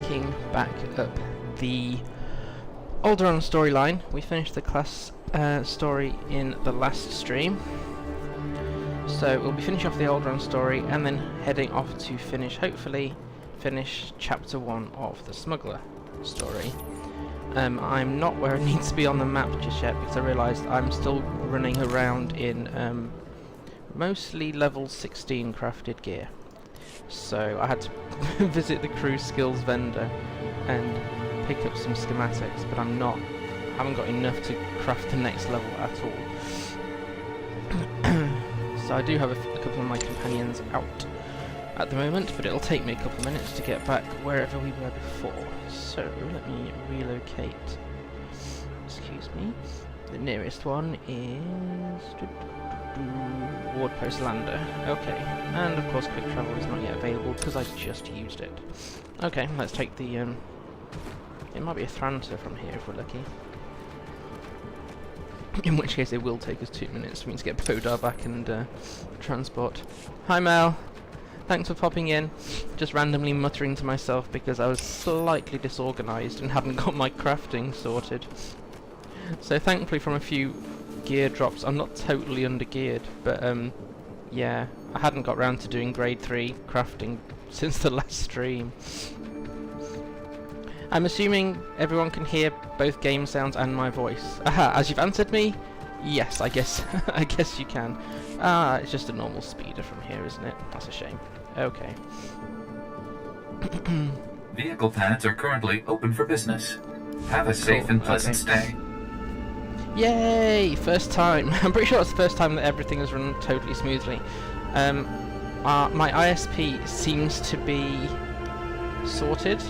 Picking back up the Alderaan storyline. We finished the class story in the last stream, so we'll be finishing off the Alderaan story and then heading off to hopefully finish chapter 1 of the Smuggler story. I'm not where I need to be on the map just yet because I realised I'm still running around in mostly level 16 crafted gear. So I had to visit the crew skills vendor and pick up some schematics, but I haven't got enough to craft the next level at all. So I do have a couple of my companions out at the moment, but it'll take me a couple of minutes to get back wherever we were before. So let me relocate. Excuse me. The nearest one is Ward Post Lander. Okay, and of course quick travel is not yet available because I just used it. Okay, let's take the it might be a Thranter from here if we're lucky. In which case it will take us 2 minutes for me to get Podar back and transport. Hi Mel! Thanks for popping in. Just randomly muttering to myself because I was slightly disorganised and hadn't got my crafting sorted. So thankfully from a few gear drops, I'm not totally under-geared, but yeah, I hadn't got round to doing grade 3 crafting since the last stream. I'm assuming everyone can hear both game sounds and my voice. Aha, as you've answered me, yes, I guess I guess you can. It's just a normal speeder from here, isn't it? That's a shame. Okay. Vehicle pads are currently open for business. Have a safe and pleasant stay. Yay! First time. I'm pretty sure it's the first time that everything has run totally smoothly. My ISP seems to be sorted.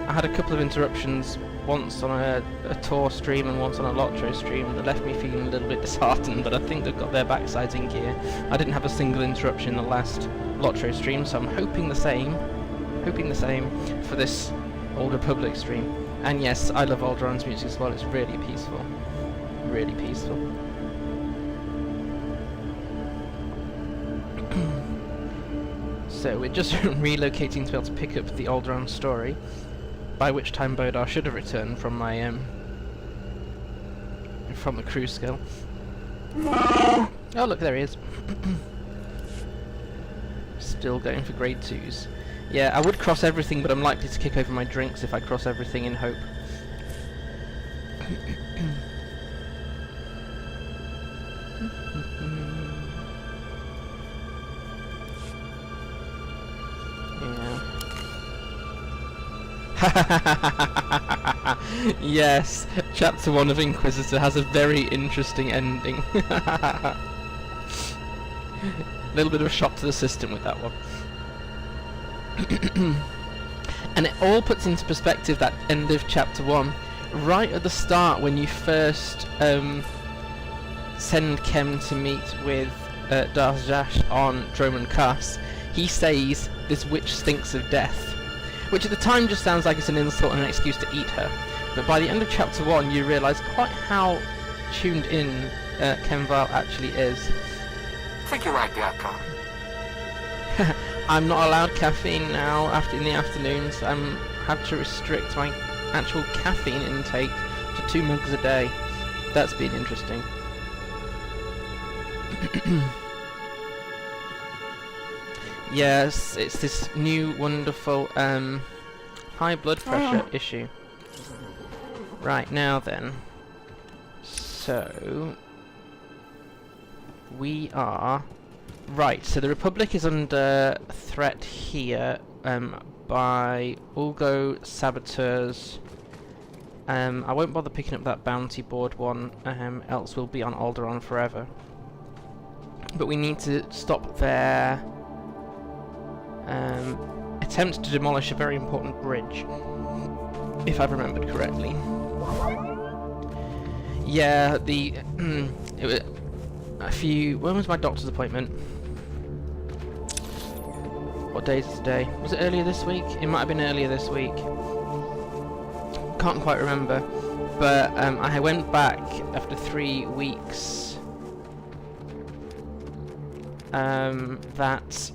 I had a couple of interruptions, once on a SWTOR stream and once on a LOTRO stream, that left me feeling a little bit disheartened, but I think they've got their backsides in gear. I didn't have a single interruption in the last LOTRO stream, so I'm hoping the same for this Old Republic stream. And yes, I love Alderaan's music as well, it's really peaceful. Really peaceful. So we're just relocating to be able to pick up the Alderaan story, by which time Bodar should have returned from my from the crew skill. Oh look, there he is. Still going for grade 2s. Yeah, I would cross everything, but I'm likely to kick over my drinks if I cross everything in hope. Yes, chapter 1 of Inquisitor has a very interesting ending. A little bit of a shock to the system with that one. And it all puts into perspective that end of chapter 1. Right at the start, when you first send Kem to meet with Darth Jash on Droman Kaas, he says, "This witch stinks of death." Which at the time just sounds like it's an insult and an excuse to eat her. But by the end of chapter 1 you realise quite how tuned in Kenval actually is. Think you're right there, Carl. I'm not allowed caffeine now in the afternoons. I have to restrict my actual caffeine intake to 2 mugs a day. That's been interesting. Yes, it's this new wonderful high blood pressure issue. Right, now then. So we are right, so the Republic is under threat here by Ulgo saboteurs. I won't bother picking up that bounty board one, else we'll be on Alderaan forever. But we need to stop their attempt to demolish a very important bridge, if I've remembered correctly. Yeah, it was when was my doctor's appointment? What day is it today? Was it earlier this week? It might have been earlier this week. Can't quite remember. But I went back after 3 weeks. That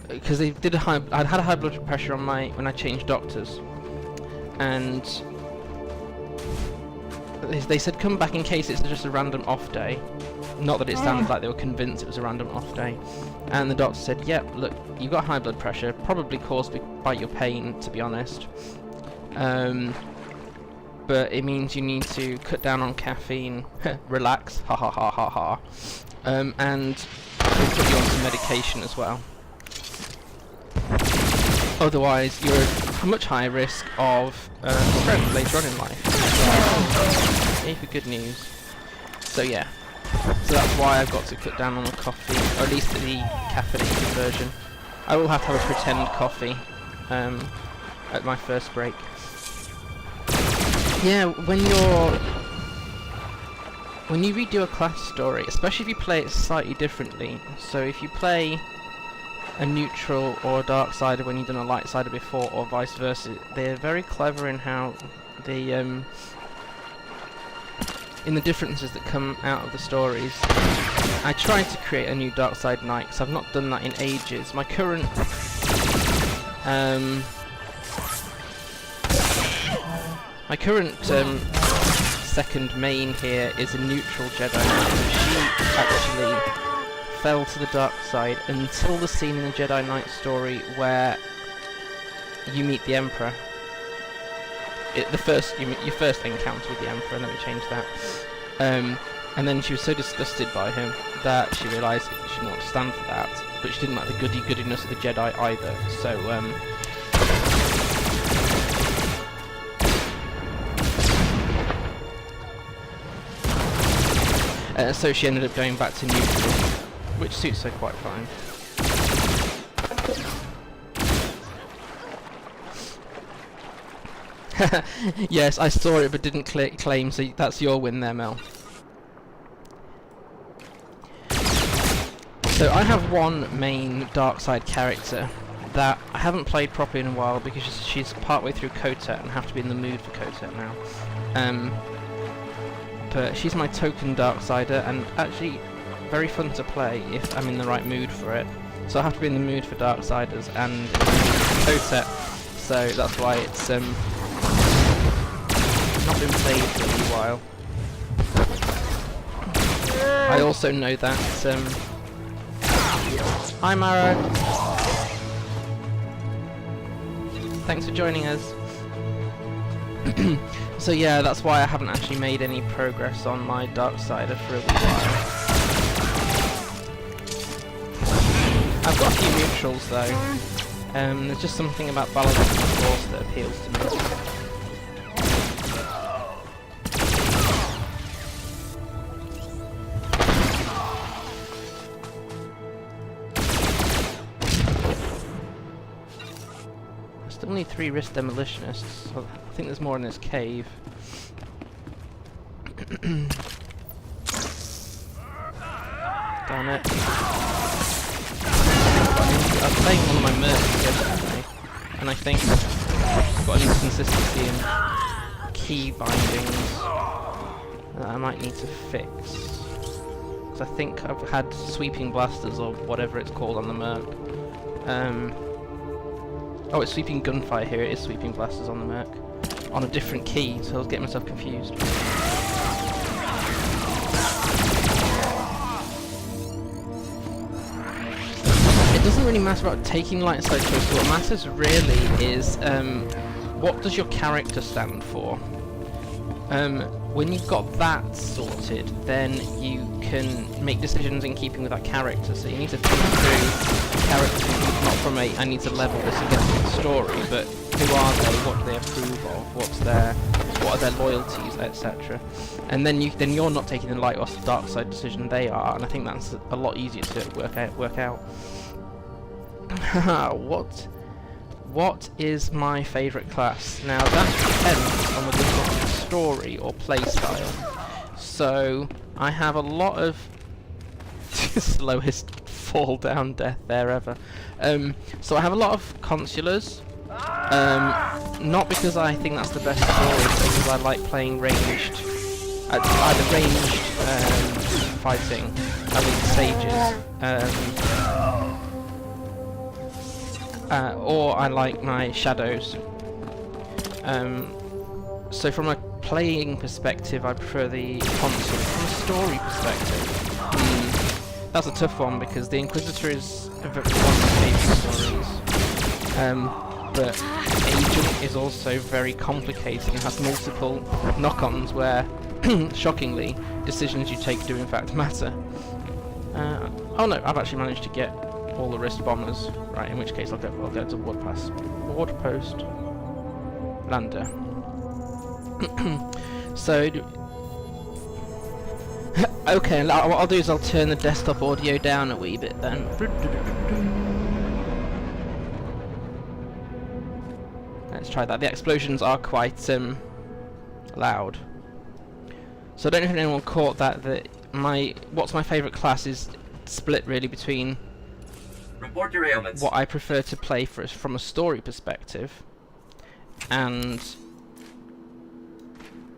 because they did I'd had a high blood pressure on when I changed doctors, and they said come back in case it's just a random off day. Not that it sounded like they were convinced it was a random off day. And the doctor said, yep, look, you've got high blood pressure, probably caused by your pain, to be honest. But it means you need to cut down on caffeine, relax, ha ha ha ha ha, and we'll put you on some medication as well. Otherwise, you're at much higher risk of stroke later on in life. Yay for good news. So yeah, so that's why I've got to cut down on the coffee, or at least the caffeinated version. I will have to have a pretend coffee at my first break. Yeah, when you redo a class story, especially if you play it slightly differently, so if you play a neutral or a dark sider when you've done a light sider before, or vice versa, they're very clever in how they in the differences that come out of the stories. I tried to create a new dark side knight because I've not done that in ages. My current second main here is a neutral Jedi Knight. She actually fell to the dark side until the scene in the Jedi Knight story where you meet the Emperor. Your first encounter with the Emperor, and let me change that. And then she was so disgusted by him that she realised she didn't want to stand for that, but she didn't like the goodiness of the Jedi either. So she ended up going back to neutral, which suits her quite fine. Yes, I saw it but didn't claim, so that's your win there, Mel. So I have one main dark side character that I haven't played properly in a while because she's partway through Kotet and have to be in the mood for Kotet now. But she's my token Darksider, and actually very fun to play if I'm in the right mood for it. So I have to be in the mood for Darksiders and Kotet, so that's why it's not been played for a while. I also know that hi Mara! Thanks for joining us. So yeah, that's why I haven't actually made any progress on my Darksider for a while. I've got a few neutrals though. There's just something about balancing the force that appeals to me. I still need 3 wrist demolitionists. So I think there's more in this cave. Darn it. I was playing one of my mercs yesterday, and I think I've got an inconsistency in key bindings that I might need to fix. Because I think I've had sweeping blasters, or whatever it's called, on the merc. Oh, it's sweeping gunfire here, it is sweeping blasters on the merc. On a different key, so I was getting myself confused. It doesn't really matter about taking light side choices. What matters really is what does your character stand for. When you've got that sorted, then you can make decisions in keeping with that character. So you need to think through characters not from a I need to level this and get to the story, but who are they? What do they approve of? What are their loyalties, etc. And then you're not taking the light or dark side decision, they are, and I think that's a lot easier to work out. What is my favourite class? Now that depends on whether you've got a story or playstyle. So I have a lot of slowest fall down death there ever. So I have a lot of consulars. Not because I think that's the best story, but because I like playing ranged, either ranged fighting, I mean sages. or I like my shadows. So from a playing perspective, I prefer the console. From a story perspective, that's a tough one because the Inquisitor is one of my favourite stories. But Agent is also very complicated and has multiple knock-ons where, shockingly, decisions you take do in fact matter. Oh no, I've actually managed to get all the wrist bombers. Right, in which case I'll go to Ward Post Lander. So, okay, what I'll do is I'll turn the desktop audio down a wee bit then. Let's try that. The explosions are quite loud. So I don't know if anyone caught that what's my favourite class is split really between Report your ailments. What I prefer to play from a story perspective and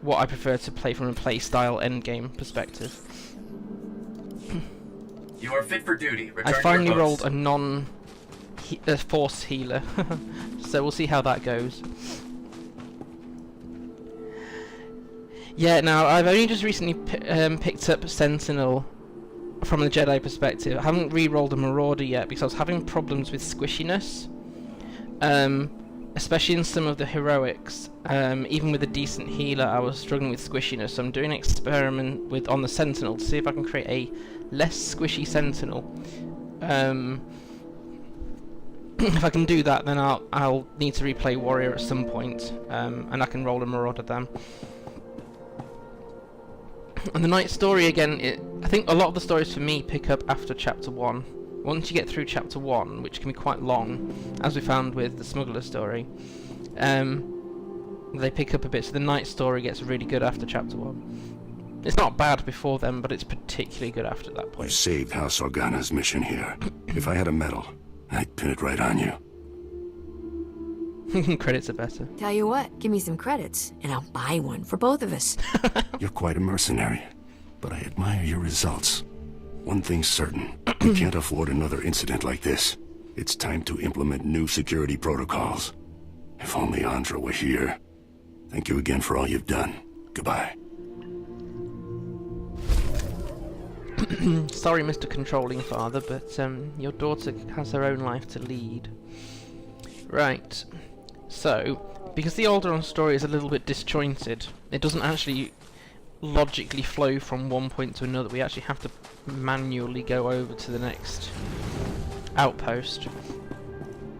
what I prefer to play from a playstyle endgame perspective. You are fit for duty. Return I finally your rolled a force healer, so we'll see how that goes. Yeah, now I've only just recently picked up Sentinel from a Jedi perspective. I haven't re-rolled a Marauder yet because I was having problems with squishiness, especially in some of the heroics. Even with a decent healer, I was struggling with squishiness. So I'm doing an experiment on the Sentinel to see if I can create a less squishy Sentinel. If I can do that, then I'll need to replay Warrior at some point, and I can roll a Marauder then. And the night story again, I think a lot of the stories for me pick up after chapter 1. Once you get through chapter 1, which can be quite long, as we found with the Smuggler story, they pick up a bit, so the night story gets really good after chapter 1. It's not bad before then, but it's particularly good after that point. You saved House Organa's mission here. If I had a medal, I'd pin it right on you. Credits are better. Tell you what, give me some credits, and I'll buy one for both of us. You're quite a mercenary, but I admire your results. One thing's certain, you can't afford another incident like this. It's time to implement new security protocols. If only Andra were here. Thank you again for all you've done. Goodbye. Sorry, Mr. Controlling Father, but your daughter has her own life to lead. Right. So, because the Alderaan story is a little bit disjointed, it doesn't actually logically flow from one point to another. We actually have to manually go over to the next outpost.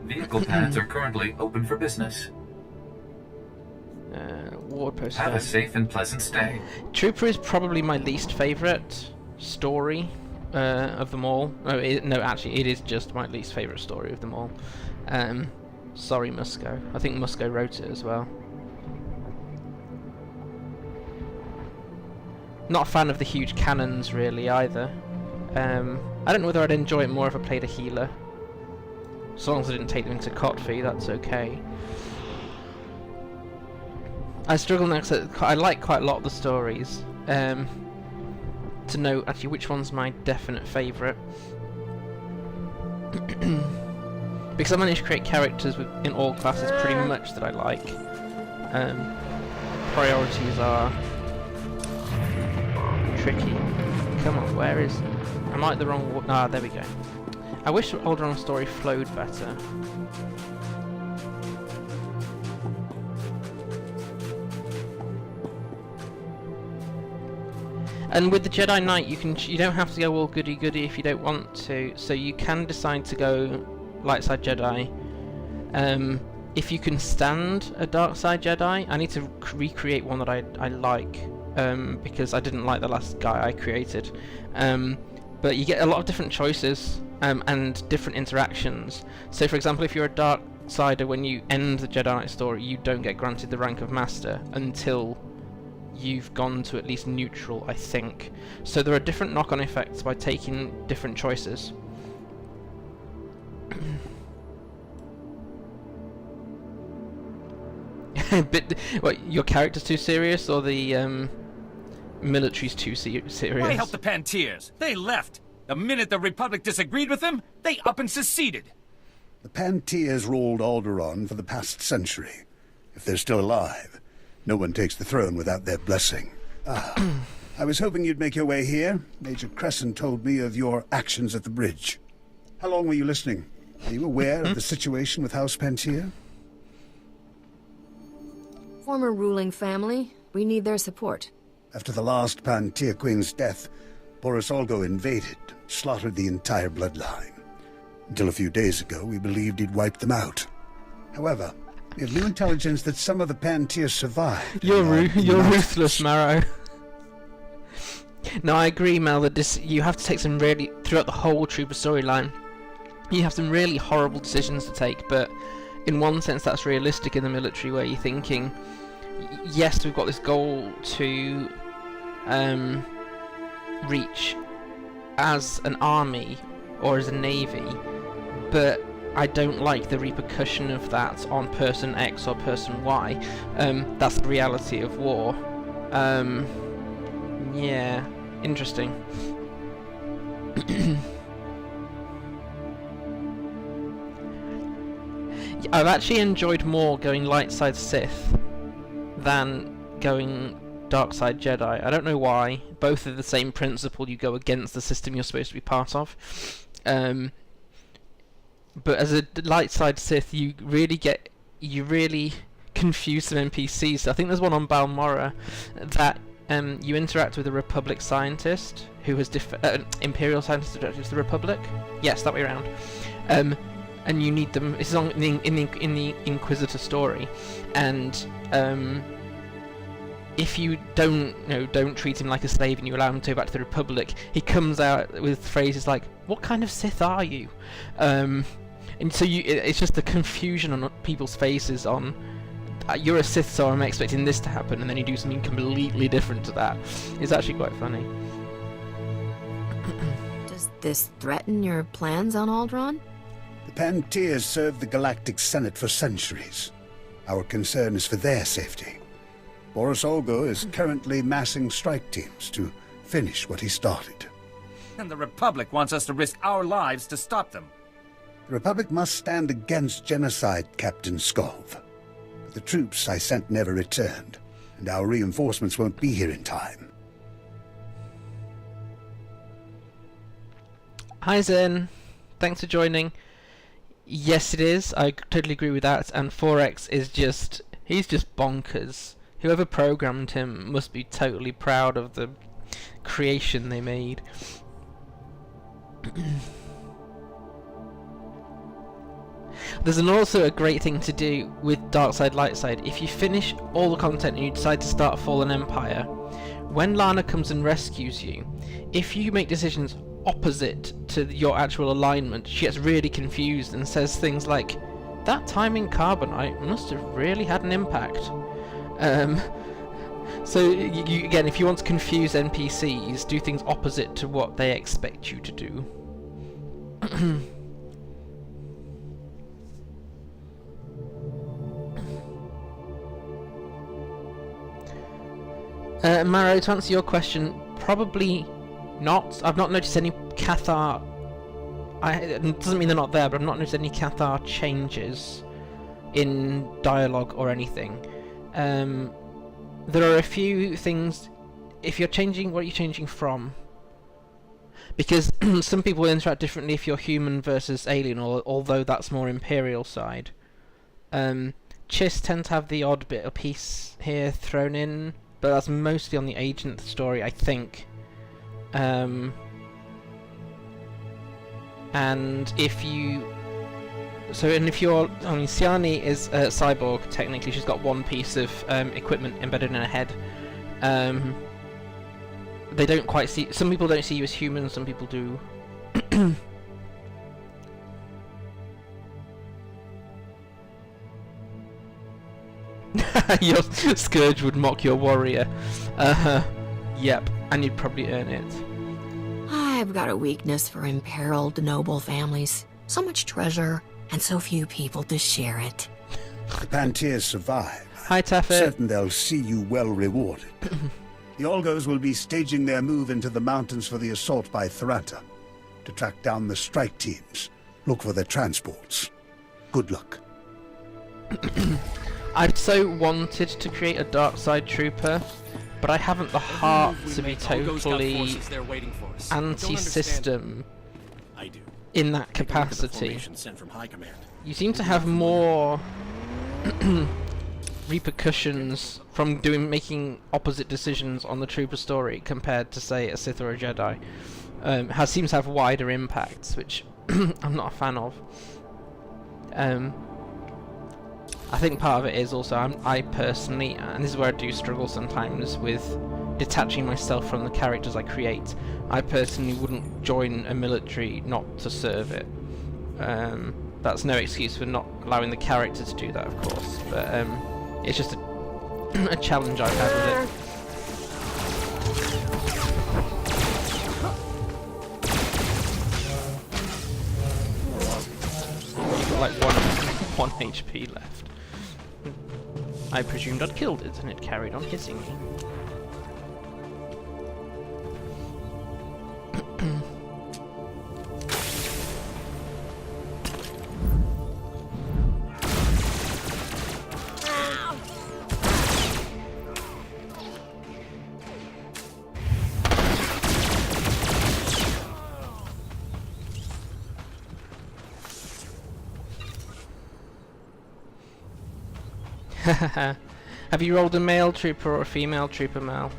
Vehicle paths are currently open for business. Ward post. Have a safe and pleasant stay. Trooper is probably my least favourite story of them all. No, actually, it is just my least favourite story of them all. Sorry, Musco. I think Musco wrote it as well. Not a fan of the huge cannons, really, either. I don't know whether I'd enjoy it more if I played a healer. As long as I didn't take them into Kotfi, that's okay. I struggle next. I like quite a lot of the stories. To know actually which one's my definite favourite. Because I managed to create characters in all classes pretty much that I like. Priorities are tricky. Come on, where is... Am I at the wrong... Ah, there we go. I wish Alderaan story flowed better. And with the Jedi Knight, you don't have to go all goody goody if you don't want to. So you can decide to go light side Jedi. If you can stand a dark side Jedi, I need to recreate one that I like, because I didn't like the last guy I created. But you get a lot of different choices and different interactions. So for example, if you're a dark sider, when you end the Jedi Knight story, you don't get granted the rank of Master until you've gone to at least neutral, I think. So there are different knock-on effects by taking different choices. But what, your character's too serious, or the military's too serious? Why help the Pantiers? They left. The minute the Republic disagreed with them, they up and seceded. The Pantiers ruled Alderaan for the past century. If they're still alive, no one takes the throne without their blessing. I was hoping you'd make your way here. Major Crescent told me of your actions at the bridge. How long were you listening? Are you aware of the situation with House Pantier? Former ruling family. We need their support. After the last Pantier Queen's death, Bouris Ulgo invaded, slaughtered the entire bloodline. Until a few days ago, we believed he'd wiped them out. However, we have new intelligence that some of the Pantiers survived. You're ruthless, Marrow. No, I agree, Mel, that you have to take some really, throughout the whole Trooper storyline, you have some really horrible decisions to take, but in one sense that's realistic in the military, where you're thinking, yes, we've got this goal to reach as an army or as a navy, but I don't like the repercussion of that on person X or person Y. That's the reality of war. Yeah, interesting. I've actually enjoyed more going light side Sith than going dark side Jedi. I don't know why. Both are the same principle. You go against the system you're supposed to be part of. But as a light side Sith, you really confuse some NPCs. So I think there's one on Balmorra that you interact with a Republic scientist who has Imperial scientist directed to the Republic. Yes, that way around. And you need them. This is in the Inquisitor story, and if you don't treat him like a slave and you allow him to go back to the Republic, he comes out with phrases like, "What kind of Sith are you?" And so it's just the confusion on people's faces on, "You're a Sith, so I'm expecting this to happen," and then you do something completely different to that. It's actually quite funny. Does this threaten your plans on Alderaan? The Pantiers served the Galactic Senate for centuries. Our concern is for their safety. Bouris Ulgo is currently massing strike teams to finish what he started. And the Republic wants us to risk our lives to stop them. The Republic must stand against genocide, Captain Skolv. But the troops I sent never returned, and our reinforcements won't be here in time. Hi Zen, thanks for joining. Yes, it is. I totally agree with that. And 4X is he's just bonkers. Whoever programmed him must be totally proud of the creation they made. There's also a great thing to do with Dark Side, Light Side. If you finish all the content and you decide to start Fallen Empire, when Lana comes and rescues you, if you make decisions opposite to your actual alignment, she gets really confused and says things like, "That time in Carbonite must have really had an impact." So again, if you want to confuse NPCs, do things opposite to what they expect you to do. Maro, to answer your question, probably not. I've not noticed any Cathar. It doesn't mean they're not there, but I've not noticed any Cathar changes in dialogue or anything. There are a few things. If you're changing, what are you changing from? Because some people interact differently if you're human versus alien, although that's more Imperial side. Chiss tend to have the odd bit of piece here thrown in, but that's mostly on the agent story, I think. And if you're, Siani is a cyborg. Technically, she's got one piece of equipment embedded in her head. They don't quite see. Some people don't see you as human. Some people do. Your Scourge would mock your warrior. Yep, and you'd probably earn it. I've got a weakness for imperiled noble families. So much treasure, and so few people to share it. The Pantiers survive. Hi, Taffet. Certain they'll see you well rewarded. The Ulgos will be staging their move into the mountains for the assault by Thranta. To track down the strike teams, look for their transports. Good luck. I've so wanted to create a dark side trooper, but I haven't the heart to be totally anti-system in that capacity. You seem to have more repercussions from making opposite decisions on the trooper story compared to, say, a Sith or a Jedi. Seems to have wider impacts, which I'm not a fan of. I think part of it is also I personally, and this is where I do struggle sometimes with detaching myself from the characters I create. I personally wouldn't join a military not to serve it. That's no excuse for not allowing the character to do that, of course, but it's just a challenge I've had with it. You've got like one HP left. I presumed I'd killed it, and it carried on hitting me. Have you rolled a male trooper or a female trooper, Mal?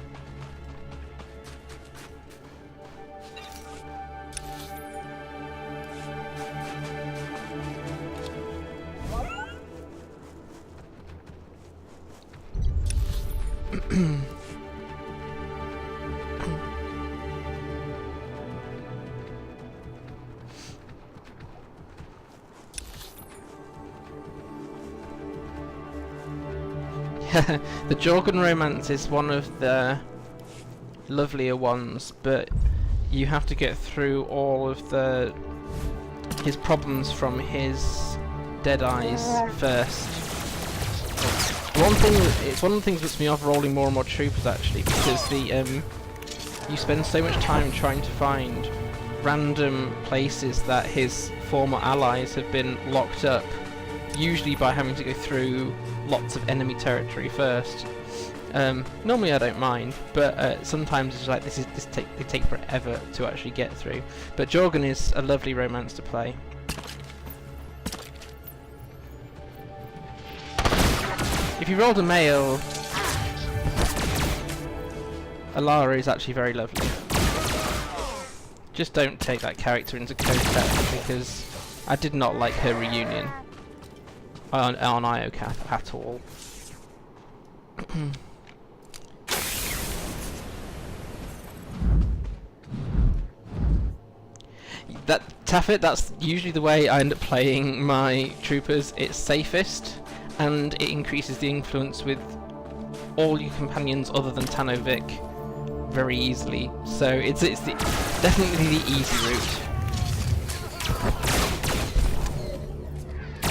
The Jorgen romance is one of the lovelier ones, but you have to get through all of his problems from his dead eyes first. It's one of the things that puts me off rolling more and more troopers, actually, because you spend so much time trying to find random places that his former allies have been locked up, usually by having to go through lots of enemy territory first. Normally I don't mind, but sometimes it's like they take forever to actually get through. But Jorgen is a lovely romance to play. If you rolled a male, Alara is actually very lovely. Just don't take that character into Kotek, because I did not like her reunion on Iocath at all. That's usually the way I end up playing my troopers. It's safest, and it increases the influence with all your companions other than Tanovic very easily. So it's definitely the easy route.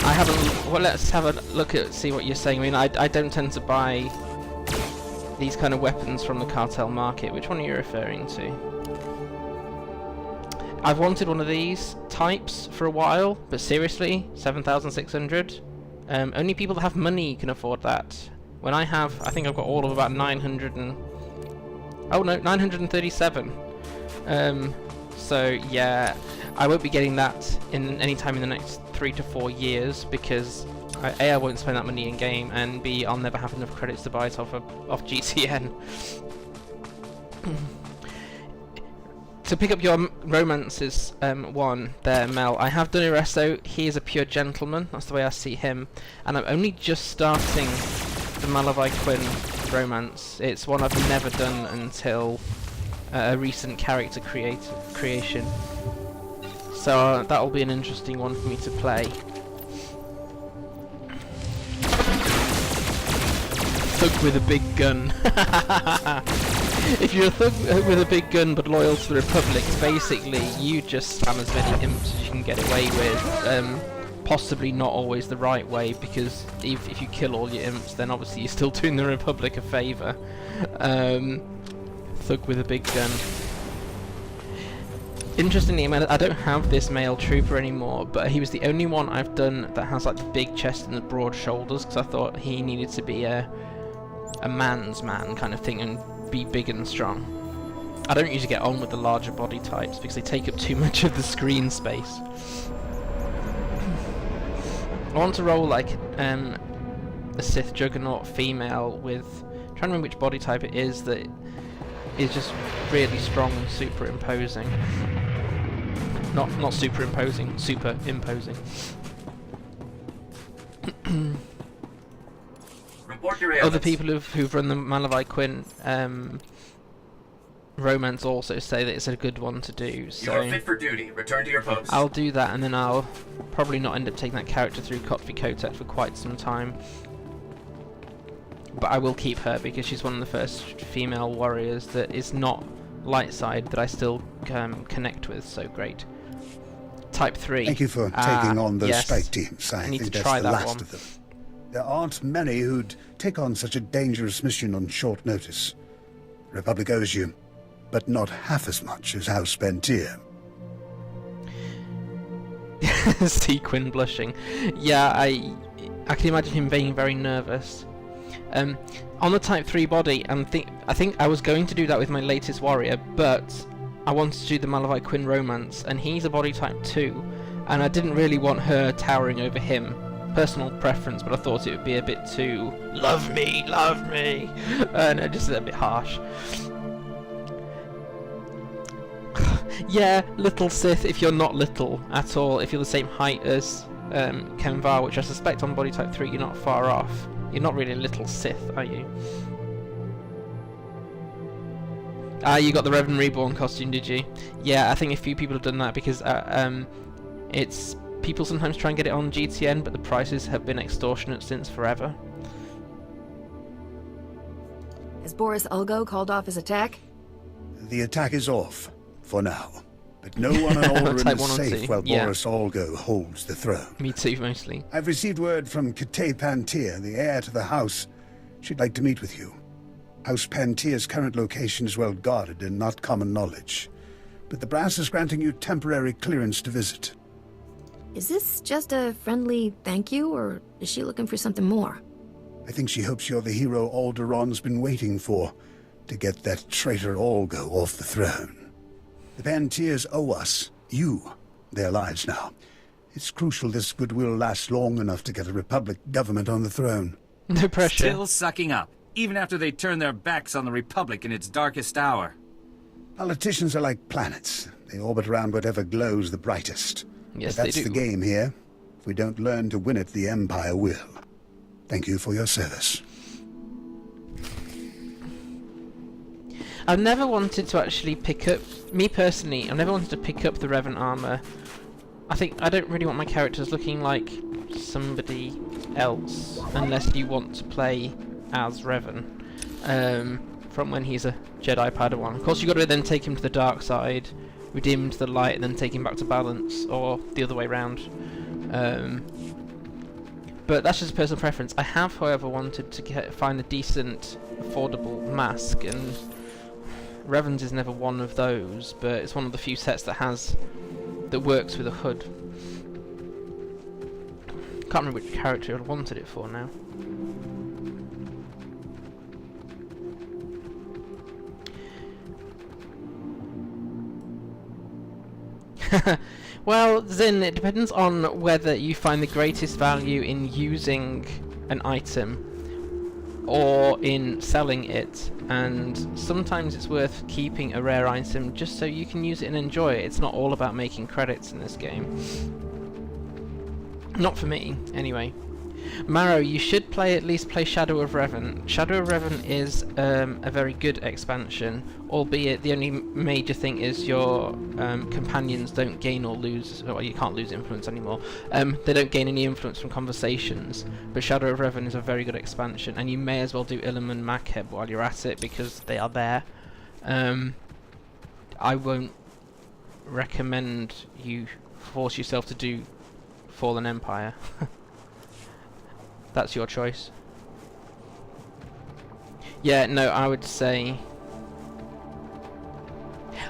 I haven't. Well, let's have a look at see what you're saying. I mean, I don't tend to buy these kind of weapons from the cartel market. Which one are you referring to? I've wanted one of these types for a while, but seriously, 7,600. Only people that have money can afford that. When I think I've got all of about 937. So yeah, I won't be getting that any time in the next 3 to 4 years, because A, I won't spend that money in game, and B, I'll never have enough credits to buy it off GCN. To pick up your romances one there, Mel, I have done Iresso. He is a pure gentleman, that's the way I see him, and I'm only just starting the Malavai Quinn romance. It's one I've never done until a recent character creation. So that will be an interesting one for me to play. Thug with a big gun. If you're a thug with a big gun but loyal to the Republic, basically you just spam as many imps as you can get away with. Possibly not always the right way, because if you kill all your imps, then obviously you're still doing the Republic a favour. Thug with a big gun. Interestingly, I don't have this male trooper anymore, but he was the only one I've done that has like the big chest and the broad shoulders, because I thought he needed to be a man's man kind of thing and be big and strong. I don't usually get on with the larger body types because they take up too much of the screen space. I want to roll like a Sith Juggernaut female with, I'm trying to remember which body type it is that is just really strong and super imposing. Not superimposing, super imposing. Report your Other ailments. people who've run the Malavai Quinn romance also say that it's a good one to do. You So are fit for duty. Return to your post. I'll do that, and then I'll probably not end up taking that character through Kotvi Kotet for quite some time. But I will keep her because she's one of the first female warriors that is not light side that I still connect with so great. Type 3. Thank you for taking on those yes. strike teams. I need think to that's try the that last one. of them. There aren't many who'd take on such a dangerous mission on short notice. Republic owes you, but not half as much as House Pentier. Sequin blushing. Yeah, I can imagine him being very nervous. On the Type 3 body, I think I was going to do that with my latest warrior, but I wanted to do the Malavai Quinn romance, and he's a body Type 2, and I didn't really want her towering over him. Personal preference, but I thought it would be a bit too love me, and just a bit harsh. Yeah, little Sith if you're not little at all, if you're the same height as Kenvar, which I suspect on body type 3 you're not far off. You're not really a little Sith, are you? Ah, you got the Revan Reborn costume, did you? Yeah, I think a few people have done that because it's... people sometimes try and get it on GTN, but the prices have been extortionate since forever. Has Bouris Ulgo called off his attack? The attack is off, for now. But no one on Alderaan Type is 1 or safe 2, while yeah. Bouris Ulgo holds the throne. Me too, mostly. I've received word from Kate Pantier, the heir to the house. She'd like to meet with you. House Pantier's current location is well guarded and not common knowledge. But the brass is granting you temporary clearance to visit. Is this just a friendly thank you, or is she looking for something more? I think she hopes you're the hero Alderaan's been waiting for, to get that traitor Ulgo off the throne. The Pantiers owe us, you, their lives now. It's crucial this goodwill lasts long enough to get a Republic government on the throne. No pressure. Still sucking up, even after they turn their backs on the Republic in its darkest hour. Politicians are like planets. They orbit around whatever glows the brightest. Yes, But that's they do. the game here. If we don't learn to win it, the Empire will. Thank you for your service. I've never wanted to actually pick up... Me personally, I've never wanted to pick up the Revan armor. I don't really want my characters looking like somebody else, unless you want to play as Revan. From when he's a Jedi Padawan. Of course, you've got to then take him to the dark side, redeem him to the light, and then take him back to balance, or the other way round. But that's just a personal preference. I have, however, wanted to find a decent, affordable mask, and Revan's is never one of those, but it's one of the few sets that works with a hood. Can't remember which character I wanted it for now. Well, Zin, it depends on whether you find the greatest value in using an item or in selling it, and sometimes it's worth keeping a rare item just so you can use it and enjoy it. It's not all about making credits in this game. Not for me, anyway. Marrow, you should at least play Shadow of Revan. Shadow of Revan is a very good expansion, albeit the only major thing is your companions don't gain or lose, well, you can't lose influence anymore. They don't gain any influence from conversations, but Shadow of Revan is a very good expansion, and you may as well do Ilum and Makheb while you're at it, because they are there. I won't recommend you force yourself to do Fallen Empire. That's your choice. Yeah, no, I would say...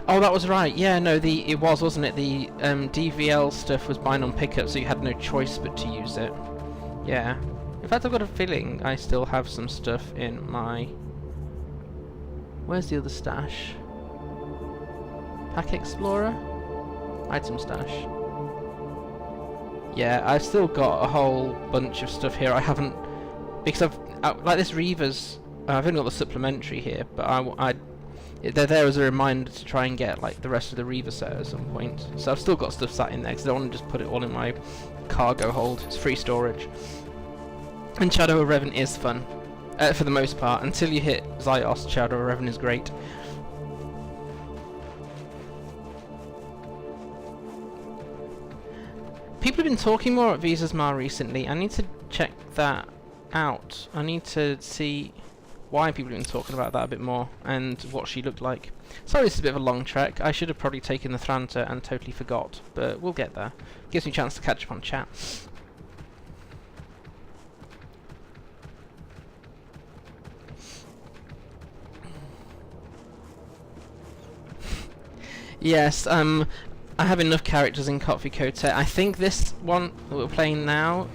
Oh, that was right. Yeah, no, it was, wasn't it? The DVL stuff was buying on pickup, so you had no choice but to use it. Yeah. In fact, I've got a feeling I still have some stuff in my... Where's the other stash? Pack Explorer? Item stash. Yeah, I've still got a whole bunch of stuff here. I haven't... Because like this Reavers... I've only got the supplementary here, but they're there as a reminder to try and get like the rest of the Reaver set at some point. So I've still got stuff sat in there because I don't want to just put it all in my cargo hold. It's free storage. And Shadow of Revan is fun, for the most part. Until you hit Zyos, Shadow of Revan is great. People have been talking more at Visas Mar recently. I need to check that out. I need to see why people have been talking about that a bit more and what she looked like. Sorry, this is a bit of a long trek. I should have probably taken the Thranta and totally forgot, but we'll get there. Gives me a chance to catch up on chat. Yes, I have enough characters in Kotvi Kote. I think this one that we're playing now,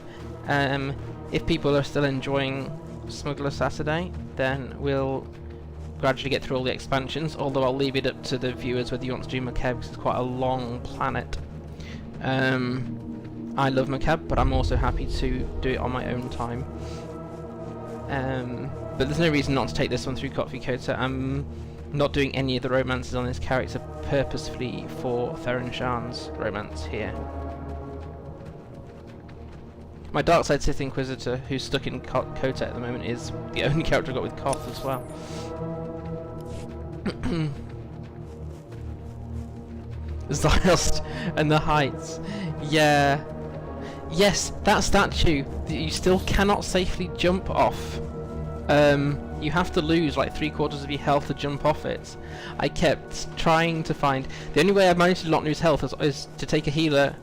if people are still enjoying Smuggler Saturday, then we'll gradually get through all the expansions, although I'll leave it up to the viewers whether you want to do Macab, because it's quite a long planet. I love Macab, but I'm also happy to do it on my own time. But there's no reason not to take this one through Kotvi Kote. I'm not doing any of the romances on this character purposefully for Theron Shan's romance here. My Dark Side Sith Inquisitor, who's stuck in Kote at the moment, is the only character I got with Koth as well. Ziost and the Heights. Yeah. Yes, that statue that you still cannot safely jump off. You have to lose like 3/4 of your health to jump off it. I kept trying to find... The only way I managed to not lose health is to take a healer,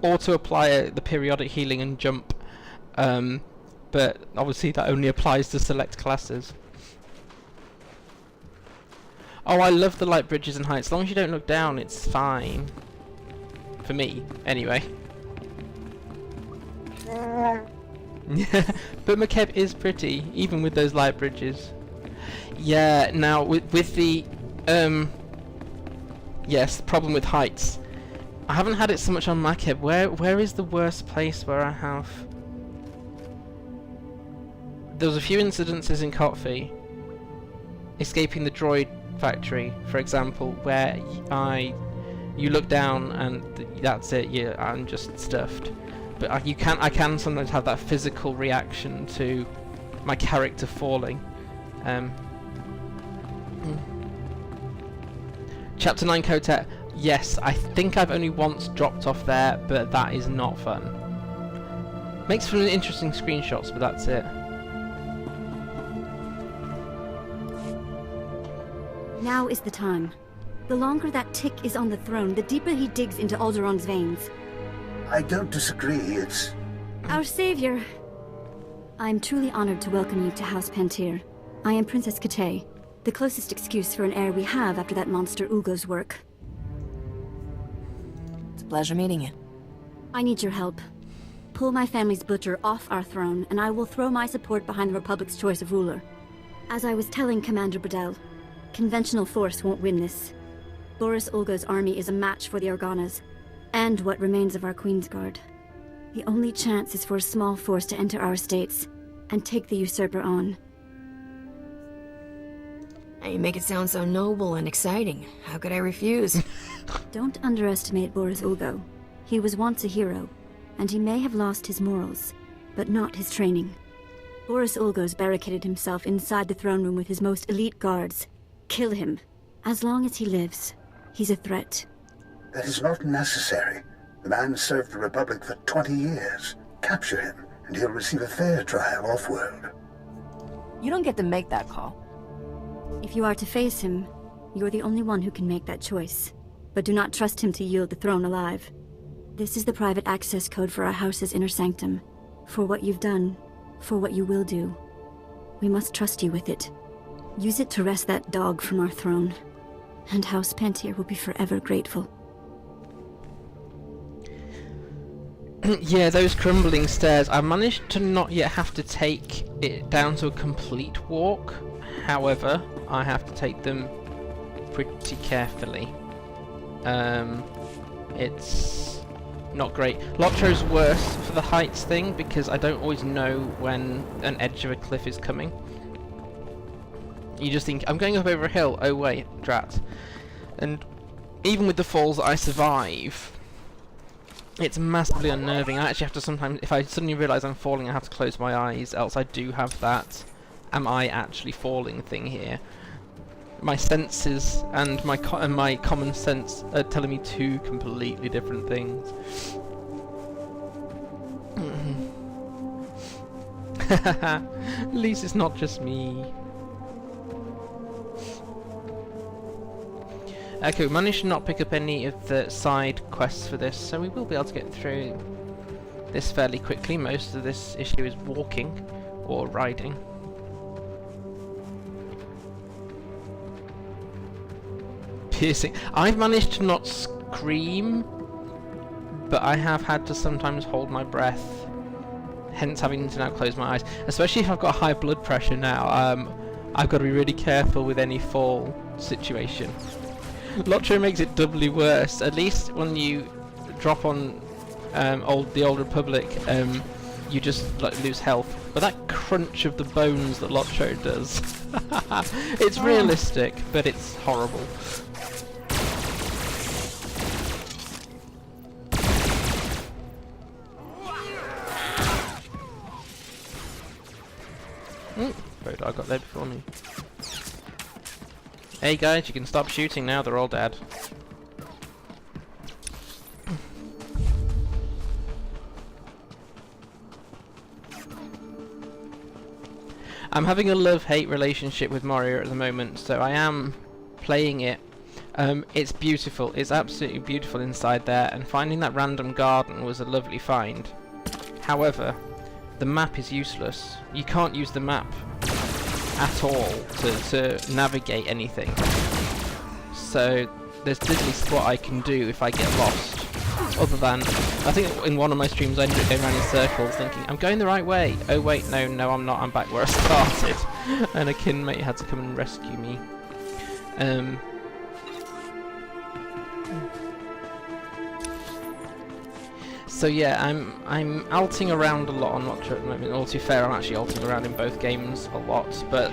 auto-apply the periodic healing and jump. But obviously that only applies to select classes. Oh, I love the light bridges and heights. As long as you don't look down, it's fine. For me, anyway. But Macab is pretty, even with those light bridges. Yeah, now with the yes, the problem with heights. I haven't had it so much on Macab. Where is the worst place where I have? There was a few incidences in Kotvi, escaping the droid factory, for example, where you look down and that's it. I'm just stuffed. But I can sometimes have that physical reaction to my character falling. Chapter 9 Kotet. Yes, I think I've only once dropped off there, but that is not fun. Makes for interesting screenshots, but that's it. Now is the time. The longer that tick is on the throne, the deeper he digs into Alderaan's veins. I don't disagree, it's... Our savior. I am truly honored to welcome you to House Pantir. I am Princess Kate, the closest excuse for an heir we have after that monster Ulgo's work. It's a pleasure meeting you. I need your help. Pull my family's butcher off our throne, and I will throw my support behind the Republic's choice of ruler. As I was telling Commander Bradell, conventional force won't win this. Bouris Ulgo's army is a match for the Organas, and what remains of our Queensguard. The only chance is for a small force to enter our states and take the usurper on. You make it sound so noble and exciting. How could I refuse? Don't underestimate Bouris Ulgo. He was once a hero, and he may have lost his morals, but not his training. Bouris Ulgo's barricaded himself inside the throne room with his most elite guards. Kill him. As long as he lives, he's a threat. That is not necessary. The man served the Republic for 20 years. Capture him, and he'll receive a fair trial off-world. You don't get to make that call. If you are to face him, you're the only one who can make that choice. But do not trust him to yield the throne alive. This is the private access code for our house's inner sanctum. For what you've done, for what you will do. We must trust you with it. Use it to wrest that dog from our throne. And House Pentier will be forever grateful. Yeah, those crumbling stairs. I managed to not yet have to take it down to a complete walk. However, I have to take them pretty carefully. It's not great. Lotro's worse for the heights thing because I don't always know when an edge of a cliff is coming. You just think, I'm going up over a hill, oh wait, drat. And even with the falls that I survive, it's massively unnerving. I actually have to sometimes, if I suddenly realise I'm falling, I have to close my eyes, else I do have that am I actually falling thing here. My senses and my common sense are telling me two completely different things. At least it's not just me. Okay, we managed to not pick up any of the side quests for this, so we will be able to get through this fairly quickly. Most of this issue is walking or riding. Piercing. I've managed to not scream, but I have had to sometimes hold my breath, hence having to now close my eyes. Especially if I've got high blood pressure now, I've got to be really careful with any fall situation. Lotro makes it doubly worse. At least when you drop on the Old Republic, you just like lose health. But that crunch of the bones that Lotro does, it's realistic, but it's horrible. I got there before me. Hey guys, you can stop shooting now, they're all dead. I'm having a love-hate relationship with Mario at the moment, so I am playing it. It's beautiful, it's absolutely beautiful inside there, and finding that random garden was a lovely find. However, the map is useless. You can't use the map at all to navigate anything. So there's diddly what I can do if I get lost. Other than, I think in one of my streams I ended up going around in circles thinking, I'm going the right way. Oh wait, no I'm not, I'm back where I started. And a kinmate had to come and rescue me. So yeah, I'm alting around a lot on Lotro at the moment. All too fair, I'm actually alting around in both games a lot, but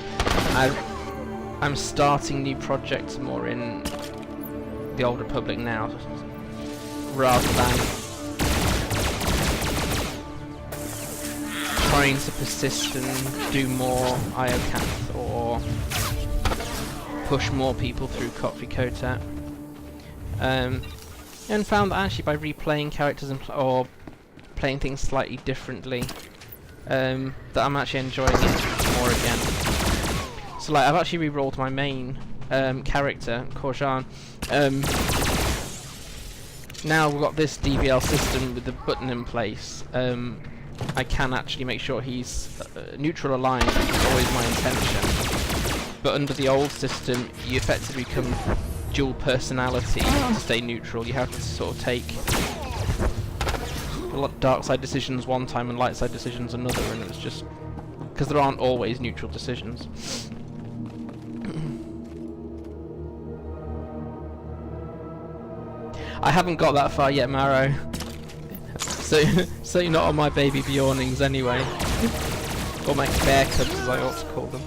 I'm starting new projects more in the Old Republic now, rather than trying to persist and do more IOCATH or push more people through Kotri Kotat. And found that actually by replaying characters and or playing things slightly differently, that I'm actually enjoying it more again. So like I've actually re-rolled my main character, Korjan. Now we've got this DVL system with the button in place. I can actually make sure he's neutral aligned, which is always my intention. But under the old system, you effectively become dual personality to stay neutral. You have to sort of take a lot of dark side decisions one time and light side decisions another, and it's just because there aren't always neutral decisions. I haven't got that far yet, Maro. So you're not on my baby Bjornings anyway. Or my bear cubs as I ought to call them.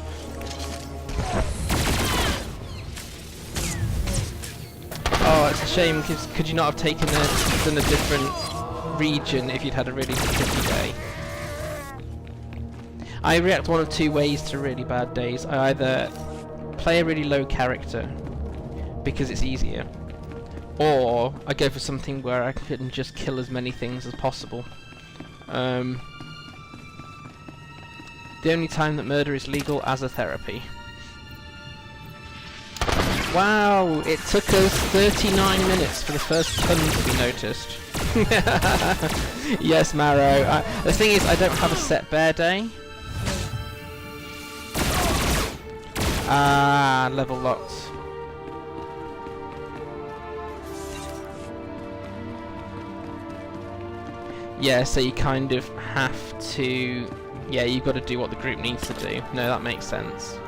Oh, it's a shame, because could you not have taken done a different region if you'd had a really tricky day? I react one of two ways to really bad days. I either play a really low character, because it's easier, or I go for something where I can just kill as many things as possible. The only time that murder is legal as a therapy. Wow, it took us 39 minutes for the first pun to be noticed. Yes, Maro. The thing is, I don't have a set bear day. Ah, level locked. Yeah, so you kind of have to... Yeah, you've got to do what the group needs to do. No, that makes sense.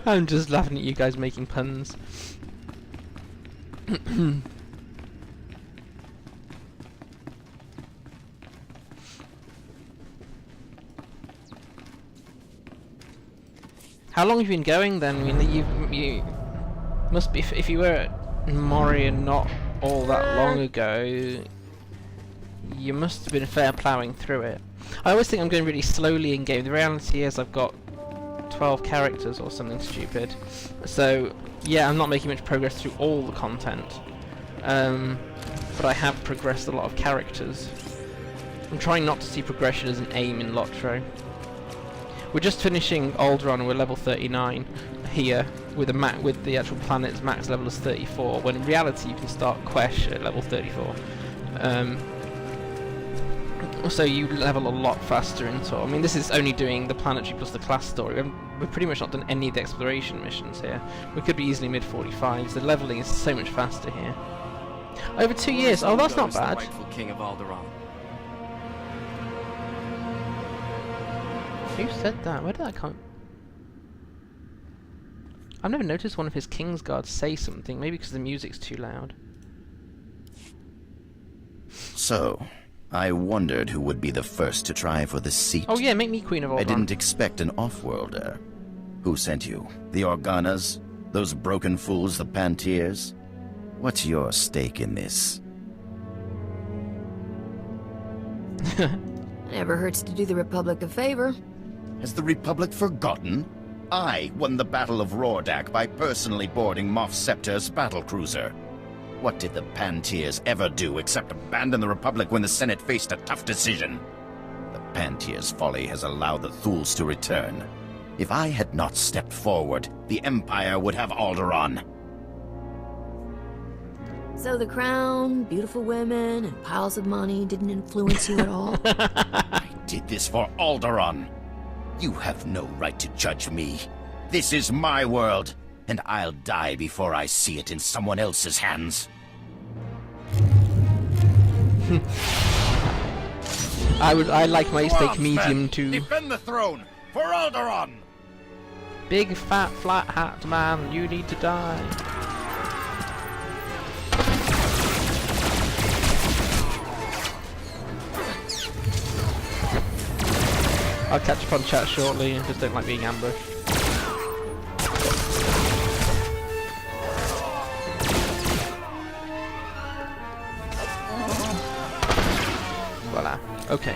I'm just laughing at you guys making puns. How long have you been going then? I mean, you must be, if you were at Moria not all that long ago, you must have been fair ploughing through it. I always think I'm going really slowly in game. The reality is I've got 12 characters or something stupid. So, yeah, I'm not making much progress through all the content. But I have progressed a lot of characters. I'm trying not to see progression as an aim in Lotro. We're just finishing Alderaan and we're level 39 here with the actual planet's max level is 34, when in reality you can start Quesh at level 34. So you level a lot faster in TOR. I mean, this is only doing the planetary plus the class story. We've pretty much not done any of the exploration missions here. We could be easily mid-45s. The leveling is so much faster here. Over 2 years. Oh, that's not bad. The rightful king of Alderaan. Who said that? Where did that come? I've never noticed one of his King's Guards say something. Maybe because the music's too loud. So, I wondered who would be the first to try for the seat. Oh yeah, make me Queen of Alderaan. I didn't expect an off-worlder. Who sent you? The Organas? Those broken fools, the Pantiers? What's your stake in this? Never hurts to do the Republic a favor. Has the Republic forgotten? I won the Battle of Rordak by personally boarding Moff Scepter's battlecruiser. What did the Pantiers ever do except abandon the Republic when the Senate faced a tough decision? The Pantiers' folly has allowed the Thuls to return. If I had not stepped forward, the Empire would have Alderaan. So the crown, beautiful women, and piles of money didn't influence you at all? I did this for Alderaan. You have no right to judge me. This is my world, and I'll die before I see it in someone else's hands. I like my steak medium too. Defend the throne for Alderaan. Big fat flat hat man, you need to die. I'll catch up on chat shortly and just don't like being ambushed. Voila. Okay.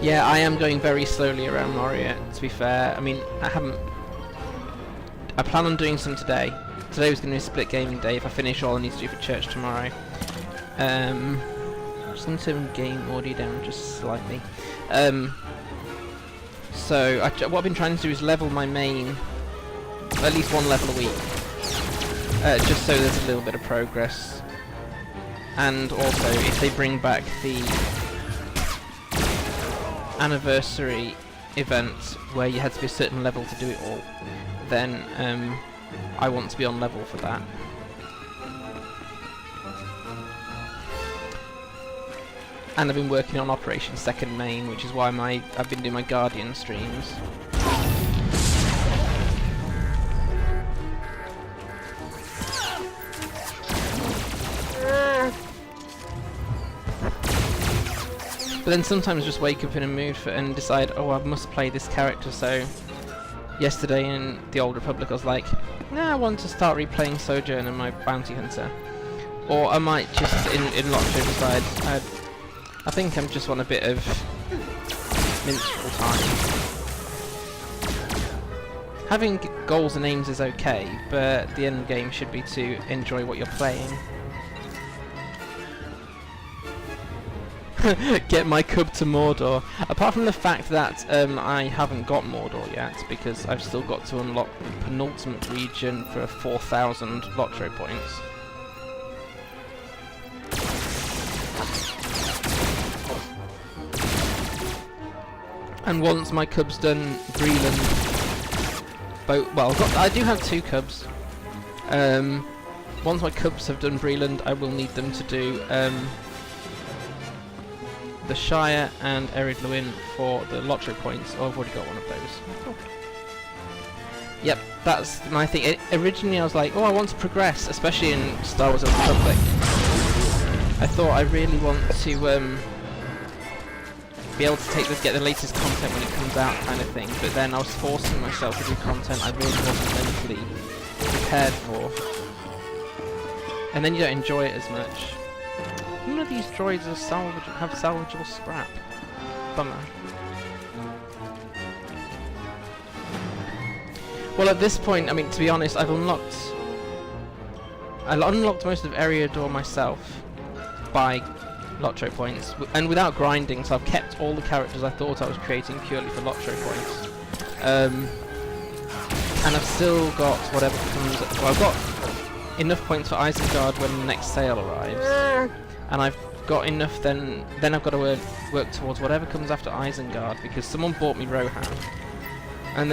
Yeah, I am going very slowly around Moria, to be fair. I mean, I plan on doing some today. Today was going to be a split gaming day if I finish all I need to do for church tomorrow. Just going to turn game audio down just slightly. So, what I've been trying to do is level my main at least one level a week. Just so there's a little bit of progress. And also, if they bring back the anniversary event where you had to be a certain level to do it all, then I want to be on level for that. And I've been working on Operation Second Main, which is why I've been doing my Guardian streams. But then sometimes just wake up in a mood and decide, oh, I must play this character. So yesterday in the Old Republic, I was like, nah, I want to start replaying Sojourner, my bounty hunter. Or I might just in Lotro decide, I think I'm just on a bit of minstrel time. Having goals and aims is okay, but the end game should be to enjoy what you're playing. get my cub to Mordor. Apart from the fact that I haven't got Mordor yet, because I've still got to unlock the penultimate region for 4,000 Lotro points. And once my cub's done Breland, I do have 2 cubs. Once my cubs have done Breland, I will need them to do the Shire and Ered Luin for the Lotro points. Oh, I've already got one of those. Oh. Yep, that's my thing. Originally I was like, oh, I want to progress, especially in Star Wars: The Republic. I thought I really want to be able to get the latest content when it comes out, kind of thing. But then I was forcing myself to do content I really wasn't mentally prepared for, and then you don't enjoy it as much. None of these droids are have salvageable scrap. Bummer. Well, at this point, I mean, to be honest, I unlocked most of Eriador myself by Lotro points, and without grinding, so I've kept all the characters I thought I was creating purely for Lotro points. And I've still got whatever comes... Well, I've got enough points for Isengard when the next sale arrives. And I've got enough, then I've got to work towards whatever comes after Isengard, because someone bought me Rohan. And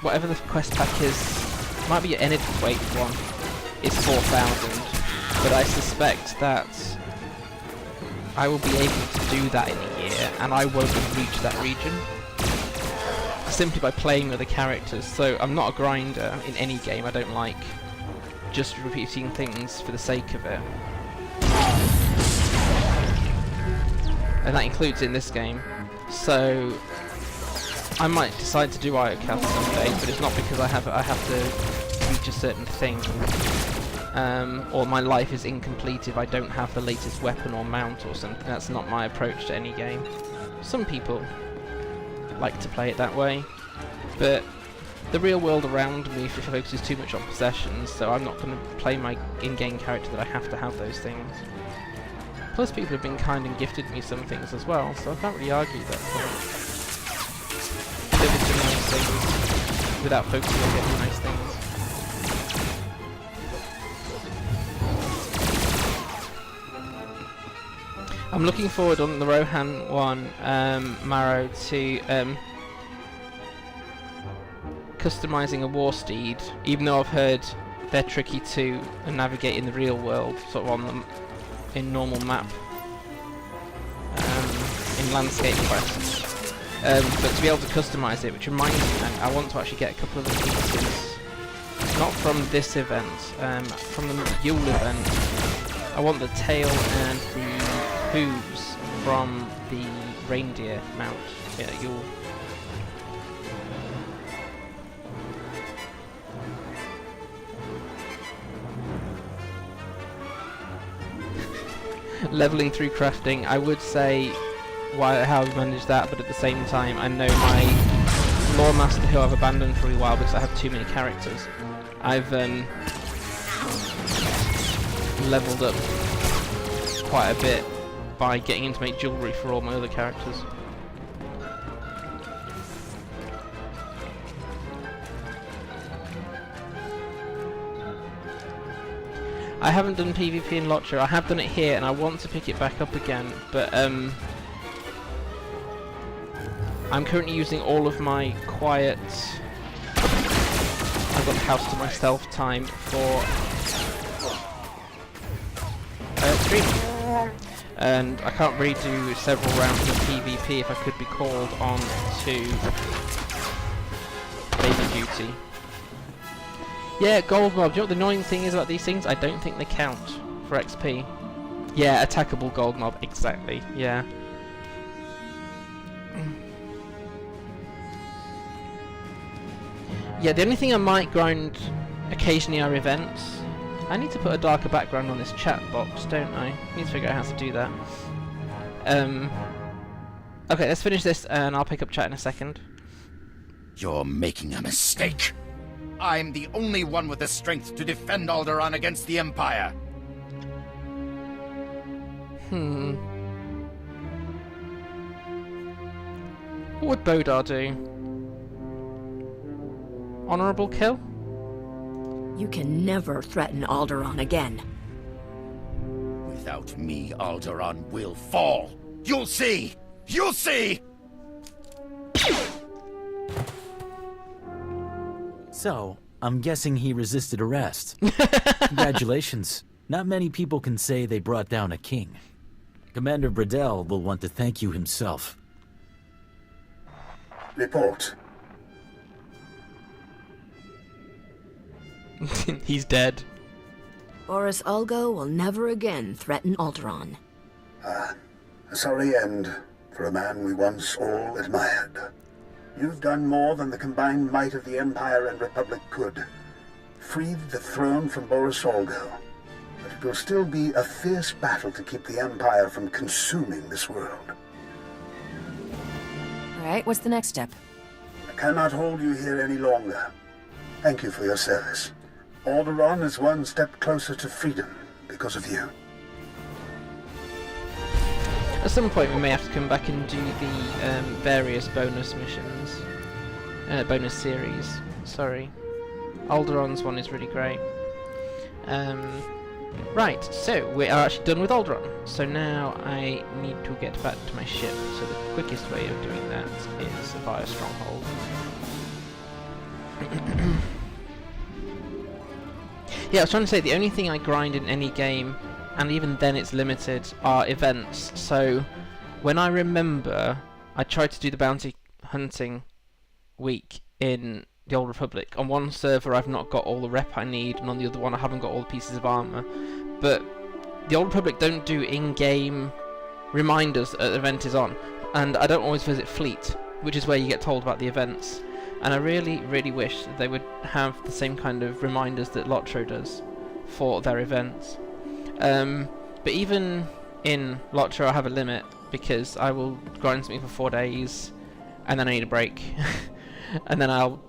whatever the quest pack is, might be an Enid-Quake one, is 4,000. But I suspect that I will be able to do that in a year, and I won't have reached that region simply by playing with the characters. So I'm not a grinder in any game. I don't like just repeating things for the sake of it, and that includes in this game. So I might decide to do Iocast someday, but it's not because I have to reach a certain thing. Or my life is incomplete if I don't have the latest weapon or mount or something. That's not my approach to any game. Some people like to play it that way, but the real world around me focuses too much on possessions, so I'm not going to play my in-game character that I have to have those things. Plus people have been kind and gifted me some things as well, so I can't really argue that point. Delivered some nice things without focusing on getting nice things. I'm looking forward on the Rohan one, Marrow, to customising a war steed, even though I've heard they're tricky to navigate in the real world, sort of in normal map, in landscape quests. But to be able to customise it, which reminds me, I want to actually get a couple of the pieces, not from this event, from the Yule event. I want the tail and the hooves from the reindeer mount. Yeah, Yule. Leveling through crafting, I would say how I've managed that, but at the same time I know my lore master, who I've abandoned for a while because I have too many characters, I've leveled up quite a bit by getting him to make jewellery for all my other characters. I haven't done PvP in Lotro. I have done it here and I want to pick it back up again, but I'm currently using all of my quiet, I've got the house to myself time for streaming. And I can't really do several rounds of PvP if I could be called on to baby duty. Yeah, gold mob. Do you know what the annoying thing is about these things? I don't think they count for XP. Yeah, attackable gold mob. Exactly. Yeah. Yeah, the only thing I might grind occasionally are events. I need to put a darker background on this chat box, don't I? Need to figure out how to do that. Okay, let's finish this and I'll pick up chat in a second. You're making a mistake. I'm the only one with the strength to defend Alderaan against the Empire. What would Bodar do? Honourable kill? You can never threaten Alderaan again. Without me, Alderaan will fall. You'll see! You'll see! So, I'm guessing he resisted arrest. Congratulations. Not many people can say they brought down a king. Commander Bradell will want to thank you himself. Report. He's dead. Bouris Ulgo will never again threaten Alderaan. A sorry end for a man we once all admired. You've done more than the combined might of the Empire and Republic could. Freed the throne from Bouris Ulgo. But it will still be a fierce battle to keep the Empire from consuming this world. Alright, what's the next step? I cannot hold you here any longer. Thank you for your service. Alderaan is one step closer to freedom because of you. At some point we may have to come back and do the various bonus missions. Bonus series. Sorry. Alderaan's one is really great. Right, so we are actually done with Alderaan. So now I need to get back to my ship. So the quickest way of doing that is via Stronghold. Yeah, I was trying to say, the only thing I grind in any game, and even then it's limited, are events. So when I remember, I tried to do the bounty hunting week in the Old Republic. On one server I've not got all the rep I need, and on the other one I haven't got all the pieces of armour. But the Old Republic don't do in-game reminders that an event is on, and I don't always visit Fleet, which is where you get told about the events. And I really, really wish that they would have the same kind of reminders that LOTRO does for their events. But even in LOTRO I have a limit, because I will grind something for 4 days, and then I need a break. And then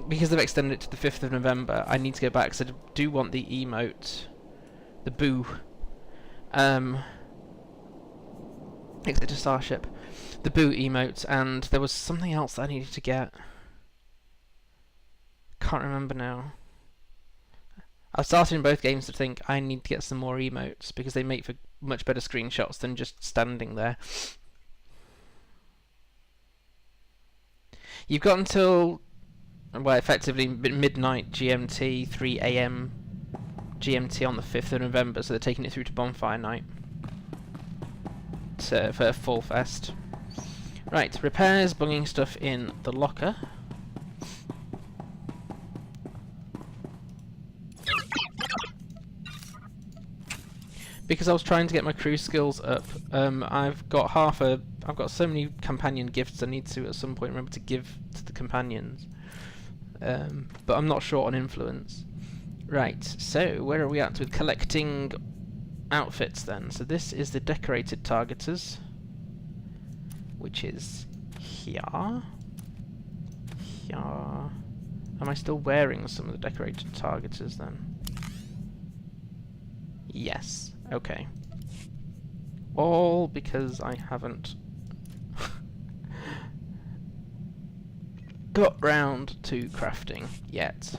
because they've extended it to the 5th of November, I need to go back, because I do want the emote, the boo, exit to Starship, the boo emote, and there was something else that I needed to get. Can't remember now. I've started in both games to think I need to get some more emotes, because they make for much better screenshots than just standing there. You've got until, well, effectively midnight GMT, 3 AM GMT on the 5th of November, so they're taking it through to Bonfire Night for Full Fest. Right, repairs, bunging stuff in the locker. Because I was trying to get my crew skills up, I've got so many companion gifts I need to at some point remember to give to the companions. But I'm not short on influence. Right, so where are we at with collecting outfits then? So this is the decorated targeters, which is here. Here. Am I still wearing some of the decorated targeters then? Yes. Okay. All because I haven't got round to crafting yet.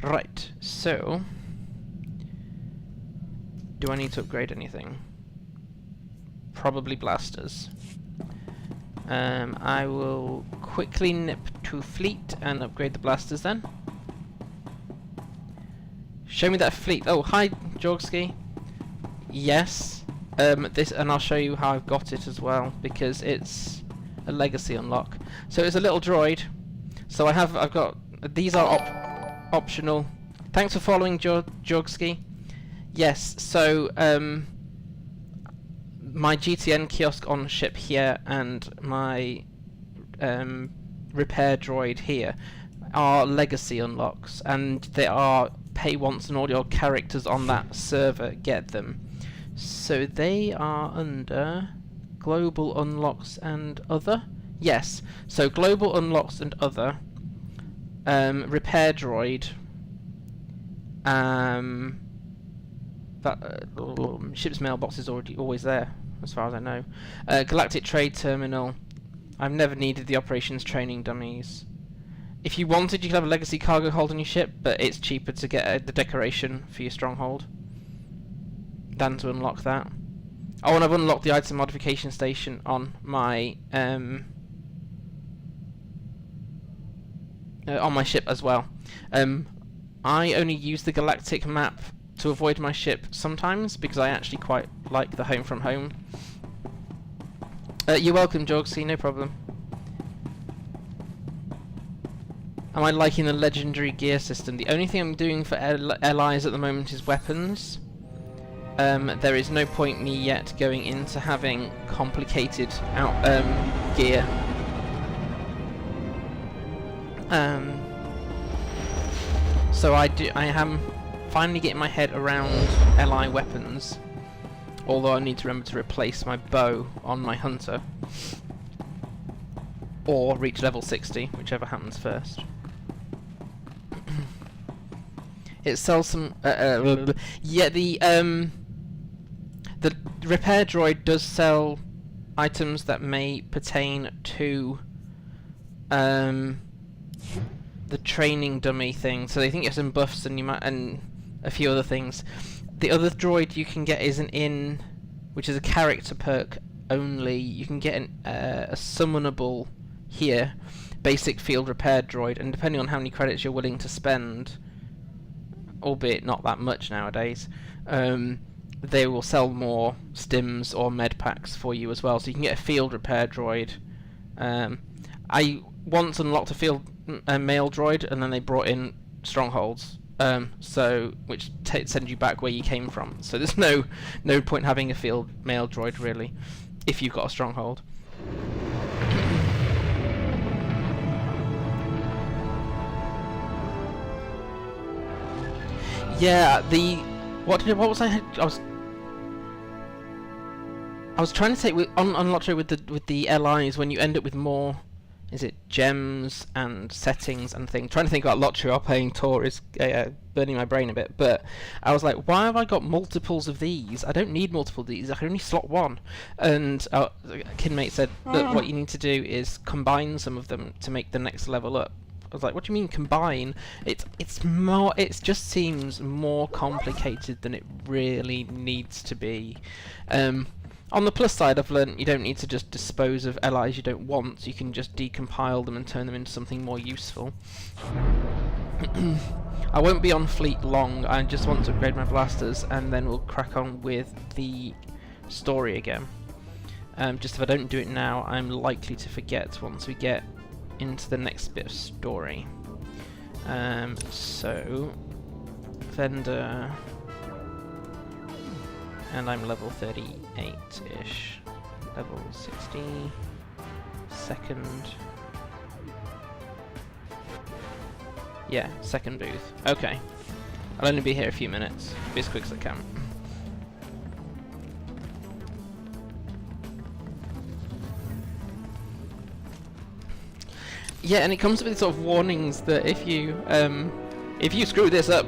Right, so do I need to upgrade anything? Probably blasters. I will quickly nip to Fleet and upgrade the blasters then. Show me that Fleet. Oh, hi, Jorgsky. Yes. This, and I'll show you how I've got it as well, because it's a legacy unlock. So it's a little droid. So I've got these are optional. Thanks for following, Jorgsky. Yes. So my GTN kiosk on ship here and my repair droid here are legacy unlocks, and they are pay once and all your characters on that server get them. So they are under global unlocks and other. Yes, so global unlocks and other. Repair droid. That ship's mailbox is always there. as far as I know. Galactic Trade Terminal. I've never needed the operations training dummies. If you wanted, you could have a legacy cargo hold on your ship, but it's cheaper to get the decoration for your stronghold than to unlock that. Oh, and I've unlocked the item modification station on my ship as well. I only use the galactic map to avoid my ship sometimes because I actually quite like the home from home. You're welcome, Jorgsy, no problem. Am I liking the legendary gear system? The only thing I'm doing for LIs at the moment is weapons. There is no point me yet going into having complicated gear. So I am finally getting my head around LI weapons, although I need to remember to replace my bow on my hunter, or reach level 60, whichever happens first. It sells some. Yeah, the repair droid does sell items that may pertain to the training dummy thing. So they think you have some buffs and a few other things. The other droid you can get is an which is a character perk only. You can get a summonable here, basic field repair droid, and depending on how many credits you're willing to spend, albeit not that much nowadays, they will sell more stims or med packs for you as well, so you can get a field repair droid. I once unlocked a field mail droid, and then they brought in strongholds, which send you back where you came from. So there's no point having a field mail droid really, if you've got a stronghold. Yeah, what was I was trying to say on Lottery with the LIs, when you end up with more, is it gems and settings and things? Trying to think about Lottery while playing Tor is burning my brain a bit, but I was like, why have I got multiples of these? I don't need multiple of these, I can only slot one. And Kinmate said that what you need to do is combine some of them to make the next level up. I was like, what do you mean combine? It's more. It just seems more complicated than it really needs to be. On the plus side, I've learned you don't need to just dispose of LIs you don't want. You can just decompile them and turn them into something more useful. I won't be on fleet long. I just want to upgrade my blasters, and then we'll crack on with the story again. Just if I don't do it now, I'm likely to forget once we get into the next bit of story. So vendor, and I'm level 38-ish, level 60, second, yeah, second booth. Okay, I'll only be here a few minutes, be as quick as I can. Yeah, and it comes with sort of warnings that if you screw this up,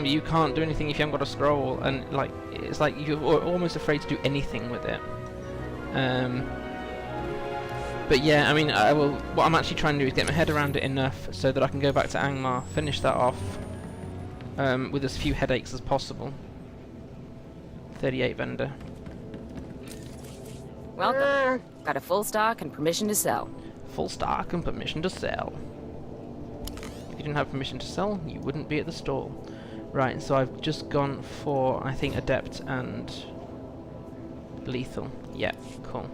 you can't do anything if you haven't got a scroll, and like it's like you're almost afraid to do anything with it. But yeah, I mean, what I'm actually trying to do is get my head around it enough so that I can go back to Angmar, finish that off with as few headaches as possible. 38 vendor. Welcome. Got a full stock and permission to sell. Full stock and permission to sell. If you didn't have permission to sell, you wouldn't be at the stall. Right, so I've just gone for, I think, Adept and Lethal. Yeah, cool.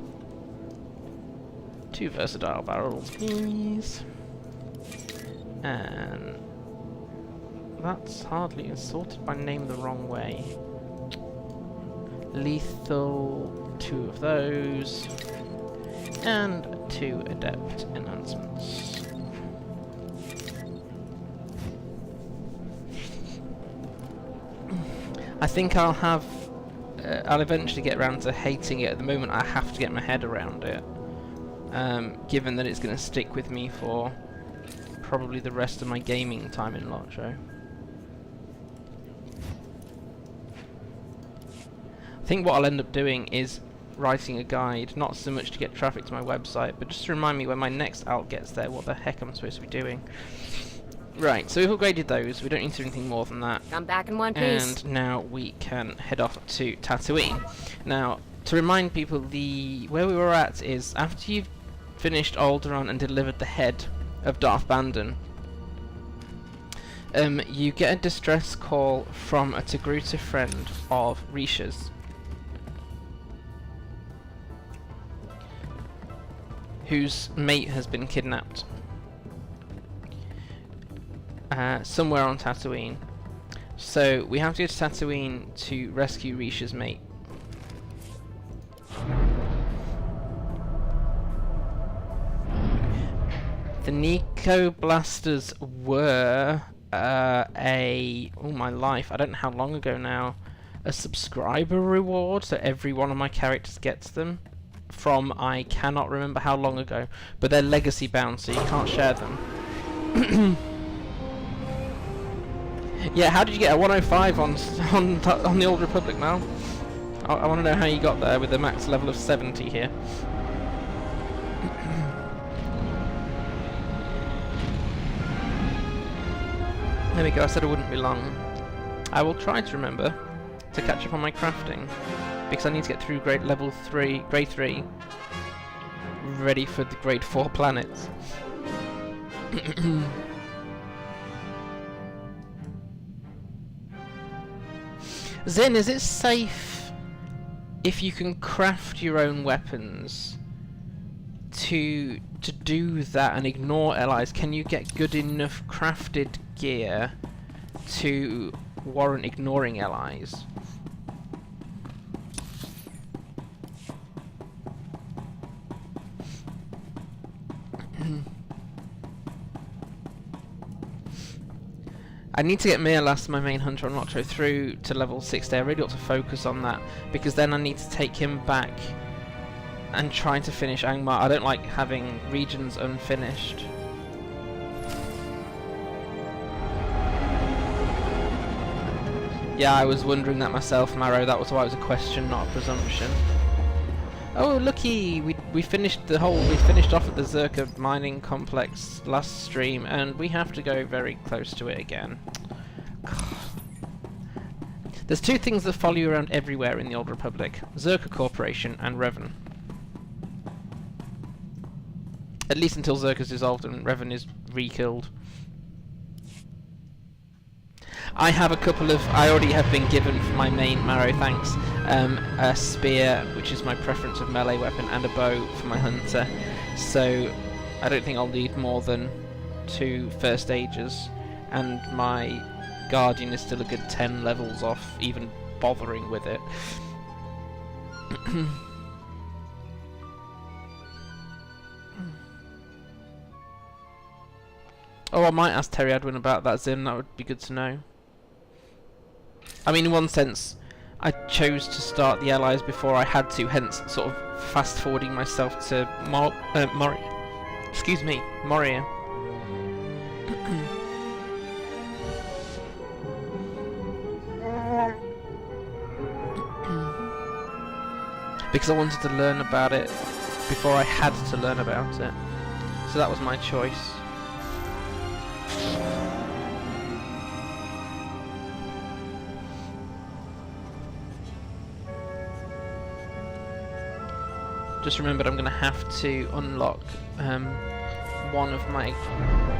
2 versatile barrels, please. And that's hardly sorted by name the wrong way. Lethal, 2 of those. And 2 Adept enhancements. I think I'll eventually get around to hating it. At the moment I have to get my head around it, given that it's going to stick with me for probably the rest of my gaming time in Lotro. I think what I'll end up doing is writing a guide, not so much to get traffic to my website, but just to remind me when my next alt gets there what the heck I'm supposed to be doing. Right, so we've upgraded those, we don't need to do anything more than that. Come back in one piece. And now we can head off to Tatooine. Now, to remind people, where we were at is after you've finished Alderaan and delivered the head of Darth Bandon, you get a distress call from a Togruta friend of Risha's, whose mate has been kidnapped somewhere on Tatooine. So we have to go to Tatooine to rescue Risha's mate. The Nico Blasters were oh my life, I don't know how long ago now, a subscriber reward, so every one of my characters gets them from I cannot remember how long ago, but they're legacy bound, so you can't share them. Yeah, how did you get a 105 on the Old Republic, Mal? I want to know how you got there with the max level of 70 here. There we go, I said it wouldn't be long. I will try to remember to catch up on my crafting, because I need to get through grade 3, ready for the grade 4 planets. Zen, is it safe if you can craft your own weapons to do that and ignore allies? Can you get good enough crafted gear to warrant ignoring allies? I need to get Mirlas, my main hunter on Lotto, through to level 60. I really ought to focus on that, because then I need to take him back and try to finish Angmar. I don't like having regions unfinished. Yeah, I was wondering that myself, Marrow. That was why it was a question, not a presumption. Oh, looky! We finished off at the Zerka mining complex last stream, and we have to go very close to it again. There's two things that follow you around everywhere in the Old Republic: Zerka Corporation and Revan. At least until Zerka's dissolved and Revan is re-killed. I have a couple of... I already have been given for my main Marrow, thanks. A spear, which is my preference of melee weapon, and a bow for my hunter. So I don't think I'll need more than 2 first ages. And my Guardian is still a good 10 levels off even bothering with it. Oh, I might ask Terry Adwin about that, Zim. That would be good to know. I mean, in one sense, I chose to start the allies before I had to, hence sort of fast-forwarding myself to Moria. Because I wanted to learn about it before I had to learn about it. So that was my choice. Just remembered I'm going to have to unlock one of my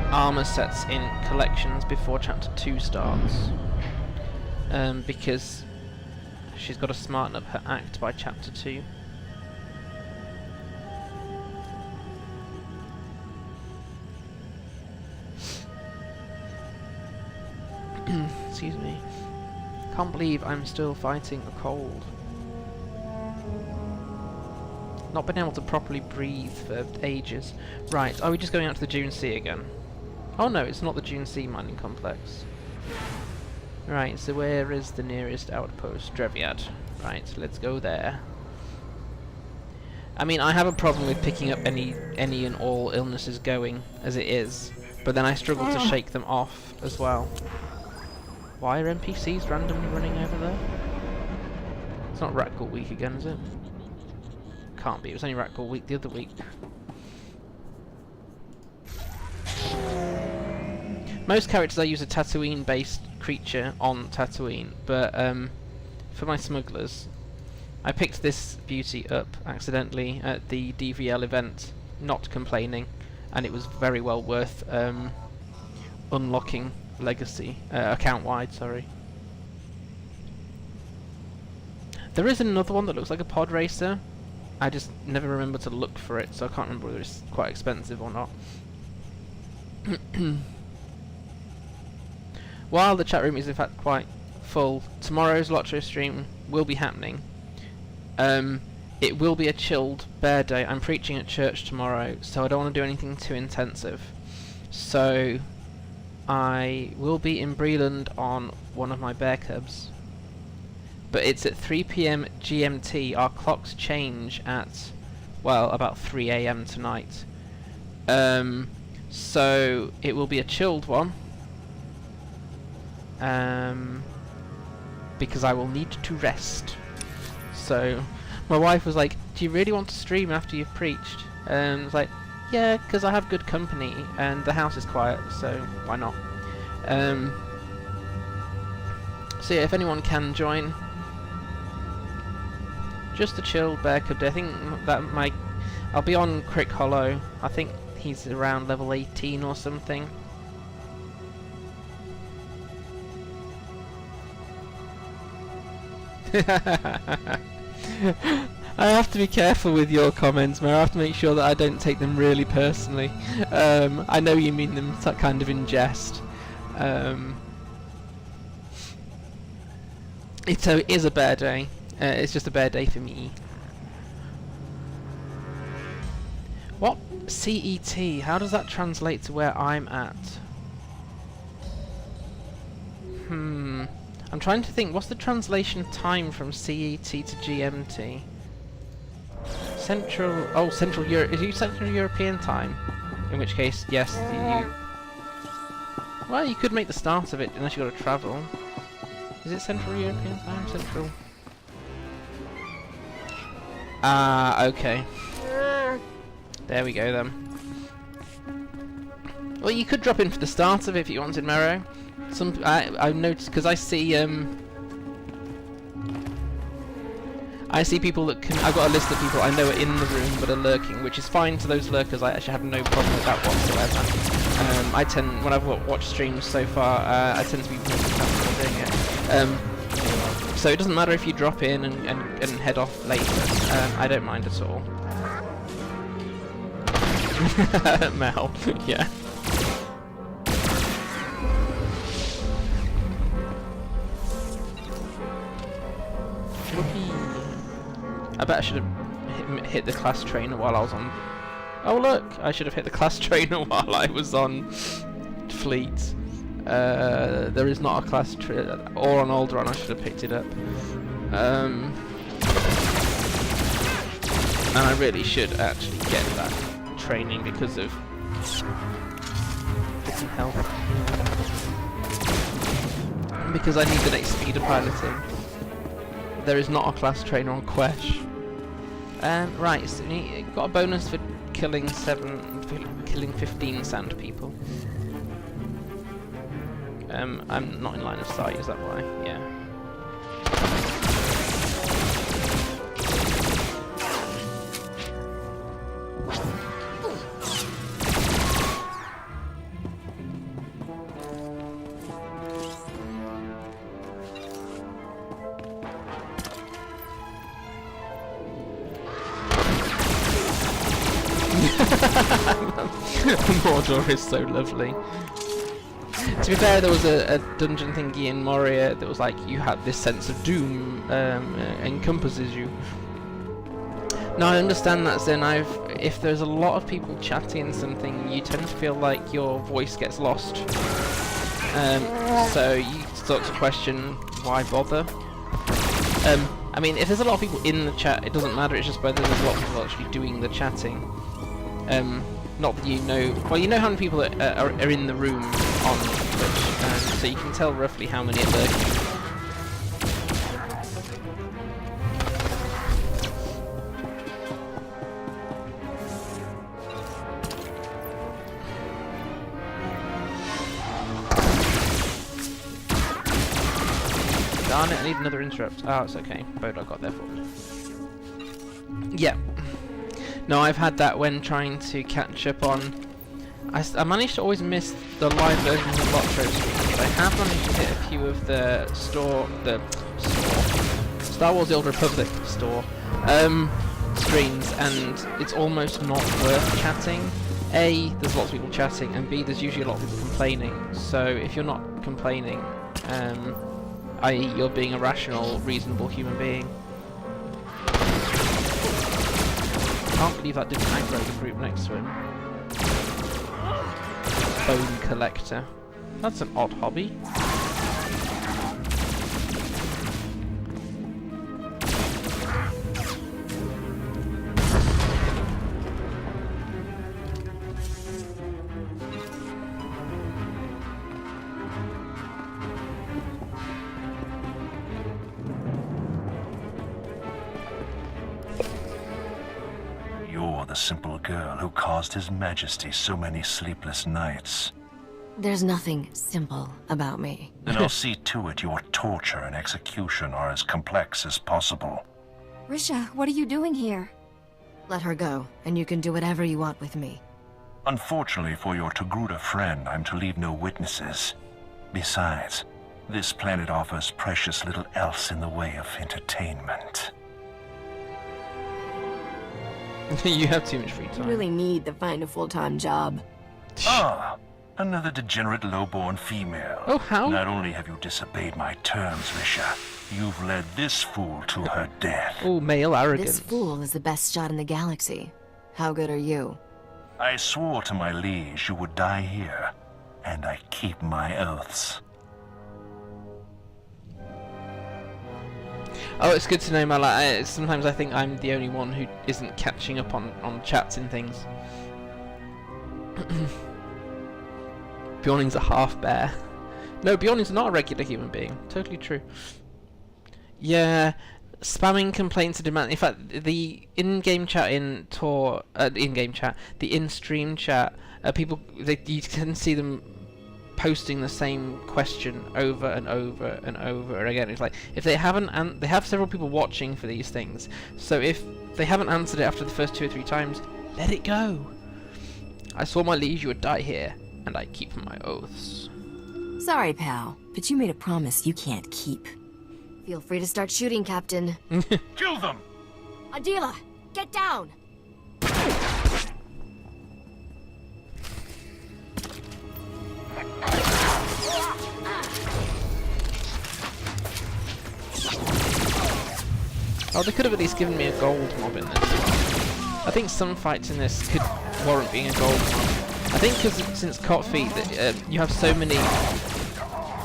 armor sets in collections before chapter 2 starts, because she's got to smarten up her act by chapter 2. Excuse me. Can't believe I'm still fighting a cold. Not been able to properly breathe for ages. Right, are we just going out to the Dune Sea again? Oh no, it's not the Dune Sea mining complex. Right, so where is the nearest outpost? Dreviad. Right, let's go there. I mean, I have a problem with picking up any and all illnesses going as it is, but then I struggle to shake them off as well. Why are NPCs randomly running over there? It's not Rat Cult Week again, is it? can't be. It was only Ragdoll week the other week. Most characters I use a Tatooine-based creature on Tatooine, but for my smugglers, I picked this beauty up accidentally at the DVL event, not complaining, and it was very well worth unlocking legacy, account-wide, sorry. There is another one that looks like a pod racer. I just never remember to look for it, so I can't remember whether it's quite expensive or not. While the chat room is in fact quite full, tomorrow's Lotro stream will be happening. It will be a chilled bear day. I'm preaching at church tomorrow, so I don't want to do anything too intensive. So I will be in Breland on one of my bear cubs. But it's at 3 PM GMT. Our clocks change at, well, about 3 AM tonight. So it will be a chilled one. Because I will need to rest. So my wife was like, do you really want to stream after you've preached? I was like, yeah, because I have good company and the house is quiet, so why not? So yeah, if anyone can join, just a chill bear cub day. I think that I'll be on Crick Hollow. I think he's around level 18 or something. I have to be careful with your comments, Mary. I have to make sure that I don't take them really personally. I know you mean them kind of in jest. It is a bear day. It's just a bear day for me. What? CET? How does that translate to where I'm at? I'm trying to think, what's the translation time from CET to GMT? Central Europe. Is you Central European time? In which case, yes, well, you could make the start of it unless you got to travel. Is it Central European time? Central. Okay. There we go then. Well, you could drop in for the start of it if you wanted, Mero. I've noticed, because I see people that can. I've got a list of people I know are in the room but are lurking, which is fine to those lurkers. I actually have no problem with that whatsoever. I tend, when I've watched streams so far, I tend to be more comfortable doing it. So it doesn't matter if you drop in and head off later. I don't mind at all. Mel, yeah. I bet I should have hit the class trainer while I was on. Oh look! I should have hit the class trainer while I was on Fleet. There is not a class trainer, or on Alderaan. I should have picked it up. And I really should actually get that training because of some health. Because I need the next speeder piloting. There is not a class trainer on Quesh. Right, so you got a bonus for killing 15 sand people. I'm not in line of sight, is that why? Yeah. Mordor is so lovely. To be fair, there was a dungeon thingy in Moria that was like, you had this sense of doom encompasses you. Now I understand that, Zen. If there's a lot of people chatting something, you tend to feel like your voice gets lost. So you start to question, why bother? I mean, if there's a lot of people in the chat, it doesn't matter, it's just whether there's a lot of people actually doing the chatting. Not that you know... Well, you know how many people are in the room on Twitch, so you can tell roughly how many are lurking. need another interrupt. Oh, it's okay. Bodog got there for me. Yeah. No, I've had that when trying to catch up on... I managed to always miss the live versions of Lotro streams, but I have managed to hit a few of the Star Wars The Old Republic store streams, and it's almost not worth chatting. A, there's lots of people chatting, and B, there's usually a lot of people complaining. So if you're not complaining, i.e. you're being a rational, reasonable human being. I can't believe that didn't aggro the group next to him. Bone collector. That's an odd hobby. The simple girl who caused His Majesty so many sleepless nights. There's nothing simple about me. Then I'll see to it your torture and execution are as complex as possible. Risha, what are you doing here? Let her go, and you can do whatever you want with me. Unfortunately for your Togruta friend, I'm to leave no witnesses. Besides, this planet offers precious little else in the way of entertainment. You have too much free time. You really need to find a full-time job. Ah, another degenerate low-born female. Oh, how? Not only have you disobeyed my terms, Risha, you've led this fool to her death. Oh, male arrogance. This fool is the best shot in the galaxy. How good are you? I swore to my liege you would die here, and I keep my oaths. Oh, it's good to know, Mala. Sometimes I think I'm the only one who isn't catching up on chats and things. Bjorning's a half-bear. No, Bjorning's not a regular human being. Totally true. Yeah, spamming complaints and demand. In fact, the in-game chat in Tor, in-game chat, the in-stream chat, people, you can see them posting the same question over and over and over again. It's like, if they haven't, and they have several people watching for these things, so if they haven't answered it after the first 2 or 3 times, let it go. I swore my liege you would die here, and I keep my oaths. Sorry, pal, but you made a promise you can't keep. Feel free to start shooting, Captain. Kill them! Adila, get down! Oh, they could have at least given me a gold mob in this. I think some fights in this could warrant being a gold mob. I think because since Kotfi, you have so many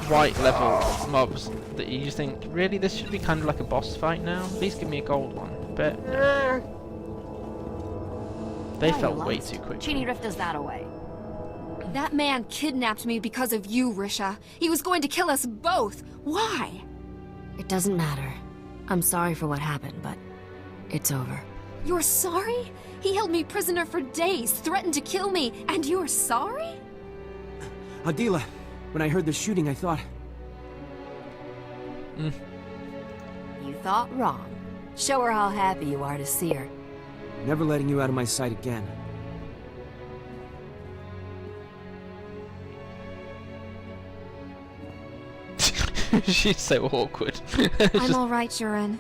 white level mobs that you just think, really, this should be kind of like a boss fight now? Please give me a gold one. But no. They felt way too quick. Chini Rift does that away. That man kidnapped me because of you, Risha. He was going to kill us both. Why? It doesn't matter. I'm sorry for what happened, but it's over. You're sorry? He held me prisoner for days, threatened to kill me, and you're sorry? Adila, when I heard the shooting, I thought... You thought wrong. Show her how happy you are to see her. Never letting you out of my sight again. She's so awkward. I'm alright, Shuren.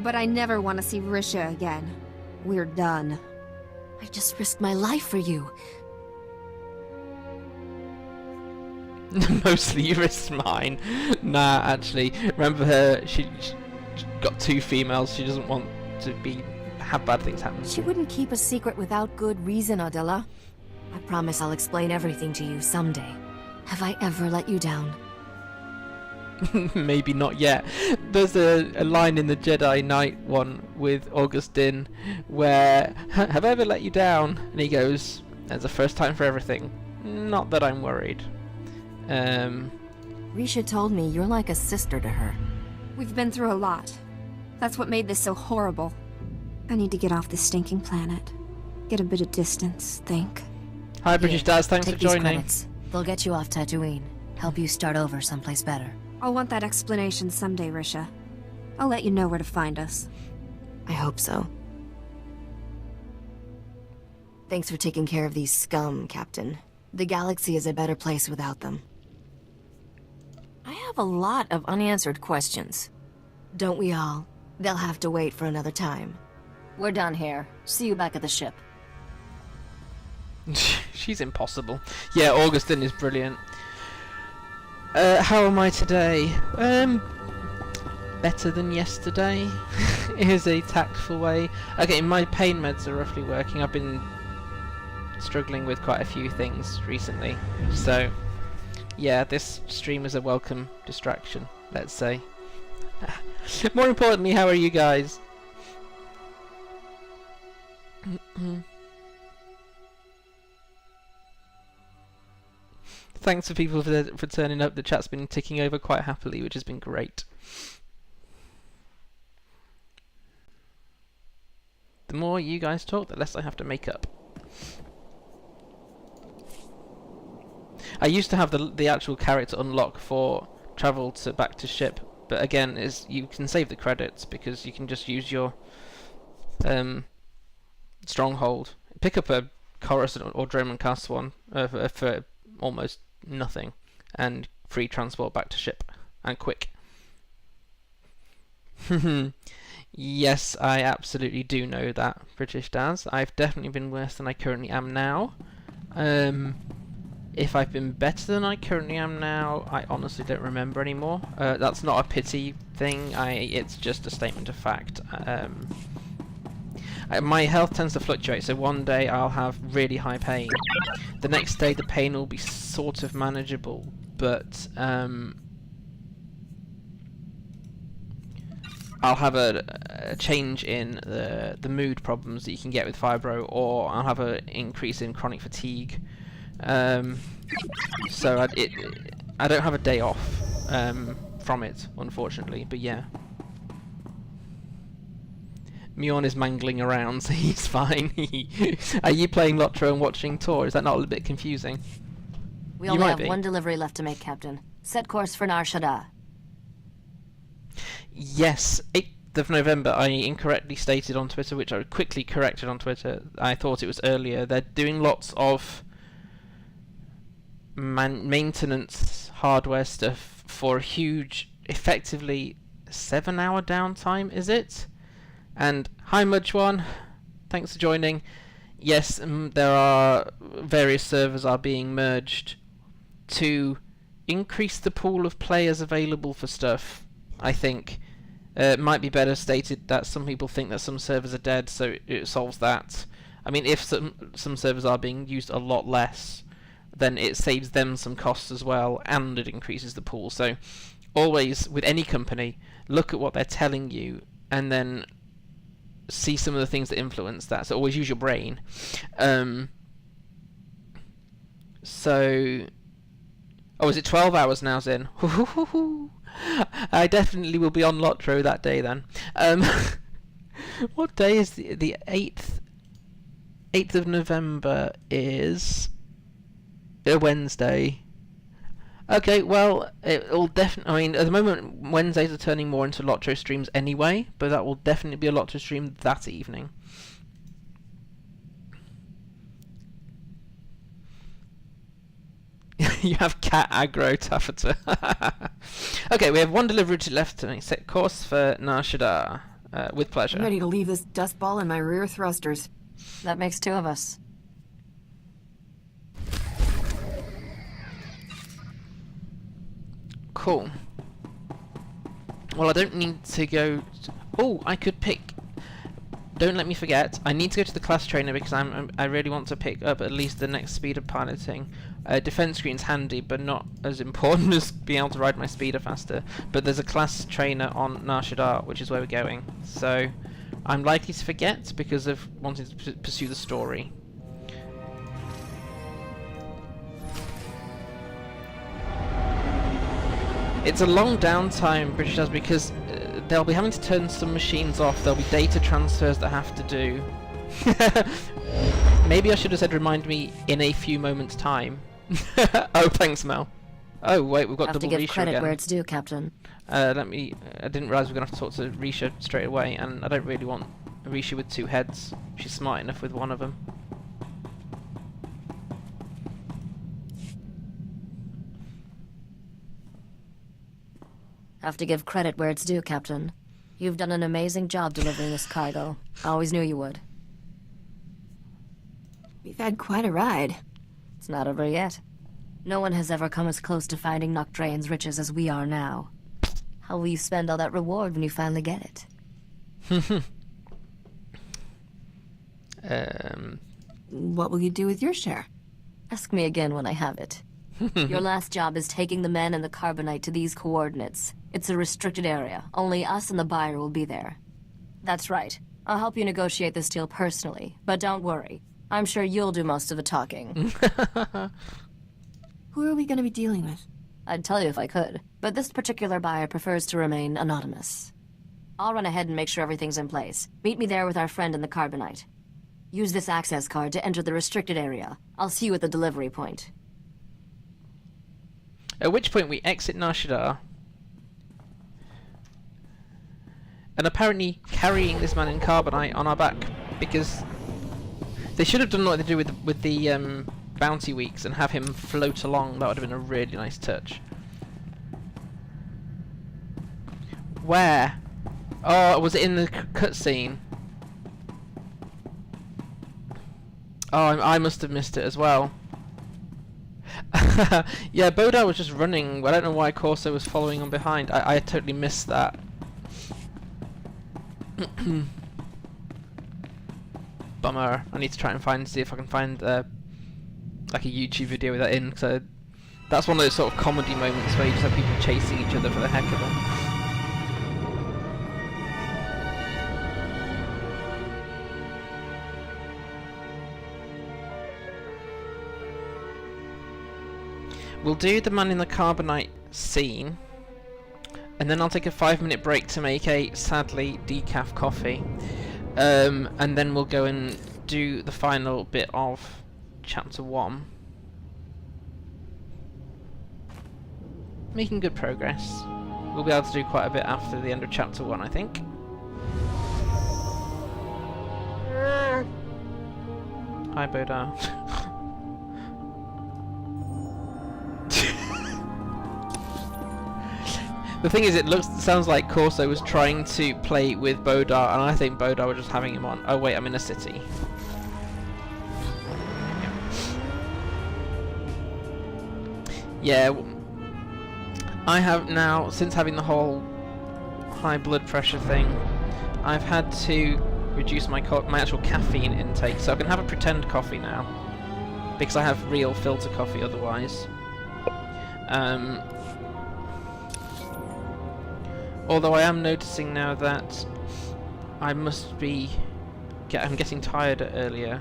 But I never want to see Risha again. We're done. I just risked my life for you. Mostly you risked mine. Nah, actually, remember her, she got 2 females, she doesn't want to have bad things happen. She wouldn't keep a secret without good reason, Adila. I promise I'll explain everything to you someday. Have I ever let you down? Maybe not yet. There's a line in the Jedi Knight one with Augustine where, have I ever let you down? And he goes, there's a first time for everything. Not that I'm worried. Risha told me you're like a sister to her. We've been through a lot. That's what made this so horrible. I need to get off this stinking planet. Get a bit of distance, think. Hi British Dads, thanks for joining. They'll get you off Tatooine. Help you start over someplace better. I'll want that explanation someday, Risha. I'll let you know where to find us. I hope so. Thanks for taking care of these scum, Captain. The galaxy is a better place without them. I have a lot of unanswered questions. Don't we all? They'll have to wait for another time. We're done here. See you back at the ship. She's impossible. Yeah, Augustine is brilliant. How am I today? Better than yesterday is a tactful way. Okay, my pain meds are roughly working. I've been struggling with quite a few things recently, so yeah, this stream is a welcome distraction, let's say. More importantly, how are you guys? Thanks for people for turning up. The chat's been ticking over quite happily, which has been great. The more you guys talk, the less I have to make up. I used to have the actual character unlock for travel to back to ship, but again, you can save the credits because you can just use your stronghold, pick up a Coruscant or Dromund Cass one for almost nothing, and free transport back to ship, and quick. Yes, I absolutely do know that, British Daz. I've definitely been worse than I currently am now. If I've been better than I currently am now, I honestly don't remember anymore. That's not a pity thing, it's just a statement of fact. My health tends to fluctuate, so one day I'll have really high pain. The next day the pain will be sort of manageable, but I'll have a change in the mood problems that you can get with fibro, or I'll have an increase in chronic fatigue. So I don't have a day off from it, unfortunately, but yeah. Mjorn is mangling around, so he's fine. Are you playing Lotro and watching Tor? Is that not a little bit confusing? We only have one delivery left to make, Captain. Set course for Nar Shaddaa. Yes, 8th of November, I incorrectly stated on Twitter, which I quickly corrected on Twitter. I thought it was earlier. They're doing lots of maintenance hardware stuff for a huge, effectively 7-hour downtime, is it? And hi Mudge1, thanks for joining. Yes, there are various servers are being merged to increase the pool of players available for stuff, I think. It might be better stated that some people think that some servers are dead, so it solves that. I mean, if some servers are being used a lot less, then it saves them some costs as well, and it increases the pool. So always, with any company, look at what they're telling you, and then see some of the things that influence that. So always use your brain. So, oh, is it 12 hours now, Zin? I definitely will be on Lotro that day then. What day is the 8th? 8th of November is a Wednesday. Okay, well, it'll definitely... I mean, at the moment, Wednesdays are turning more into Lotro streams anyway, but that will definitely be a Lotro stream that evening. You have cat aggro, Taffeta. Okay, we have one delivery left to set course for Nar Shaddaa. With pleasure. I'm ready to leave this dust ball in my rear thrusters. That makes 2 of us. Cool. Well, I don't need to go... Oh, I could pick... Don't let me forget, I need to go to the class trainer because I really want to pick up at least the next speed of piloting. Defense screen's handy, but not as important as being able to ride my speeder faster. But there's a class trainer on Nar Shaddaa, which is where we're going. So I'm likely to forget because of wanting to pursue the story. It's a long downtime, British does, because they'll be having to turn some machines off. There'll be data transfers that have to do. Maybe I should have said remind me in a few moments' time. Oh, thanks, Mel. Oh wait, we've got double Have to give Risha credit again. where it's due, Captain. I didn't realise we were going to have to talk to Risha straight away, and I don't really want Risha with 2 heads. She's smart enough with one of them. Have to give credit where it's due, Captain. You've done an amazing job delivering this cargo. I always knew you would. We've had quite a ride. It's not over yet. No one has ever come as close to finding Nok Drayan's riches as we are now. How will you spend all that reward when you finally get it? What will you do with your share? Ask me again when I have it. Your last job is taking the men and the carbonite to these coordinates. It's a restricted area. Only us and the buyer will be there. That's right. I'll help you negotiate this deal personally, but don't worry. I'm sure you'll do most of the talking. Who are we going to be dealing with? I'd tell you if I could, but this particular buyer prefers to remain anonymous. I'll run ahead and make sure everything's in place. Meet me there with our friend in the carbonite. Use this access card to enter the restricted area. I'll see you at the delivery point. At which point we exit Nar Shaddaa. And apparently carrying this man in carbonite on our back, because they should have done what they do with the bounty weeks and have him float along. That would have been a really nice touch. Where? Oh, was it in the cutscene? Oh, I must have missed it as well. Yeah, Bodar was just running. I don't know why Corso was following on behind. I totally missed that. Bummer. I need to try and see if I can find like a YouTube video with that in, because that's one of those sort of comedy moments where you just have people chasing each other for the heck of it. We'll do the man in the carbonite scene, and then I'll take a 5-minute break to make a sadly decaf coffee, and then we'll go and do the final bit of chapter 1. Making good progress. We'll be able to do quite a bit after the end of chapter 1, I think. Hi, Bodar. The thing is, sounds like Corso was trying to play with Bodar, and I think Bodar was just having him on. Oh wait, I'm in a city. Yeah, I have now, since having the whole high blood pressure thing, I've had to reduce my actual caffeine intake, so I can have a pretend coffee now, because I have real filter coffee otherwise. Although I am noticing now that I must be... I'm getting tired earlier.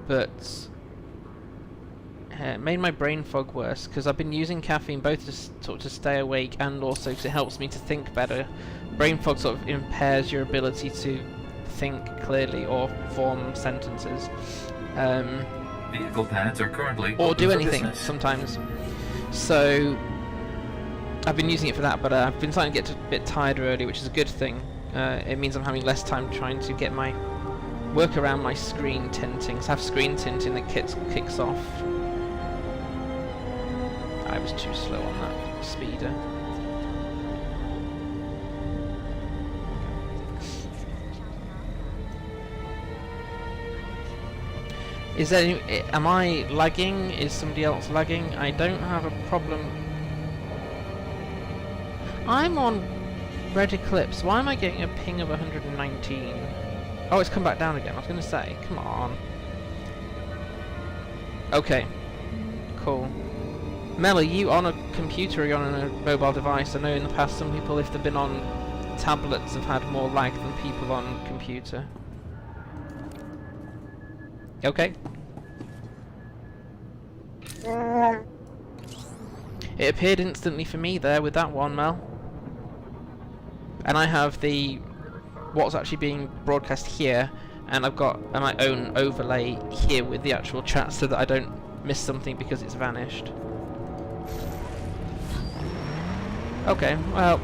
But... it made my brain fog worse, because I've been using caffeine both to stay awake and also because it helps me to think better. Brain fog sort of impairs your ability to think clearly or form sentences. Vehicle pads are currently or do anything, business. sometimes. So... I've been using it for that, but I've been starting to get a bit tired early, which is a good thing. It means I'm having less time trying to get my work around my screen tinting. So I have screen tinting that kicks off. I was too slow on that speeder. Is there any, am I lagging? Is somebody else lagging? I don't have a problem. I'm on Red Eclipse. Why am I getting a ping of 119? Oh, it's come back down again. I was going to say, come on. Okay. Cool. Mel, are you on a computer or are you on a mobile device? I know in the past some people, if they've been on tablets, have had more lag than people on computer. Okay. It appeared instantly for me there with that one, Mel. And I have the what's actually being broadcast here, and I've got my own overlay here with the actual chat so that I don't miss something because it's vanished. Okay, well,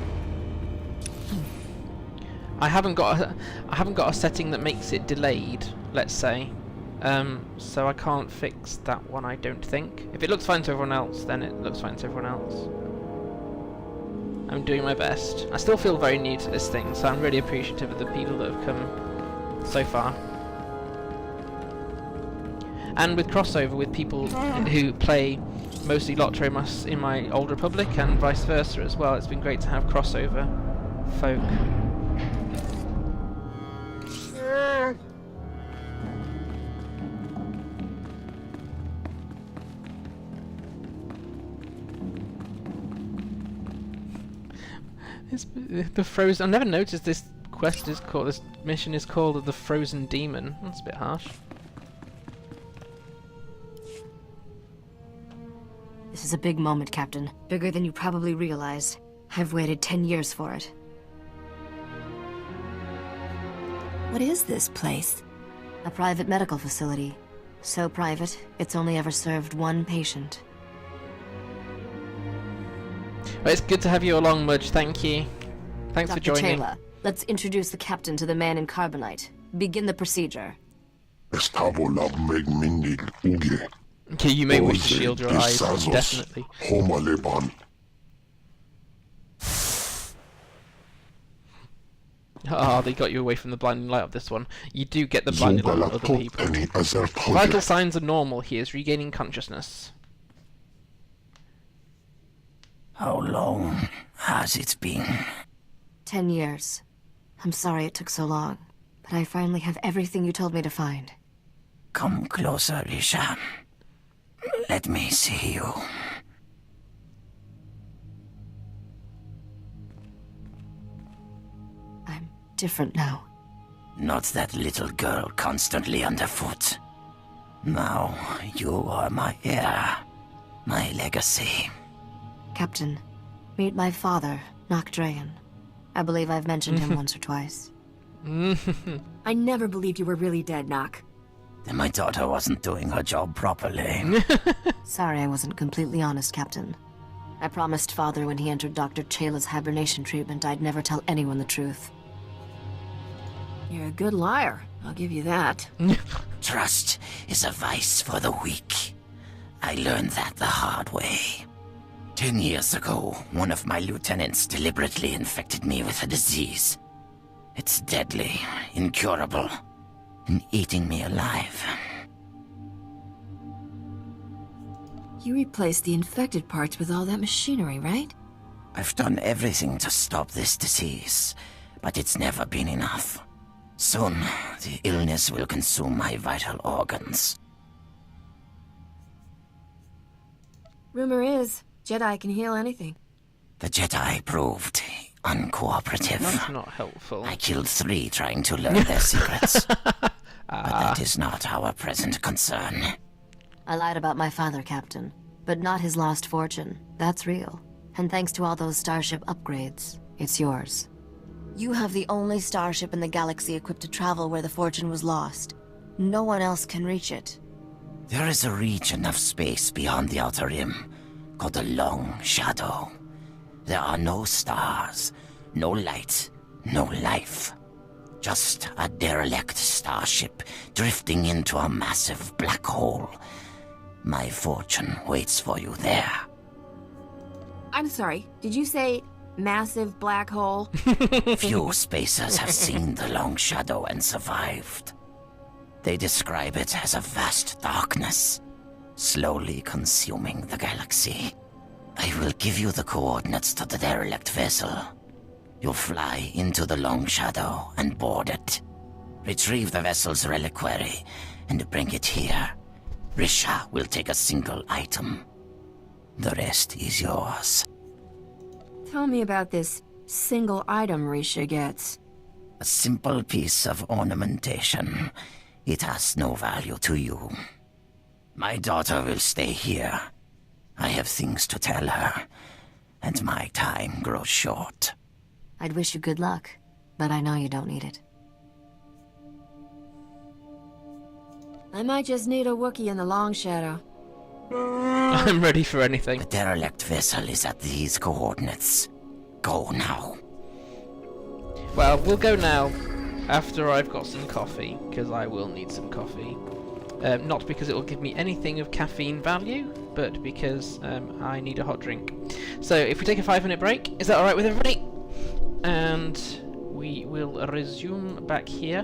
I haven't got a setting that makes it delayed, let's say. So I can't fix that one, I don't think. If it looks fine to everyone else, then it looks fine to everyone else. I'm doing my best. I still feel very new to this thing, so I'm really appreciative of the people that have come so far. And with crossover with people who play mostly Lotromos in my Old Republic and vice versa as well, it's been great to have crossover folk. The frozen. I've never noticed this quest is called. This mission is called the Frozen Demon. That's a bit harsh. This is a big moment, Captain. Bigger than you probably realized. I've waited 10 years for it. What is this place? A private medical facility. So private, it's only ever served one patient. Well, it's good to have you along, Mudge. Thank you. Thanks for joining. Taylor, let's introduce the captain to the man in carbonite. Begin the procedure. Okay, you may wish to shield your eyes, definitely. Ah, they got you away from the blinding light of this one. You do get the blinding light of other people. Vital signs are normal. He is regaining consciousness. How long has it been? 10 years. I'm sorry it took so long, but I finally have everything you told me to find. Come closer, Risha. Let me see you. I'm different now. Not that little girl constantly underfoot. Now you are my heir, my legacy. Captain, meet my father, Nok Drayan. I believe I've mentioned him once or twice. I never believed you were really dead, Nok. Then my daughter wasn't doing her job properly. Sorry I wasn't completely honest, Captain. I promised Father when he entered Dr. Chayla's hibernation treatment I'd never tell anyone the truth. You're a good liar, I'll give you that. Trust is a vice for the weak. I learned that the hard way. 10 years ago, one of my lieutenants deliberately infected me with a disease. It's deadly, incurable, and eating me alive. You replaced the infected parts with all that machinery, right? I've done everything to stop this disease, but it's never been enough. Soon, the illness will consume my vital organs. Rumor is, Jedi can heal anything. The Jedi proved uncooperative. That's not helpful. I killed 3 trying to learn their secrets. But that is not our present concern. I lied about my father, Captain, but not his lost fortune. That's real. And thanks to all those starship upgrades, it's yours. You have the only starship in the galaxy equipped to travel where the fortune was lost. No one else can reach it. There is a region of space beyond the Outer Rim, called the Long Shadow. There are no stars, no light, no life. Just a derelict starship drifting into a massive black hole. My fortune waits for you there. I'm sorry, did you say massive black hole? Few spacers have seen the Long Shadow and survived. They describe it as a vast darkness, slowly consuming the galaxy. I will give you the coordinates to the derelict vessel. You'll fly into the Long Shadow and board it. Retrieve the vessel's reliquary and bring it here. Risha will take a single item. The rest is yours. Tell me about this single item Risha gets. A simple piece of ornamentation. It has no value to you. My daughter will stay here. I have things to tell her, and my time grows short. I'd wish you good luck, but I know you don't need it. I might just need a Wookiee in the Long Shadow. I'm ready for anything. The derelict vessel is at these coordinates. go now. Well, we'll go now after I've got some coffee, because I will need some coffee. Not because it will give me anything of caffeine value, but because I need a hot drink. So if we take a 5-minute break, is that alright with everybody? And we will resume back here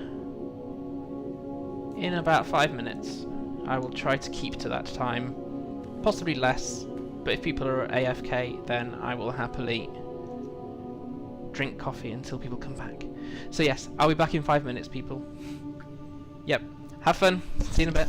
in about 5 minutes. I will try to keep to that time, possibly less, but if people are AFK, then I will happily drink coffee until people come back. So yes, I'll be back in 5 minutes, people. Yep, have fun, see you in a bit.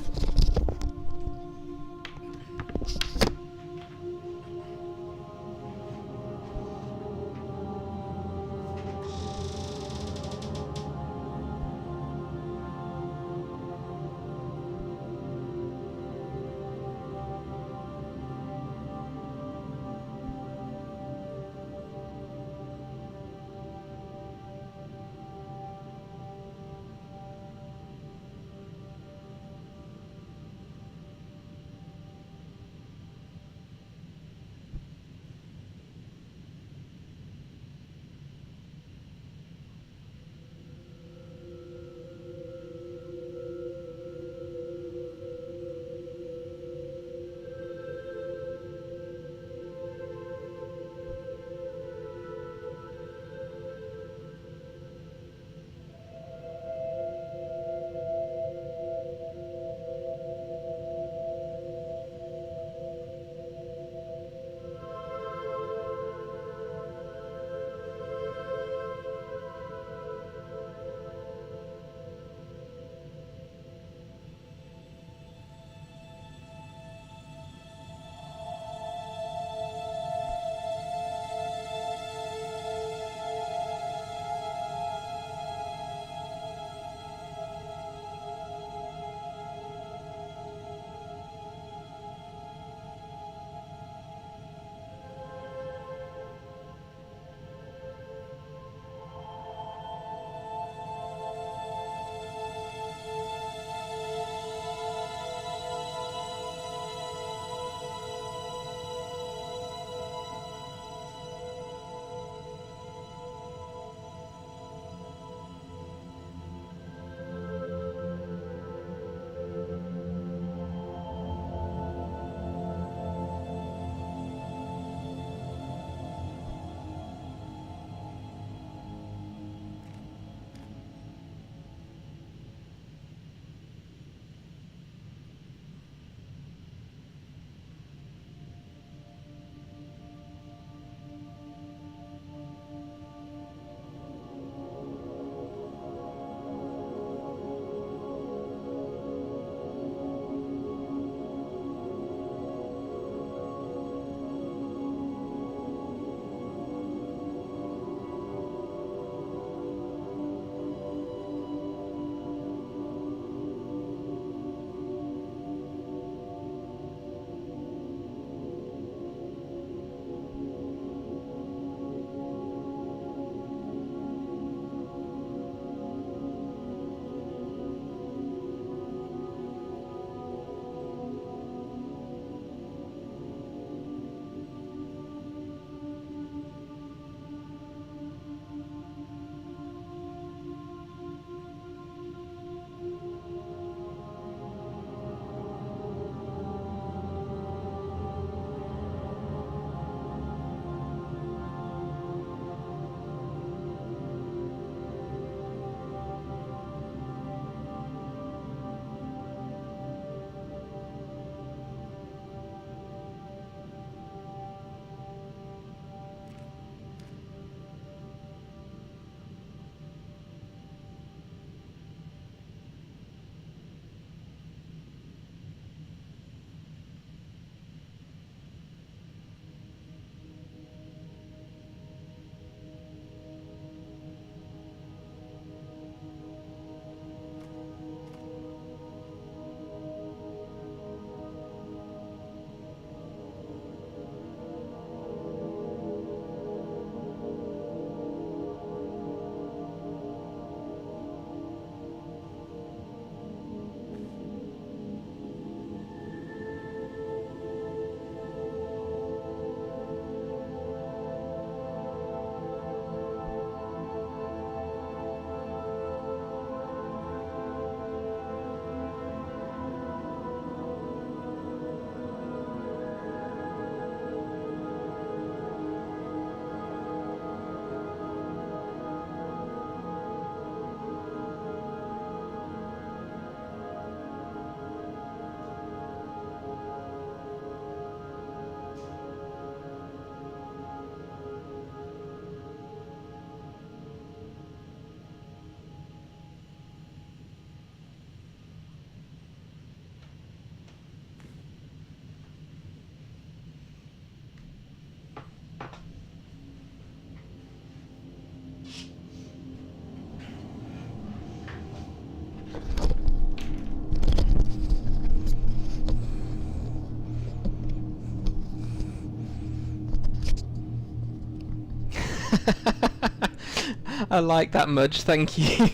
I like that much, thank you.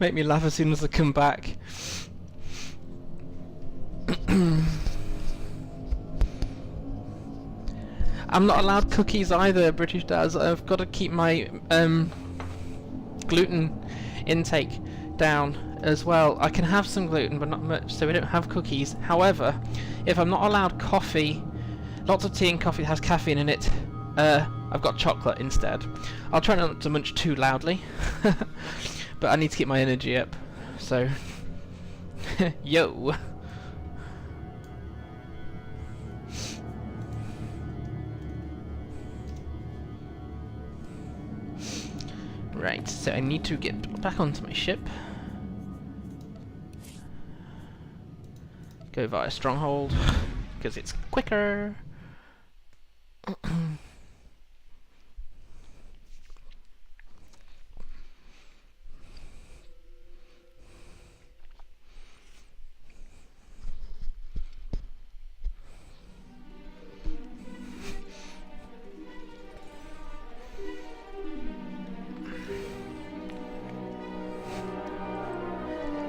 Make me laugh as soon as I come back. I'm not allowed cookies either, British Dads. I've got to keep my gluten intake down as well. I can have some gluten, but not much, so we don't have cookies. However, if I'm not allowed coffee, lots of tea and coffee has caffeine in it, I've got chocolate instead. I'll try not to munch too loudly, but I need to keep my energy up, so... Yo! Right, so I need to get back onto my ship. Go via Stronghold, because it's quicker.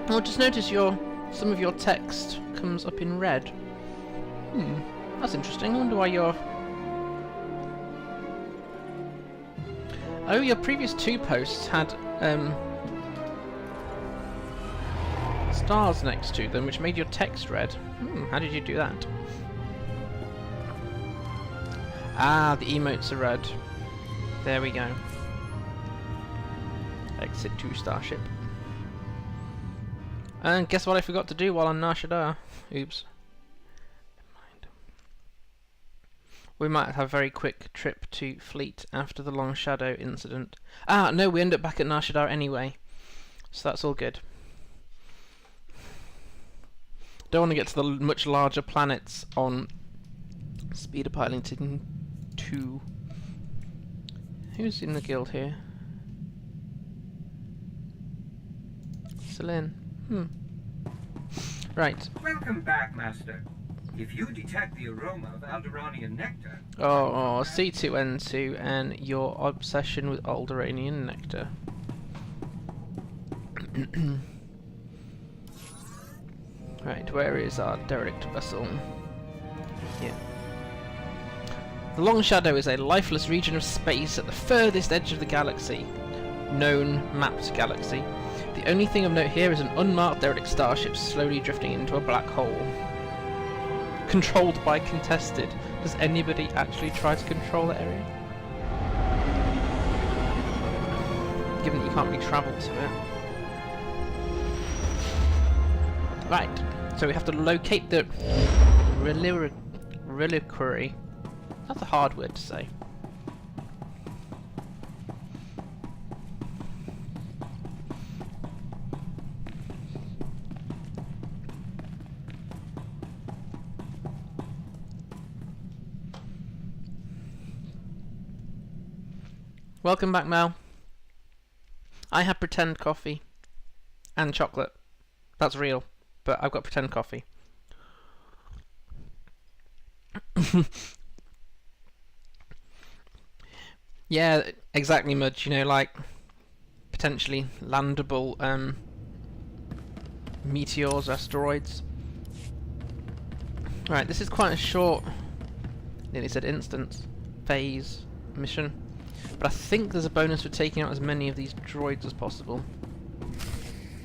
I'll just notice some of your text comes up in red. That's interesting. I wonder why you're... Oh, your previous 2 posts had stars next to them, which made your text red. How did you do that? Ah, the emotes are red. There we go. Exit to Starship. And guess what I forgot to do while on Nar Shaddaa? Oops. Never mind. We might have a very quick trip to Fleet after the Long Shadow incident. Ah, no, we end up back at Nar Shaddaa anyway. So that's all good. Don't want to get to the much larger planets on Speeder Piloting 2. Who's in the guild here? Celine. Right. Welcome back, Master. If you detect the aroma of Alderaanian nectar... Oh, C2N2 and your obsession with Alderaanian nectar. Right, where is our derelict vessel? Here. The Long Shadow is a lifeless region of space at the furthest edge of the galaxy. Known mapped galaxy. The only thing of note here is an unmarked derelict starship slowly drifting into a black hole. Controlled by contested. Does anybody actually try to control the area? Given that you can't really travel to it. Right, so we have to locate the reliquary. That's a hard word to say. Welcome back, Mel. I have pretend coffee. And chocolate. That's real. But I've got pretend coffee. Yeah, exactly, Mudge. You know, like, potentially landable meteors, asteroids. Right, this is quite a short, nearly said instance, phase mission. But I think there's a bonus for taking out as many of these droids as possible.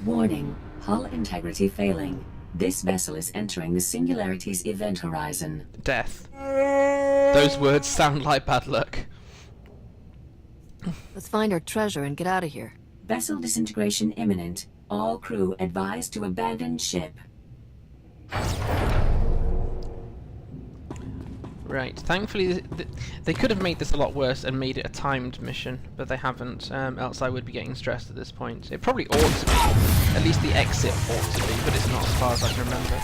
Warning, hull integrity failing. This vessel is entering the Singularity's event horizon. Death. Those words sound like bad luck. Let's find our treasure and get out of here. Vessel disintegration imminent. All crew advised to abandon ship. Right, thankfully they could have made this a lot worse and made it a timed mission, but they haven't, else I would be getting stressed at this point. It probably ought to be, at least the exit ought to be, but it's not as far as I can remember.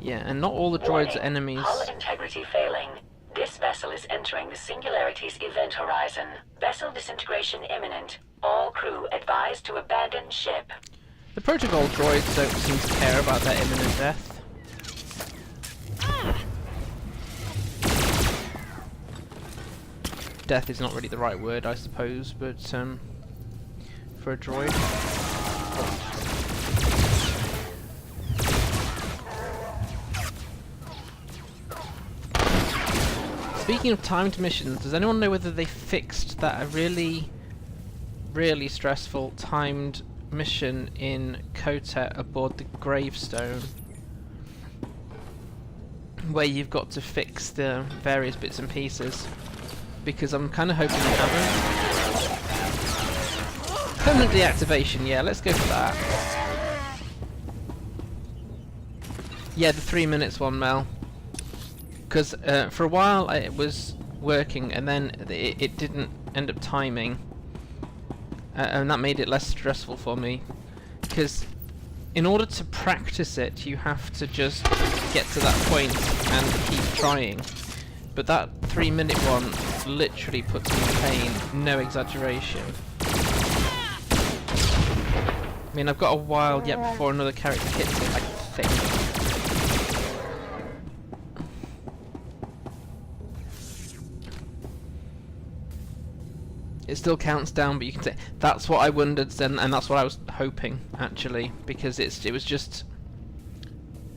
Yeah, and not all the droids are enemies. Hull integrity failing. This vessel is entering the Singularity's event horizon. Vessel disintegration imminent. All crew advised to abandon ship. The protocol droids don't seem to care about their imminent death. Death is not really the right word, I suppose, but for a droid. Speaking of timed missions, does anyone know whether they fixed that really stressful timed mission in Kotet aboard the gravestone, where you've got to fix the various bits and pieces? Because I'm kind of hoping they haven't. Permanent deactivation, yeah, let's go for that. Yeah, the 3 minutes one, Mel. Because for a while it was working, and then it didn't end up timing. And that made it less stressful for me. Because in order to practice it, you have to just get to that point and keep trying. But that 3 minute one literally puts me in pain, no exaggeration. I mean, I've got a while yet before another character hits it, I think. It still counts down, but you can say that's what I wondered then, and that's what I was hoping actually, because it was just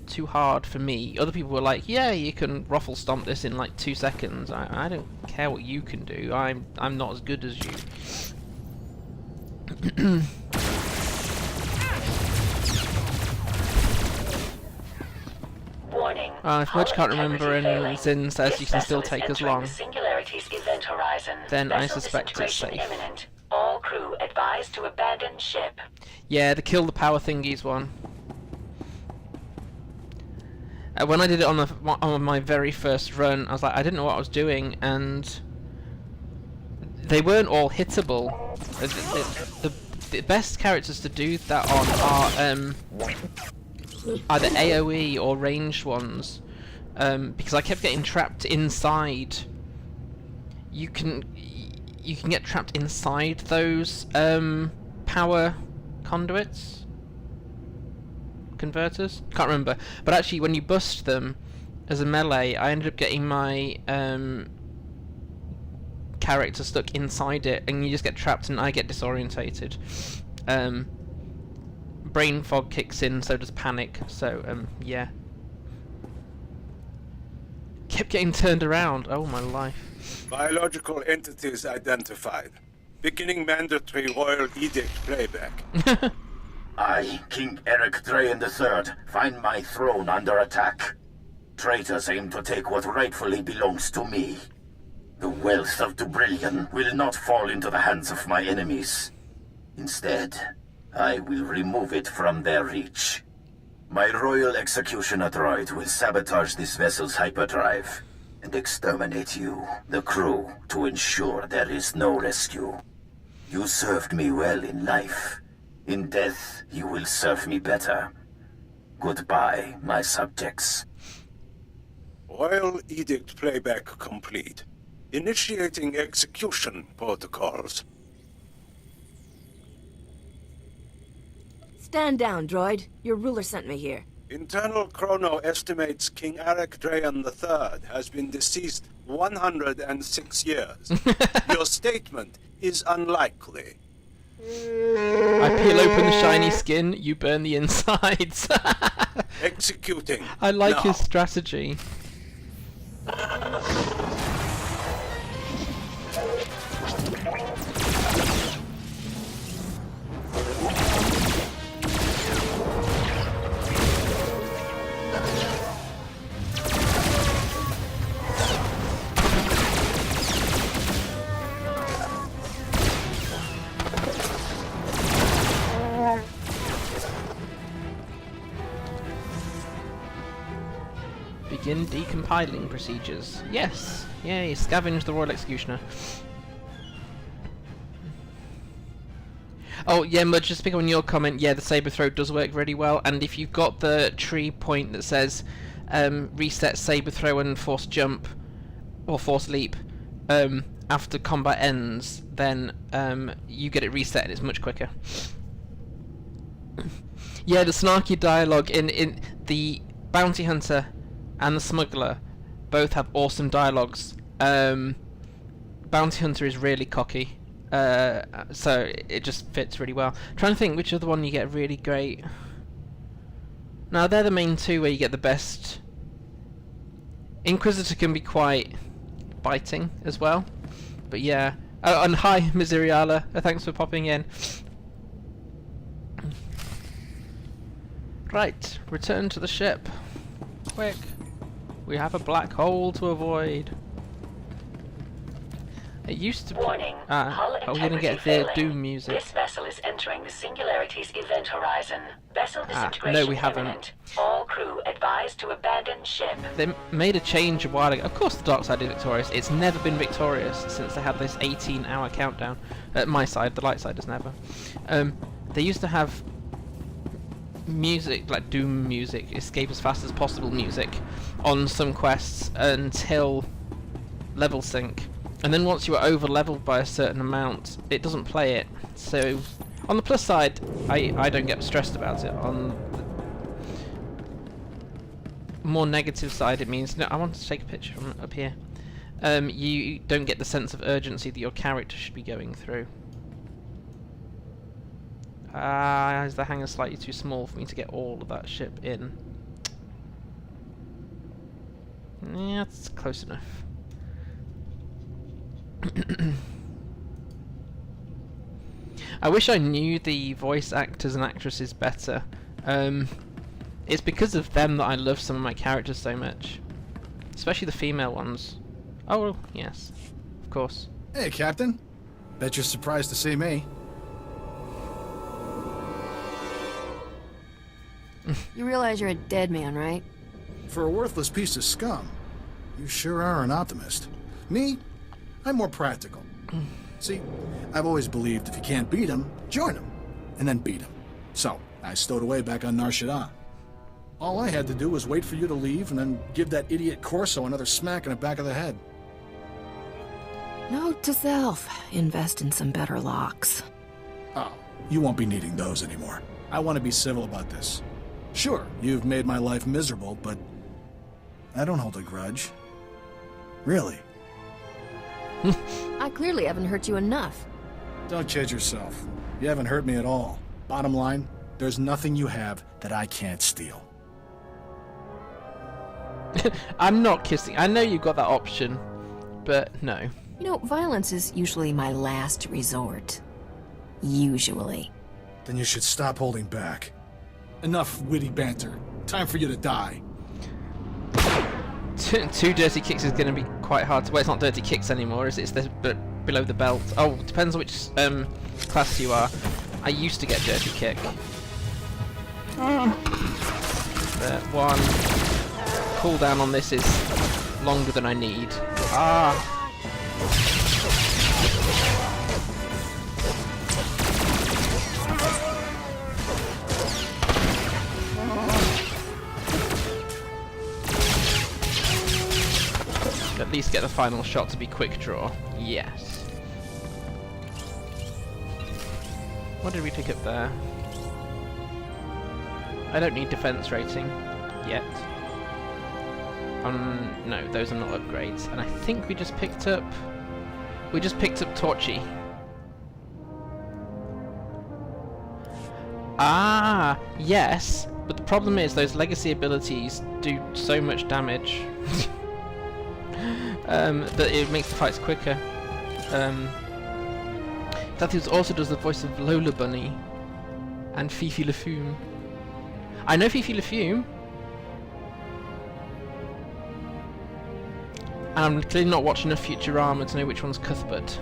too hard for me. Other people were like, yeah, you can ruffle stomp this in like 2 seconds. I don't care what you can do. I'm not as good as you. Warning. If Wedge can't remember and Zin says you can still take as long, then I suspect it's safe. Imminent. All crew advised to abandon ship. Yeah, the kill the power thingies one. When I did it on my very first run, I was like, I didn't know what I was doing, and they weren't all hittable. The best characters to do that on are either AoE or ranged ones, because I kept getting trapped inside. You can get trapped inside those power conduits. Converters? Can't remember. But actually, when you bust them as a melee, I ended up getting my character stuck inside it, and you just get trapped and I get disorientated. Brain fog kicks in, so does panic, so yeah. Kept getting turned around, oh my life. Biological entities identified. Beginning mandatory royal edict playback. I, King Nok Drayan III, find my throne under attack. Traitors aim to take what rightfully belongs to me. The wealth of Dubrillion will not fall into the hands of my enemies. Instead, I will remove it from their reach. My royal executioner droid will sabotage this vessel's hyperdrive and exterminate you, the crew, to ensure there is no rescue. You served me well in life. In death, you will serve me better. Goodbye, my subjects. Royal edict playback complete. Initiating execution protocols. Stand down, droid. Your ruler sent me here. Internal chrono estimates King Nok Drayan III has been deceased 106 years. Your statement is unlikely. I peel open the shiny skin, you burn the insides. Executing. I like now. his strategy. Begin decompiling procedures. Yes! Yay, scavenge the Royal Executioner. Oh, yeah, Mudge, just pick up on your comment, yeah, the saber throw does work really well, and if you've got the tree point that says reset saber throw and force jump, or force leap, and after combat ends, then you get it reset and it's much quicker. Yeah, the snarky dialogue in the Bounty Hunter and the Smuggler both have awesome dialogues. Bounty Hunter is really cocky, so it just fits really well. I'm trying to think which other one you get really great. Now they're the main two where you get the best. Inquisitor can be quite biting as well, but yeah. Oh, and hi Miseriala, thanks for popping in. Right, return to the ship. Quick. We have a black hole to avoid. It used to be... Warning. are we going to get the Doom music? This vessel is entering the Singularity's event horizon. Vessel disintegration no, we haven't. imminent. All crew advised to abandon ship. They made a change a while ago. Of course the dark side is victorious. It's never been victorious since they had this 18-hour countdown. My side, the light side has never. They used to have music, like Doom music, escape as fast as possible music, on some quests until level sync. And then once you are over leveled by a certain amount, it doesn't play it. So, on the plus side, I don't get stressed about it. On the more negative side, it means... No, I want to take a picture from up here. You don't get the sense of urgency that your character should be going through. Is the hangar slightly too small for me to get all of that ship in? Yeah, that's close enough. I wish I knew the voice actors and actresses better. It's because of them that I love some of my characters so much. Especially the female ones. Oh, well, yes. Of course. Hey, Captain. Bet you're surprised to see me. You realize you're a dead man, right? For a worthless piece of scum, you sure are an optimist. Me? I'm more practical. See, I've always believed if you can't beat him, join him, and then beat him. So, I stowed away back on Nar Shaddaa. All I had to do was wait for you to leave and then give that idiot Corso another smack in the back of the head. Note to self, invest in some better locks. Oh, you won't be needing those anymore. I want to be civil about this. Sure, you've made my life miserable, but I don't hold a grudge. Really. I clearly haven't hurt you enough. Don't kid yourself. You haven't hurt me at all. Bottom line, there's nothing you have that I can't steal. I'm not kissing. I know you've got that option, but no. You know, violence is usually my last resort. Usually. Then you should stop holding back. Enough witty banter. Time for you to die. Two dirty kicks is going to be quite hard to... Well, it's not dirty kicks anymore, it's below the belt. Oh, depends on which class you are. I used to get dirty kick. But one cooldown on this is longer than I need. At least get the final shot to be quick draw. Yes. What did we pick up there? I don't need defense rating yet. No, those are not upgrades. And I think we just picked up... We just picked up Torchy. Ah, yes. But the problem is those legacy abilities do so much damage. That it makes the fights quicker. That also does the voice of Lola Bunny and Fifi Le Fume. I know Fifi Le Fume, and I'm clearly not watching enough Futurama to know which one's Cuthbert.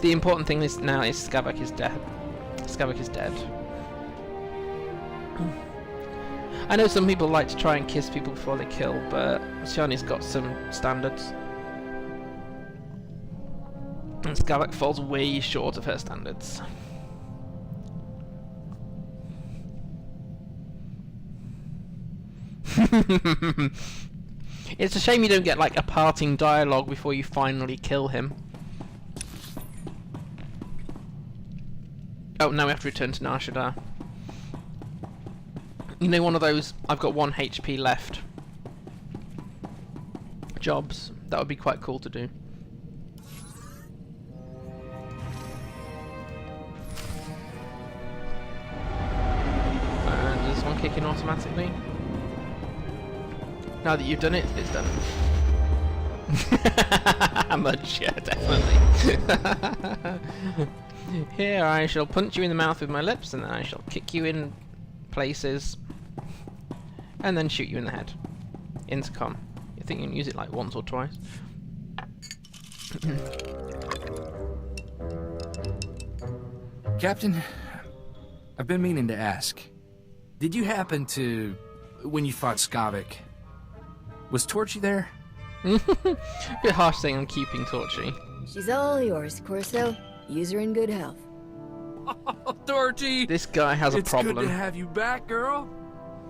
The important thing is now is Skavac is dead. Skavac is dead. I know some people like to try and kiss people before they kill, but Shani's got some standards. And Skavac falls way short of her standards. It's a shame you don't get like a parting dialogue before you finally kill him. Oh, now we have to return to Nar Shaddaa. You know, one of those I've got 1 HP left jobs. That would be quite cool to do. And does this one kick in automatically? Now that you've done it, it's done. Much, yeah, definitely. Here, I shall punch you in the mouth with my lips, and then I shall kick you in places, and then shoot you in the head. Intercom. I think you can use it like once or twice. Captain, I've been meaning to ask. Did you happen to, when you fought Skavac, was Torchy there? Bit harsh saying I'm keeping Torchy. She's all yours, Corso. Use her in good health. Oh, Torchy! This guy has a problem. It's good to have you back, girl.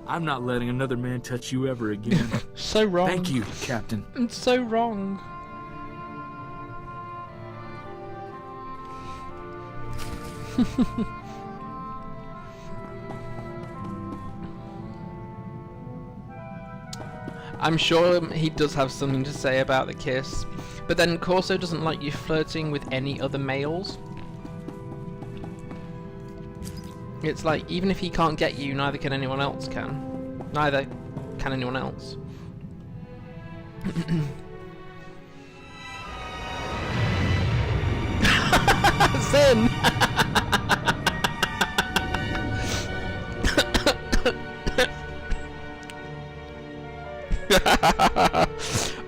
I'm not letting another man touch you ever again. So wrong. Thank you, Captain. It's so wrong. I'm sure he does have something to say about the kiss, but then Corso doesn't like you flirting with any other males. It's like, even if he can't get you, neither can anyone else can. Neither can anyone else. Sin!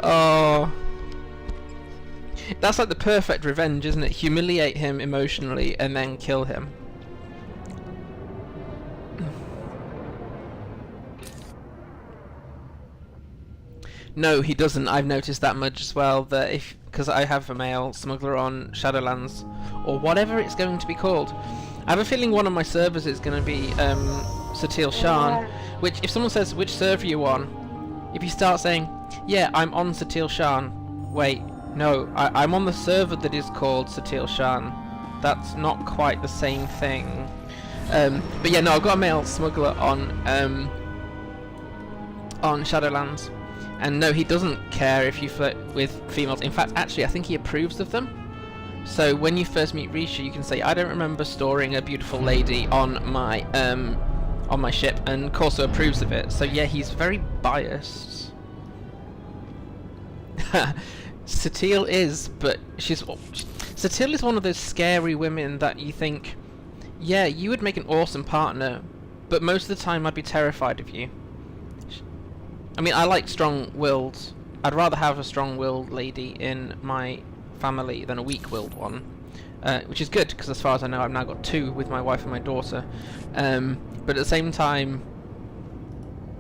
Oh, that's like the perfect revenge, isn't it? Humiliate him emotionally and then kill him. No, he doesn't. I've noticed that much as well. That if, because I have a male smuggler on Shadowlands, or whatever it's going to be called. I have a feeling one of my servers is going to be Satil Shan, which if someone says which server you on, if you start saying, yeah, I'm on Satil Shan, wait, no, I'm on the server that is called Satil Shan. That's not quite the same thing. But yeah, no, I've got a male smuggler on Shadowlands. And no, he doesn't care if you flirt with females. In fact, actually, I think he approves of them. So when you first meet Risha, you can say, I don't remember storing a beautiful lady on my ship, and Corso approves of it. So yeah, he's very biased. Satil is, but Satil is one of those scary women that you think, yeah, you would make an awesome partner, but most of the time I'd be terrified of you. I mean, I like strong-willed. I'd rather have a strong-willed lady in my family than a weak-willed one, which is good because, as far as I know, I've now got 2 with my wife and my daughter. But at the same time,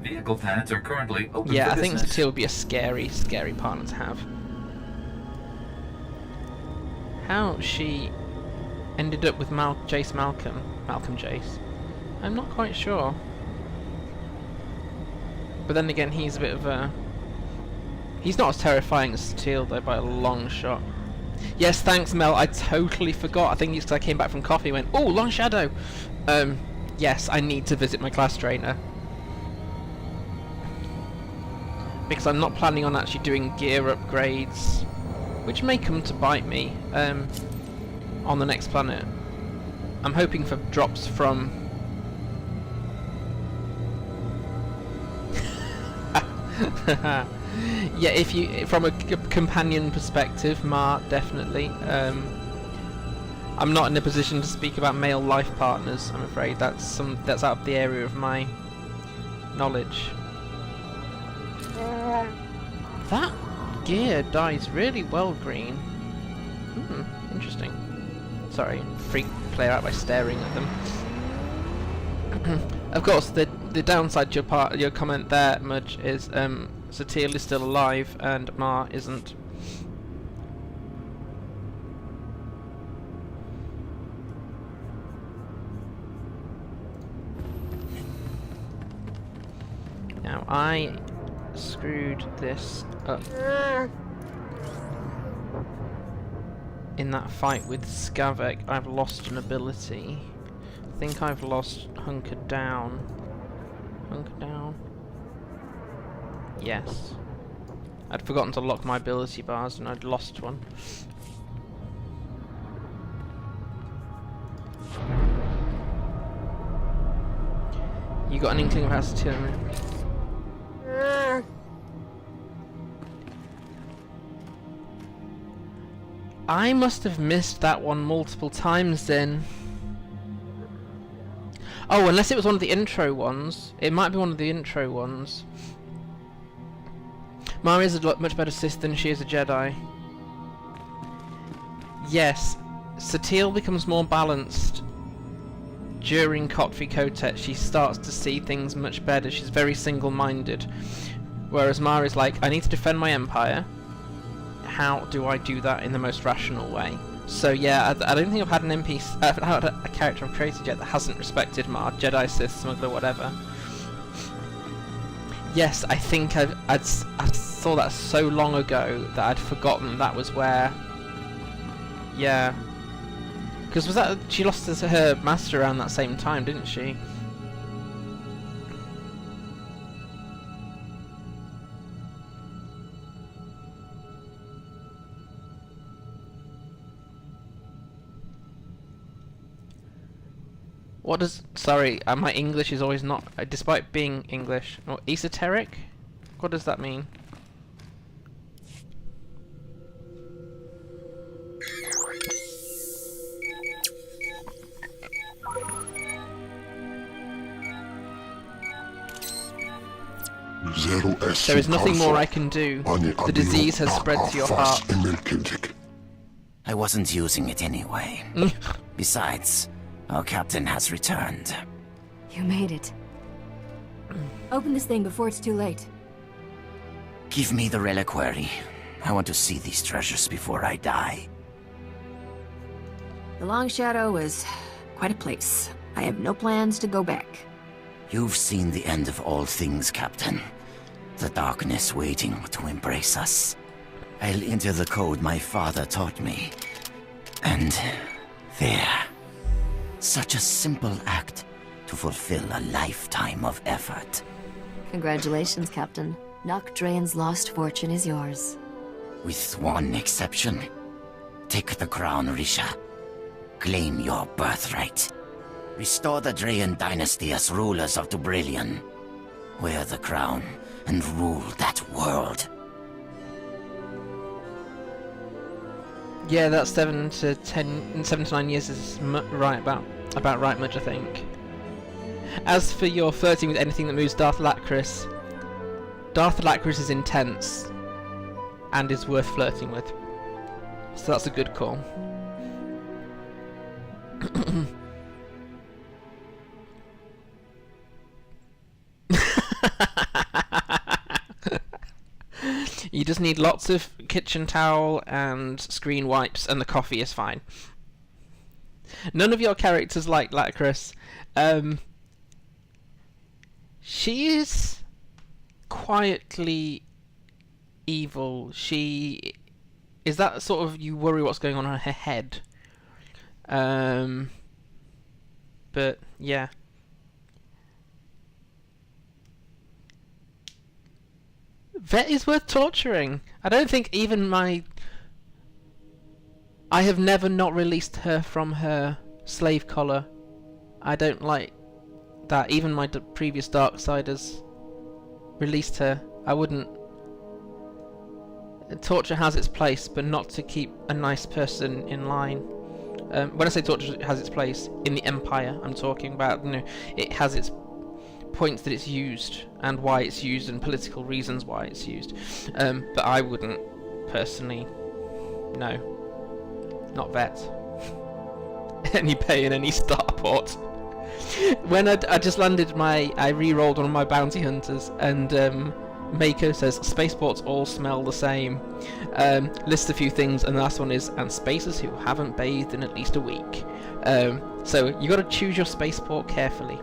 vehicle pads are currently open. Yeah, for I think business. Satil would be a scary, scary partner to have. How she ended up with Malcolm Jace, I'm not quite sure. But then again, he's a bit of a... He's not as terrifying as Satil, though, by a long shot. Yes, thanks, Mel. I totally forgot. I think it's because I came back from coffee and went, oh, Long Shadow! Yes, I need to visit my class trainer. Because I'm not planning on actually doing gear upgrades, which may come to bite me, on the next planet. I'm hoping for drops from... Yeah, if you from a companion perspective, Ma, definitely. I'm not in a position to speak about male life partners. I'm afraid that's out of the area of my knowledge. That gear dies really well green. Interesting. Sorry, freak player out by staring at them. Of course, the downside to your comment there, Mudge, is Satil is still alive and Ma isn't. Now I screwed this up in that fight with Skavac. I've lost an ability. I think I've lost Hunker Down. Hunker Down? Yes. I'd forgotten to lock my ability bars and I'd lost one. You got an inkling of how to turn? I must have missed that one multiple times then. Oh, unless it was one of the intro ones. It might be one of the intro ones. Maria's a much better Sith than she is a Jedi. Yes, Satele becomes more balanced during Kot v Kotet. She starts to see things much better. She's very single-minded. Whereas Maria's like, I need to defend my empire. How do I do that in the most rational way? So yeah, I don't think I've had an NPC, had a character I've created yet that hasn't respected Mar, Jedi, Sith, Smuggler, whatever. Yes, I think I saw that so long ago that I'd forgotten that was where. Yeah. Because was that she lost to her master around that same time, didn't she? What does... Sorry, my English is always not... despite being English... Oh, esoteric? What does that mean? There is nothing more I can do. The disease has spread to your heart. I wasn't using it anyway. Besides, our captain has returned. You made it. Open this thing before it's too late. Give me the reliquary. I want to see these treasures before I die. The Long Shadow is quite a place. I have no plans to go back. You've seen the end of all things, Captain. The darkness waiting to embrace us. I'll enter the code my father taught me. And there. Such a simple act to fulfill a lifetime of effort. Congratulations, Captain. Nok Drayan's lost fortune is yours. With one exception. Take the crown, Risha. Claim your birthright. Restore the Drayan dynasty as rulers of Dubrillion. Wear the crown and rule that world. Yeah, that's 7 to 9 years is right about right much, I think. As for your flirting with anything that moves Darth Lacris is intense and is worth flirting with. So that's a good call. You just need lots of kitchen towel and screen wipes, and the coffee is fine. None of your characters like Lacris. She is quietly evil. She is that sort of, you worry what's going on in her head. But yeah. Vet is worth torturing. I don't think even I have never not released her from her slave collar. I don't like that. Even my previous Darksiders released her. I wouldn't. Torture has its place, but not to keep a nice person in line. When I say torture has its place, in the Empire, I'm talking about, you know, it has its points that it's used, and why it's used, and political reasons why it's used. But I wouldn't, personally. No. Not Vet. Any pay in any starport. When I just landed I re-rolled one of my bounty hunters, and Mako says, spaceports all smell the same. Lists a few things, and the last one is, and spacers who haven't bathed in at least a week. So you got to choose your spaceport carefully.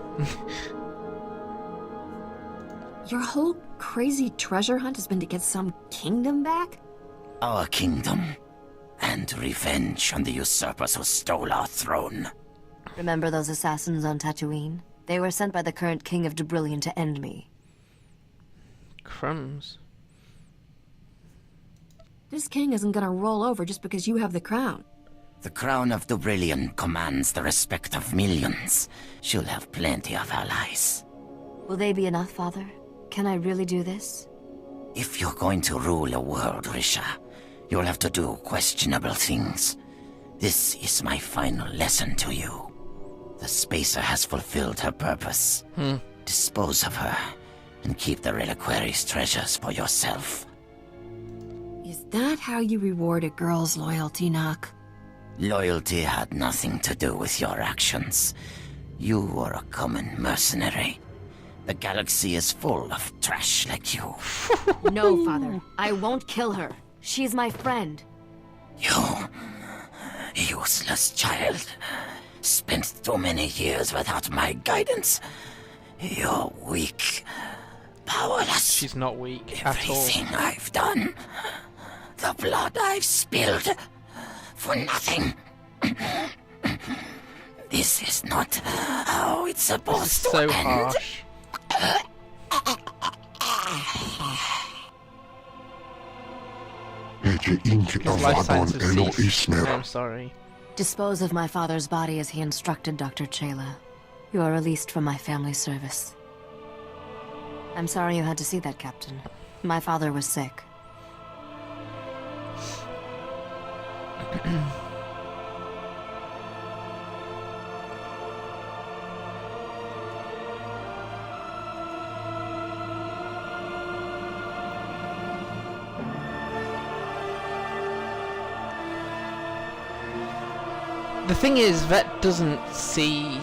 Your whole crazy treasure hunt has been to get some kingdom back? Our kingdom, and revenge on the usurpers who stole our throne. Remember those assassins on Tatooine? They were sent by the current king of Dubrillion to end me. Crumbs. This king isn't gonna roll over just because you have the crown. The crown of Dubrillion commands the respect of millions. She'll have plenty of allies. Will they be enough, Father? Can I really do this? If you're going to rule a world, Risha, you'll have to do questionable things. This is my final lesson to you. The Spacer has fulfilled her purpose. Dispose of her, and keep the reliquary's treasures for yourself. Is that how you reward a girl's loyalty, Nok? Loyalty had nothing to do with your actions. You were a common mercenary. The galaxy is full of trash like you. No, Father. I won't kill her. She's my friend. You, useless child, spent too many years without my guidance. You're weak, powerless. She's not weak at all. Everything I've done, the blood I've spilled, for nothing. This is not how it's supposed to so end. Harsh. Life sciences ceased. I'm sorry. Dispose of my father's body as he instructed, Dr. Chayla. You are released from my family service. I'm sorry you had to see that, Captain. My father was sick. The thing is, Vet doesn't see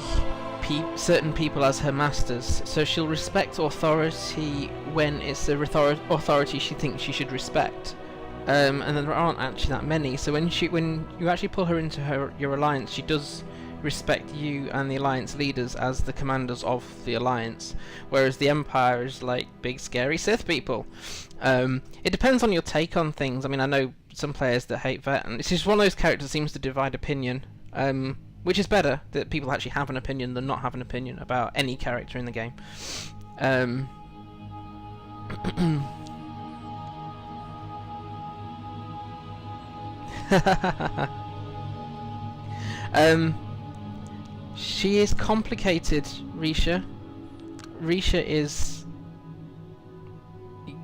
certain people as her masters, so she'll respect authority when it's the authority she thinks she should respect. And then there aren't actually that many, so when you actually pull her into your alliance, she does respect you and the alliance leaders as the commanders of the alliance, whereas the Empire is like big scary Sith people. It depends on your take on things. I mean, I know some players that hate Vet, and it's just one of those characters that seems to divide opinion. Which is better, that people actually have an opinion than not have an opinion about any character in the game. She is complicated, Risha. Risha is...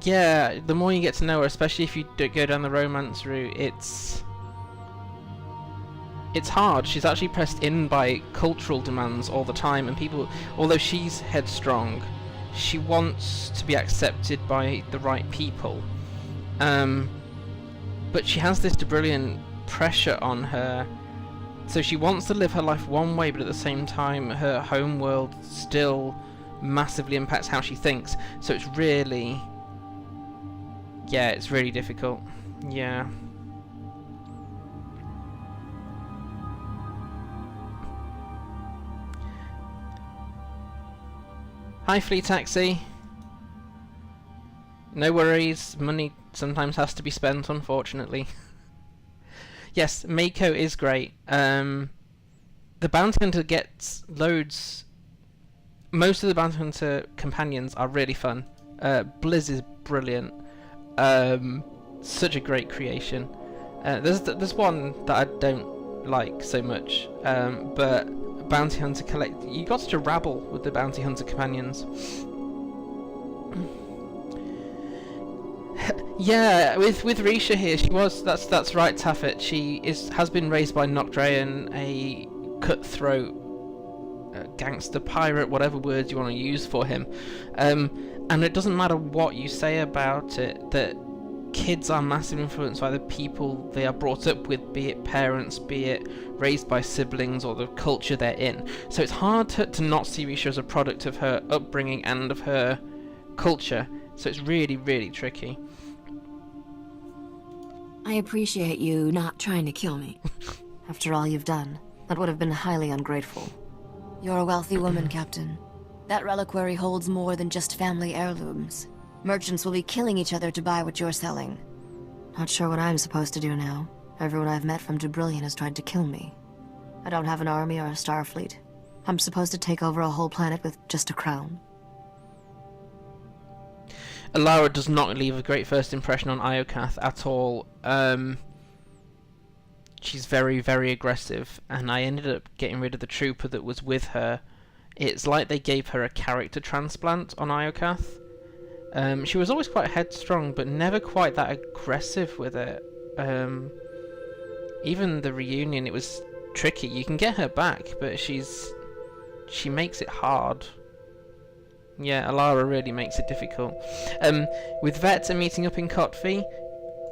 Yeah, the more you get to know her, especially if you go down the romance route, it's hard. She's actually pressed in by cultural demands all the time, and people, although she's headstrong, she wants to be accepted by the right people. But she has this brilliant pressure on her, so she wants to live her life one way, but at the same time her home world still massively impacts how she thinks, so it's really... Yeah, it's really difficult. Yeah. Hi, Flea Taxi. No worries, money sometimes has to be spent, unfortunately. Yes, Mako is great. The Bounty Hunter gets loads... Most of the Bounty Hunter companions are really fun. Blizz is brilliant. Such a great creation. There's one that I don't like so much, but Bounty Hunter collect. You got such a rabble with the Bounty Hunter companions. Yeah, with Risha here, she was. That's right, Taffet. She has been raised by Nok Drayan, a cutthroat, gangster, pirate, whatever words you want to use for him. And it doesn't matter what you say about it, that kids are massively influenced by the people they are brought up with, be it parents, be it raised by siblings, or the culture they're in. So it's hard to not see Risha as a product of her upbringing and of her culture. So it's really, really tricky. I appreciate you not trying to kill me. After all you've done, that would have been highly ungrateful. You're a wealthy woman, Captain. That reliquary holds more than just family heirlooms. Merchants will be killing each other to buy what you're selling. Not sure what I'm supposed to do now. Everyone I've met from Brilliant has tried to kill me. I don't have an army or a star fleet. I'm supposed to take over a whole planet with just a crown. Alara does not leave a great first impression on Iokath at all. She's very, very aggressive, and I ended up getting rid of the trooper that was with her. It's like they gave her a character transplant on Iokath. She was always quite headstrong, but never quite that aggressive with it. Even the reunion, it was tricky. You can get her back, but she makes it hard. Yeah, Alara really makes it difficult. With Vet and meeting up in Kotvi,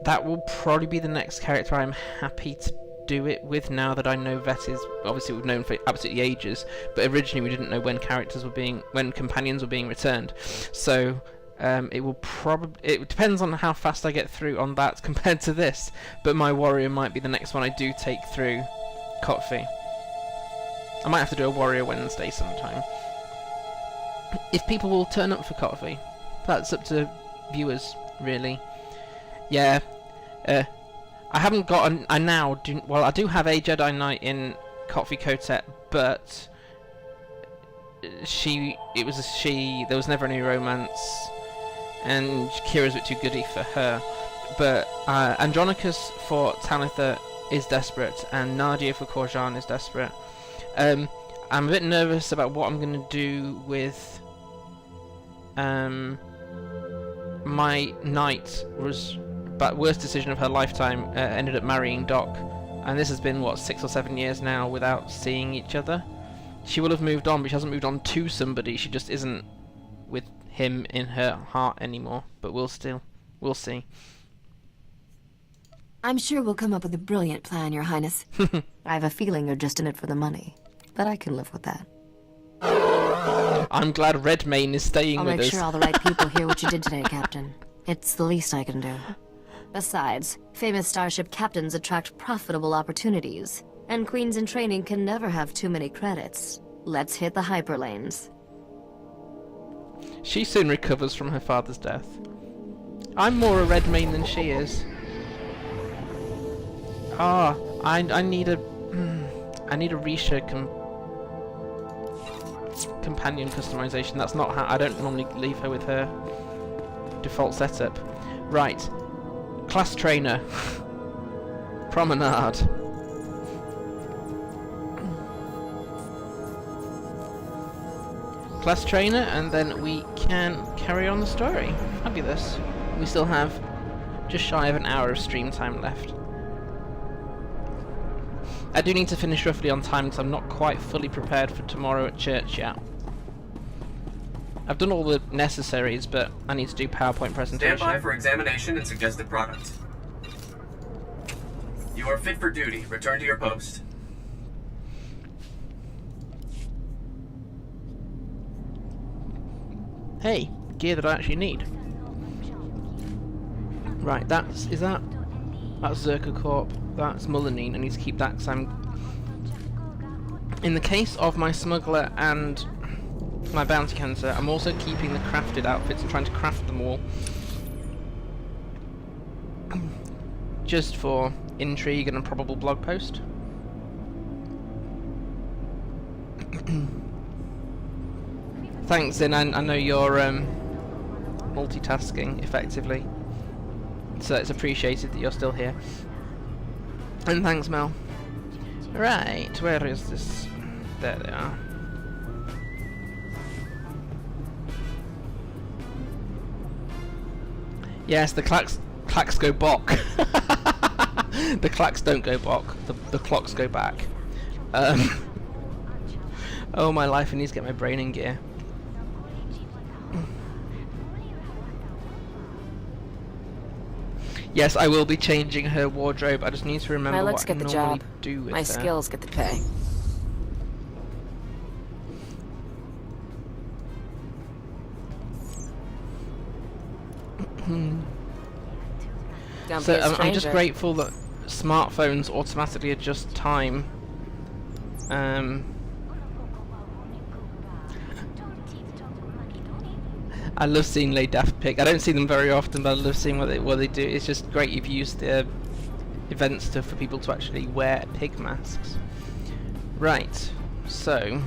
that will probably be the next character I'm happy to do it with now that I know Vet is... Obviously we've known for absolutely ages, but originally we didn't know when companions were being returned. So it will probably... It depends on how fast I get through on that compared to this, but my warrior might be the next one I do take through Kotvi. I might have to do a Warrior Wednesday sometime. If people will turn up for Kotvi, that's up to viewers, really. Yeah, I haven't got I do have a Jedi Knight in Kotvi Kotet, but there was never any romance, and Kira's a bit too goody for her. But Andronicus for Talitha is desperate, and Nadia for Korjan is desperate. I'm a bit nervous about what I'm going to do with my knight. But worst decision of her lifetime, ended up marrying Doc, and this has been what, 6 or 7 years now without seeing each other. She will have moved on, but she hasn't moved on to somebody. She just isn't with him in her heart anymore. But we'll see. I'm sure we'll come up with a brilliant plan, Your Highness. I have a feeling you're just in it for the money, but I can live with that. I'm glad Redmayne is staying with us. I'll make sure all the right people hear what you did today, Captain. It's the least I can do. Besides, famous starship captains attract profitable opportunities, and queens in training can never have too many credits. Let's hit the hyperlanes. She soon recovers from her father's death. I'm more a Redmayne than she is. I need a Risha companion customization. That's not how I don't normally leave her with her default setup. Right, class trainer. Promenade. Class trainer, and then we can carry on the story. Fabulous. We still have just shy of an hour of stream time left. I do need to finish roughly on time because I'm not quite fully prepared for tomorrow at church yet. I've done all the necessaries, but I need to do PowerPoint presentation. Stand by for examination and suggested product. You are fit for duty. Return to your post. Hey, gear that I actually need. Right, that's Zerka Corp. That's Mullinine. I need to keep that because I'm... In the case of my Smuggler and my Bounty Hunter, I'm also keeping the crafted outfits and trying to craft them all. Just for intrigue and a probable blog post. Thanks, Zin. I know you're multitasking effectively. So it's appreciated that you're still here. And thanks, Mel. Right, where is this? There they are. Yes, the clacks go bok. The clacks don't go bok. The clocks go back. Oh my life, I need to get my brain in gear. Yes, I will be changing her wardrobe. I just need to remember My looks what I get the normally job. do with My her. skills get the pay. So I'm just grateful that smartphones automatically adjust I love seeing Lay Daft Pig. I don't see them very often, but I love seeing what they do. It's just great you've used the event stuff for people to actually wear pig masks. Right, so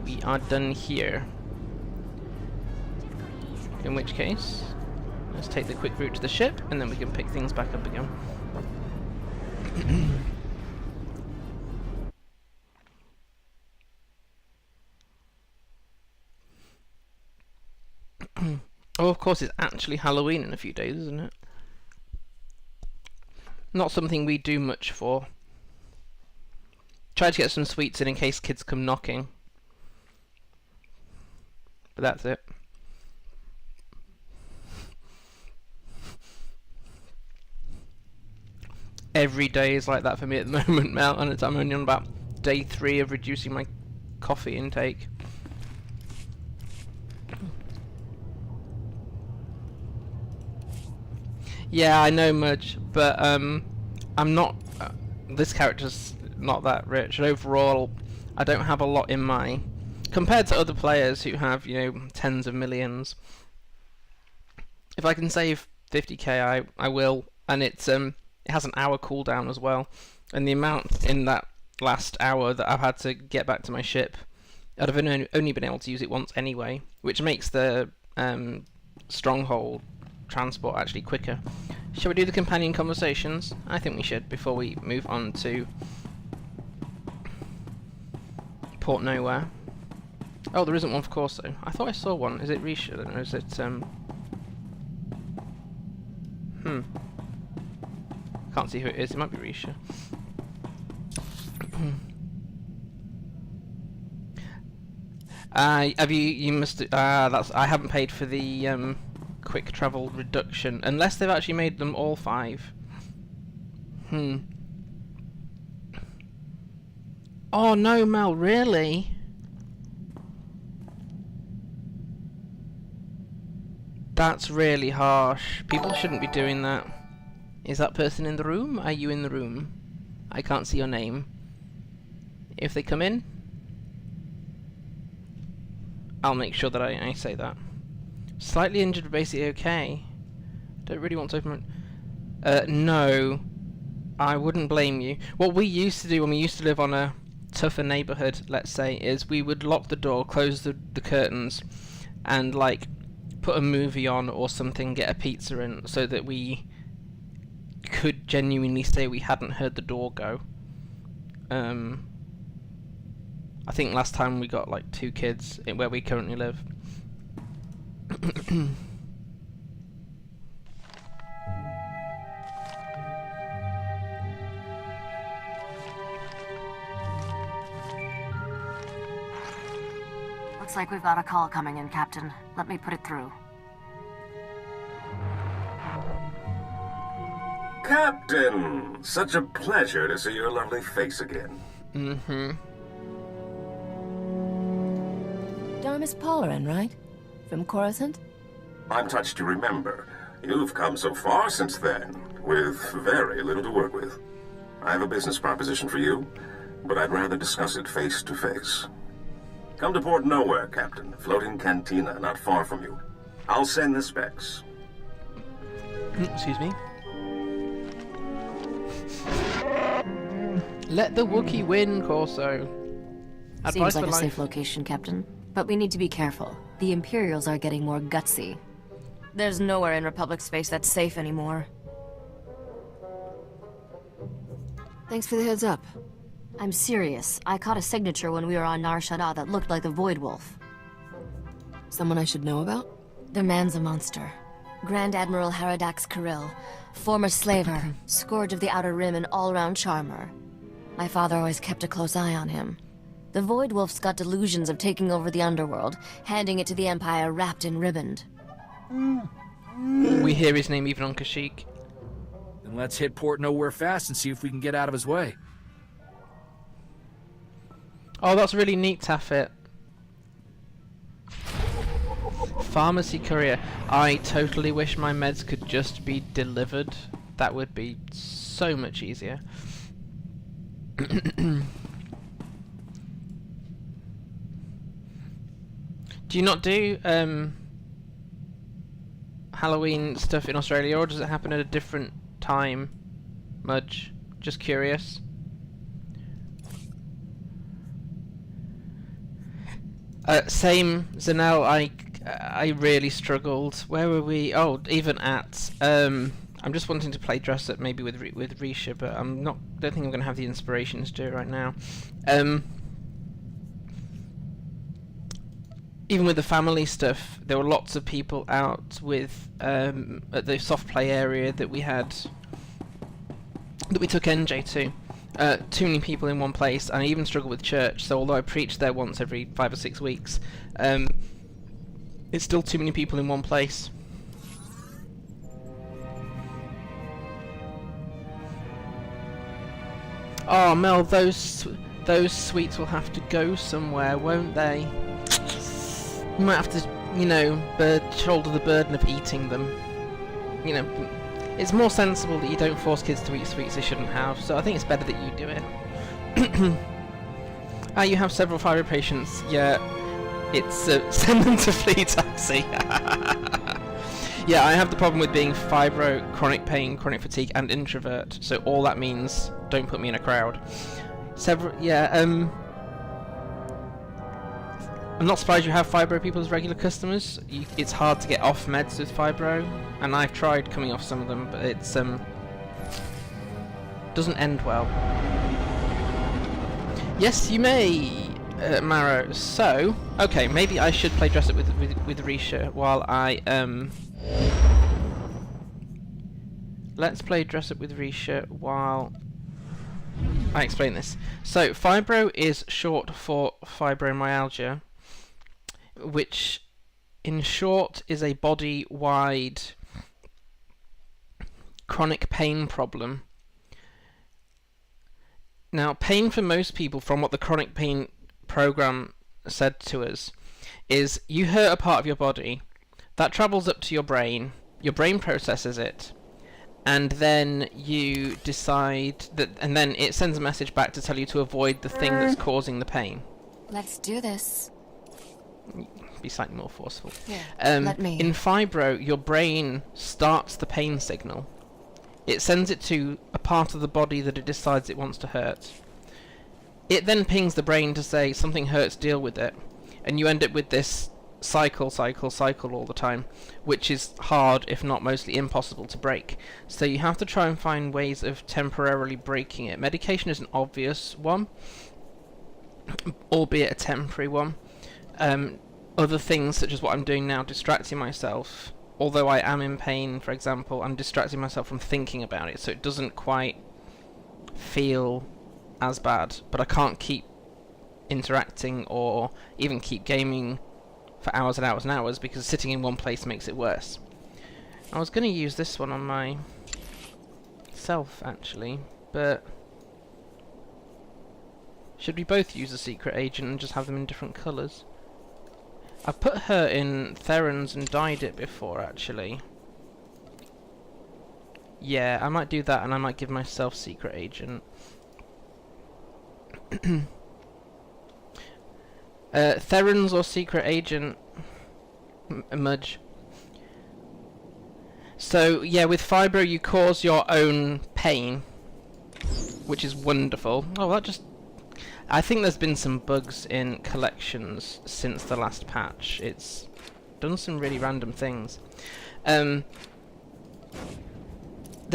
we are done here. In which case, let's take the quick route to the ship, and then we can pick things back up again. Oh, of course, it's actually Halloween in a few days, isn't it? Not something we do much for. Try to get some sweets in case kids come knocking. But that's it. Every day is like that for me at the moment, Mel, and I'm only on about day 3 of reducing my coffee intake. Yeah, I know, Mudge, but I'm not. This character's not that rich, and overall, I don't have a lot in my compared to other players who have, you know, tens of millions. If I can save 50k, I will, and it has an hour cooldown as well, and the amount in that last hour that I've had to get back to my ship, I'd have only been able to use it once anyway, which makes the stronghold transport actually quicker. Shall we do the companion conversations? I think we should before we move on to Port Nowhere. Oh, there isn't one for Corso. I thought I saw one. Is it Risha? I don't know. Is it Can't see who it is. It might be Risha. Have you must that's I haven't paid for the quick travel reduction unless they've actually made them all 5. Oh no, Mel, really? That's really harsh. People shouldn't be doing that. Is that person in the room? Are you in the room? I can't see your name. If they come in, I'll make sure that I say that. Slightly injured but basically okay. Don't really want to open it. No. I wouldn't blame you. What we used to do when we used to live on a tougher neighbourhood, let's say, is we would lock the door, close the curtains, and like put a movie on or something, get a pizza in, so that we could genuinely say we hadn't heard the door go. I think last time we got like 2 kids where we currently live. Looks like we've got a call coming in, Captain. Let me put it through. Captain! Such a pleasure to see your lovely face again. Darmis Polarin, right? From Coruscant? I'm touched to remember. You've come so far since then, with very little to work with. I have a business proposition for you, but I'd rather discuss it face to face. Come to Port Nowhere, Captain. Floating cantina not far from you. I'll send the specs. Excuse me. Let the Wookiee win, Corso. Seems like a safe location, Captain. But we need to be careful. The Imperials are getting more gutsy. There's nowhere in Republic space that's safe anymore. Thanks for the heads up. I'm serious. I caught a signature when we were on Nar Shaddaa that looked like the Void Wolf. Someone I should know about? The man's a monster. Grand Admiral Haradax Kirill, former slaver, scourge of the Outer Rim and all-round charmer. My father always kept a close eye on him. The Void Wolf's got delusions of taking over the underworld, handing it to the Empire wrapped in riband. We hear his name even on Kashyyyk. Then let's hit Port Nowhere fast and see if we can get out of his way. Oh, that's really neat, Taffet. Pharmacy courier. I totally wish my meds could just be delivered. That would be so much easier. Do you not do Halloween stuff in Australia, or does it happen at a different time? Mudge? Just curious. Same, Zanel. I really struggled. Where were we? Oh, even at. I'm just wanting to play dress up maybe with Risha, but I'm not. Don't think I'm going to have the inspiration to do it right now. Even with the family stuff, there were lots of people out with at the soft play area that we had, that we took NJ to. Too many people in one place, and I even struggle with church. So although I preach there once every 5 or 6 weeks, it's still too many people in one place. Oh Mel, those sweets will have to go somewhere, won't they? You might have to, you know, shoulder the burden of eating them. You know, it's more sensible that you don't force kids to eat sweets they shouldn't have, so I think it's better that you do it. You have several fibro patients. Yeah, it's send them to flea taxi. Yeah, I have the problem with being fibro, chronic pain, chronic fatigue, and introvert, so all that means don't put me in a crowd. I'm not surprised you have fibro people as regular customers. It's hard to get off meds with fibro, and I've tried coming off some of them, but it's doesn't end well. Yes, you may, Marrow. So, okay, maybe I should play dress up with Risha while I Let's play dress up with Risha while I explain this. So, fibro is short for fibromyalgia, which in short is a body-wide chronic pain problem. Now, pain for most people, from what the chronic pain program said to us, is you hurt a part of your body, that travels up to your brain processes it, and then you decide that, and then it sends a message back to tell you to avoid the thing that's causing the pain. Let's do this. Be slightly more forceful. Yeah, let me. In fibro, your brain starts the pain signal. It sends it to a part of the body that it decides it wants to hurt. It then pings the brain to say something hurts, deal with it, and you end up with this cycle all the time, which is hard, if not mostly impossible, to break. So you have to try and find ways of temporarily breaking it. Medication is an obvious one, albeit a temporary one. Other things, such as what I'm doing now, distracting myself, although I am in pain, for example, I'm distracting myself from thinking about it, so it doesn't quite feel as bad, but I can't keep interacting or even keep gaming for hours and hours and hours, because sitting in one place makes it worse. I was going to use this one on myself, actually, but should we both use a secret agent and just have them in different colours? I put her in Theron's and dyed it before, actually. Yeah, I might do that, and I might give myself secret agent. Theron's or secret agent? Mudge. So, yeah, with fibro you cause your own pain, which is wonderful. Oh, that just... I think there's been some bugs in collections since the last patch. It's done some really random things. There's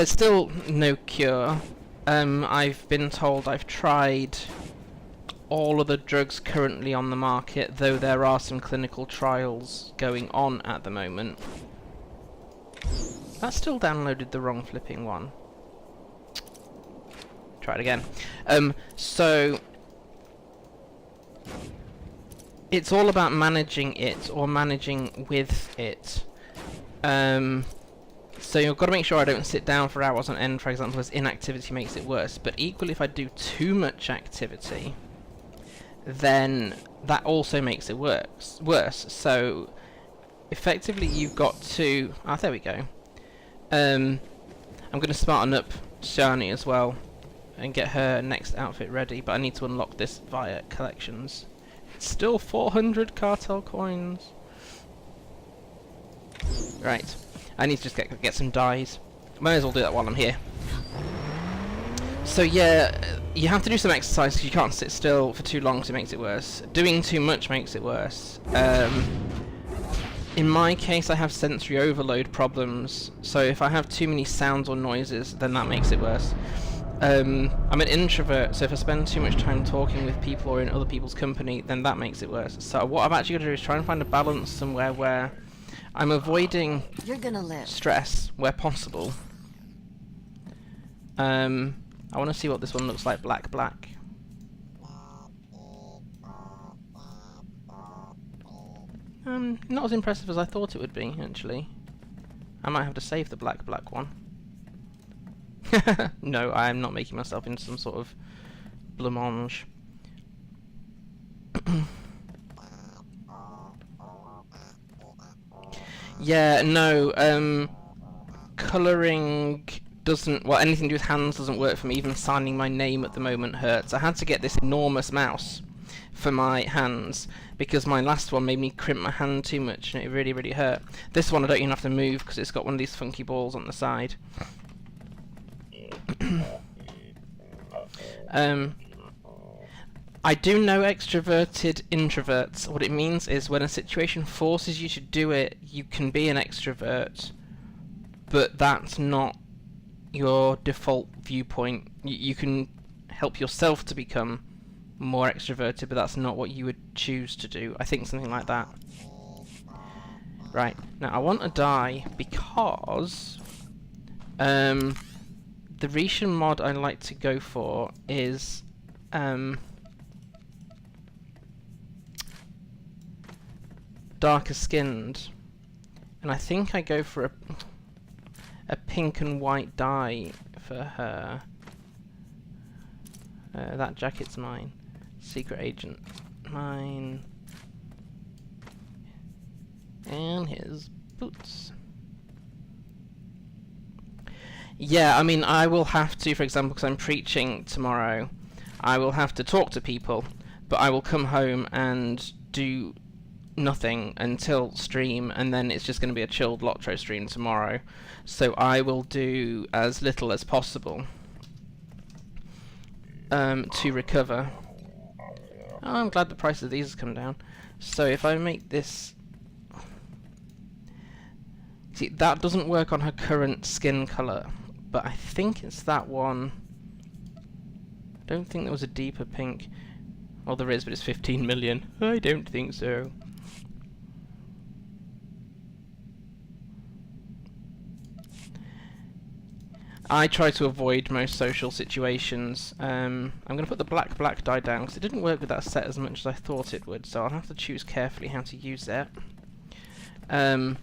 still no cure. I've been told I've tried all of the drugs currently on the market, though there are some clinical trials going on at the moment. That still downloaded the wrong flipping one. Try it again. So it's all about managing it, or managing with it. So you've got to make sure I don't sit down for hours on end, for example, as inactivity makes it worse. But equally, if I do too much activity, then that also makes it worse. So effectively, you've got to... Ah, there we go. I'm going to smarten up Shani as well and get her next outfit ready, but I need to unlock this via collections. Still 400 cartel coins. Right. I need to just get some dyes. Might as well do that while I'm here. So yeah, you have to do some exercise because you can't sit still for too long because it makes it worse. Doing too much makes it worse. In my case, I have sensory overload problems, so if I have too many sounds or noises, then that makes it worse. I'm an introvert, so if I spend too much time talking with people or in other people's company, then that makes it worse. So what I've actually got to do is try and find a balance somewhere where I'm avoiding stress where possible. I want to see what this one looks like, black. Not as impressive as I thought it would be, actually. I might have to save the black one. No, I am not making myself into some sort of blancmange. Yeah, no, colouring doesn't, well, anything to do with hands doesn't work for me. Even signing my name at the moment hurts. I had to get this enormous mouse for my hands because my last one made me crimp my hand too much and it really hurt. This one I don't even have to move because it's got one of these funky balls on the side. I do know extroverted introverts. What it means is when a situation forces you to do it, you can be an extrovert, but that's not your default viewpoint. You can help yourself to become more extroverted, but that's not what you would choose to do. I think something like that. Right, now I want to die because the Retian mod I like to go for is darker skinned, and I think I go for a pink and white dye for her. That jacket's mine. Secret agent, mine. And his boots. Yeah, I mean, I will have to, for example, because I'm preaching tomorrow, I will have to talk to people, but I will come home and do nothing until stream, and then it's just going to be a chilled Lotro stream tomorrow. So I will do as little as possible to recover. Oh, I'm glad the price of these has come down. So if I make this... See, that doesn't work on her current skin colour, but I think it's that one. Don't think there was a deeper pink. Well, there is, but it's 15 million. I don't think so. I try to avoid most social situations. I'm going to put the black dye down because it didn't work with that set as much as I thought it would, so I'll have to choose carefully how to use it. Oh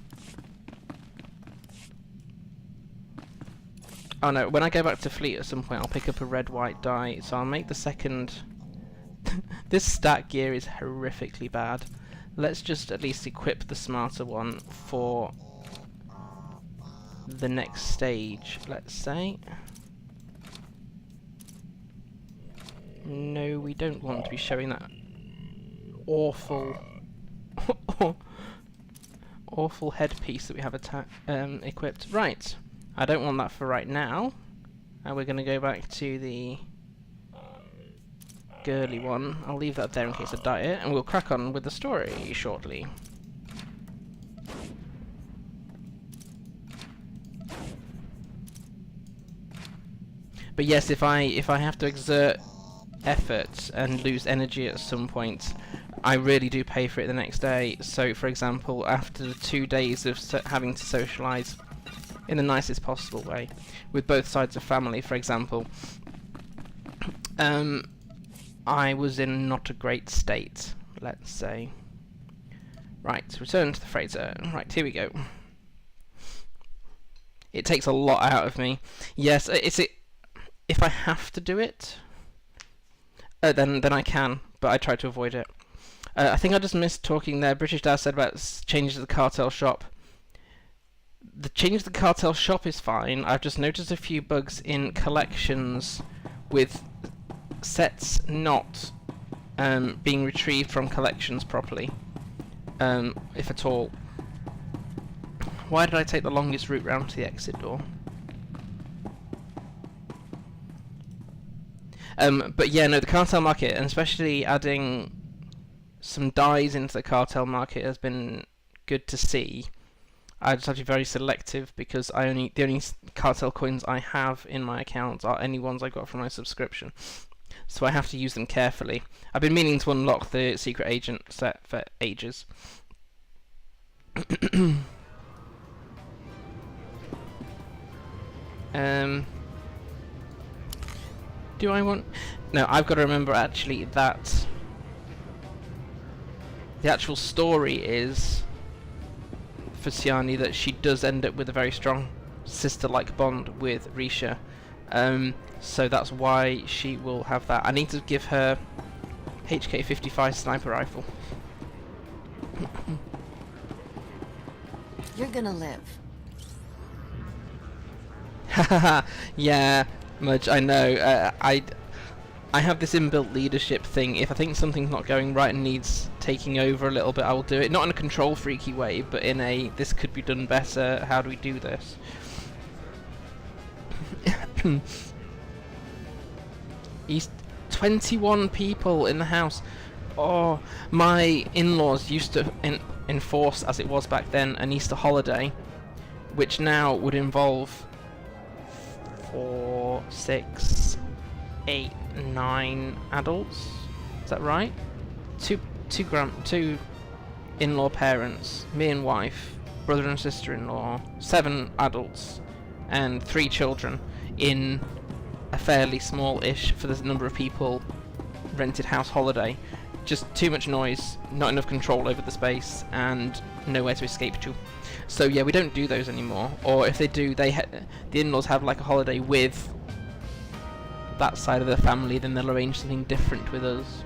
no, when I go back to Fleet at some point I'll pick up a red-white dye, so I'll make the second... This stat gear is horrifically bad. Let's just at least equip the smarter one for the next stage, let's say. No, we don't want to be showing that awful awful headpiece that we have equipped. Right, I don't want that for right now, and we're going to go back to the girly one. I'll leave that there in case I dye it, and we'll crack on with the story shortly. But yes, if I have to exert effort and lose energy at some point, I really do pay for it the next day. So, for example, after the 2 days of having to socialise in the nicest possible way with both sides of family, for example, I was in not a great state, let's say. Right, return to the Fraser. Right, here we go. It takes a lot out of me. Yes, if I have to do it, then I can, but I try to avoid it. I think I just missed talking there. British Dad said about changes to the cartel shop. The change to the cartel shop is fine. I've just noticed a few bugs in collections with sets not being retrieved from collections properly, if at all. Why did I take the longest route round to the exit door? But yeah, no, the cartel market, and especially adding some dyes into the cartel market, has been good to see. I just have to be very selective because the only cartel coins I have in my account are any ones I got from my subscription, so I have to use them carefully. I've been meaning to unlock the secret agent set for ages. Do I want... No, I've got to remember actually that the actual story is for Siani that she does end up with a very strong sister-like bond with Risha. So that's why she will have that. I need to give her HK-55 sniper rifle. You're gonna live. Haha, yeah, Mudge, I know. I have this inbuilt leadership thing. If I think something's not going right and needs taking over a little bit, I will do it. Not in a control freaky way, but in a, this could be done better, how do we do this? He's 21 people in the house. Oh, my in-laws used to enforce, as it was back then, an Easter holiday, which now would involve 4, 6, 8, 9 adults. Is that right? Two in-law parents, me and wife, brother and sister-in-law, 7 adults, and 3 children in a fairly small-ish, for the number of people, rented house holiday. Just too much noise, not enough control over the space, and nowhere to escape to. So yeah, we don't do those anymore. Or if they do, the in-laws have like a holiday with that side of the family, then they'll arrange something different with us.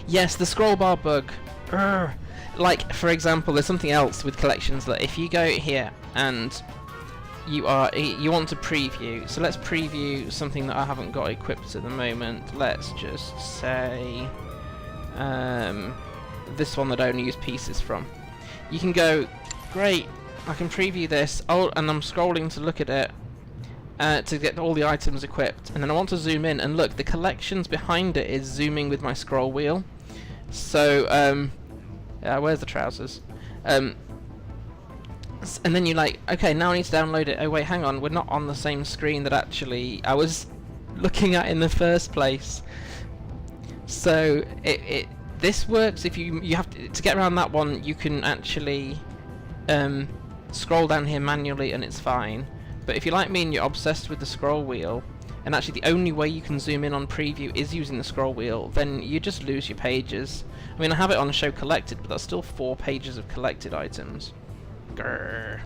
Yes, the scroll bar bug. Urgh. Like, for example, there's something else with collections that if you go here and you want to preview, so let's preview something that I haven't got equipped at the moment. Let's just say this one that I only use pieces from. You can go, great, I can preview this, oh, and I'm scrolling to look at it to get all the items equipped, and then I want to zoom in, and look, the collections behind it is zooming with my scroll wheel. So, where's the trousers? And then you're like, okay, now I need to download it. Oh wait, hang on, we're not on the same screen that actually I was looking at in the first place. So this works if you have to get around that one. You can actually scroll down here manually and it's fine. But if you're like me and you're obsessed with the scroll wheel, and actually the only way you can zoom in on preview is using the scroll wheel, then you just lose your pages. I mean, I have it on show collected, but that's still 4 pages of collected items. Grrr.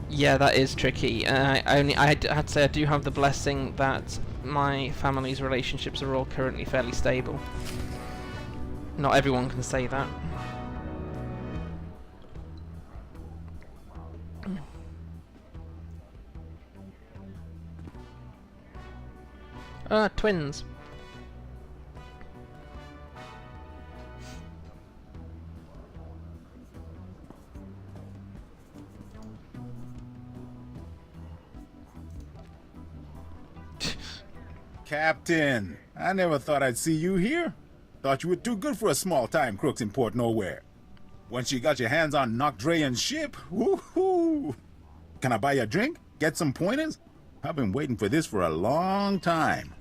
Yeah, that is tricky. I had to say I do have the blessing that my family's relationships are all currently fairly stable. Not everyone can say that. Twins. Captain, I never thought I'd see you here. Thought you were too good for a small-time crooks in Port Nowhere. Once you got your hands on Nok Drayan's ship, woohoo! Can I buy you a drink? Get some pointers? I've been waiting for this for a long time.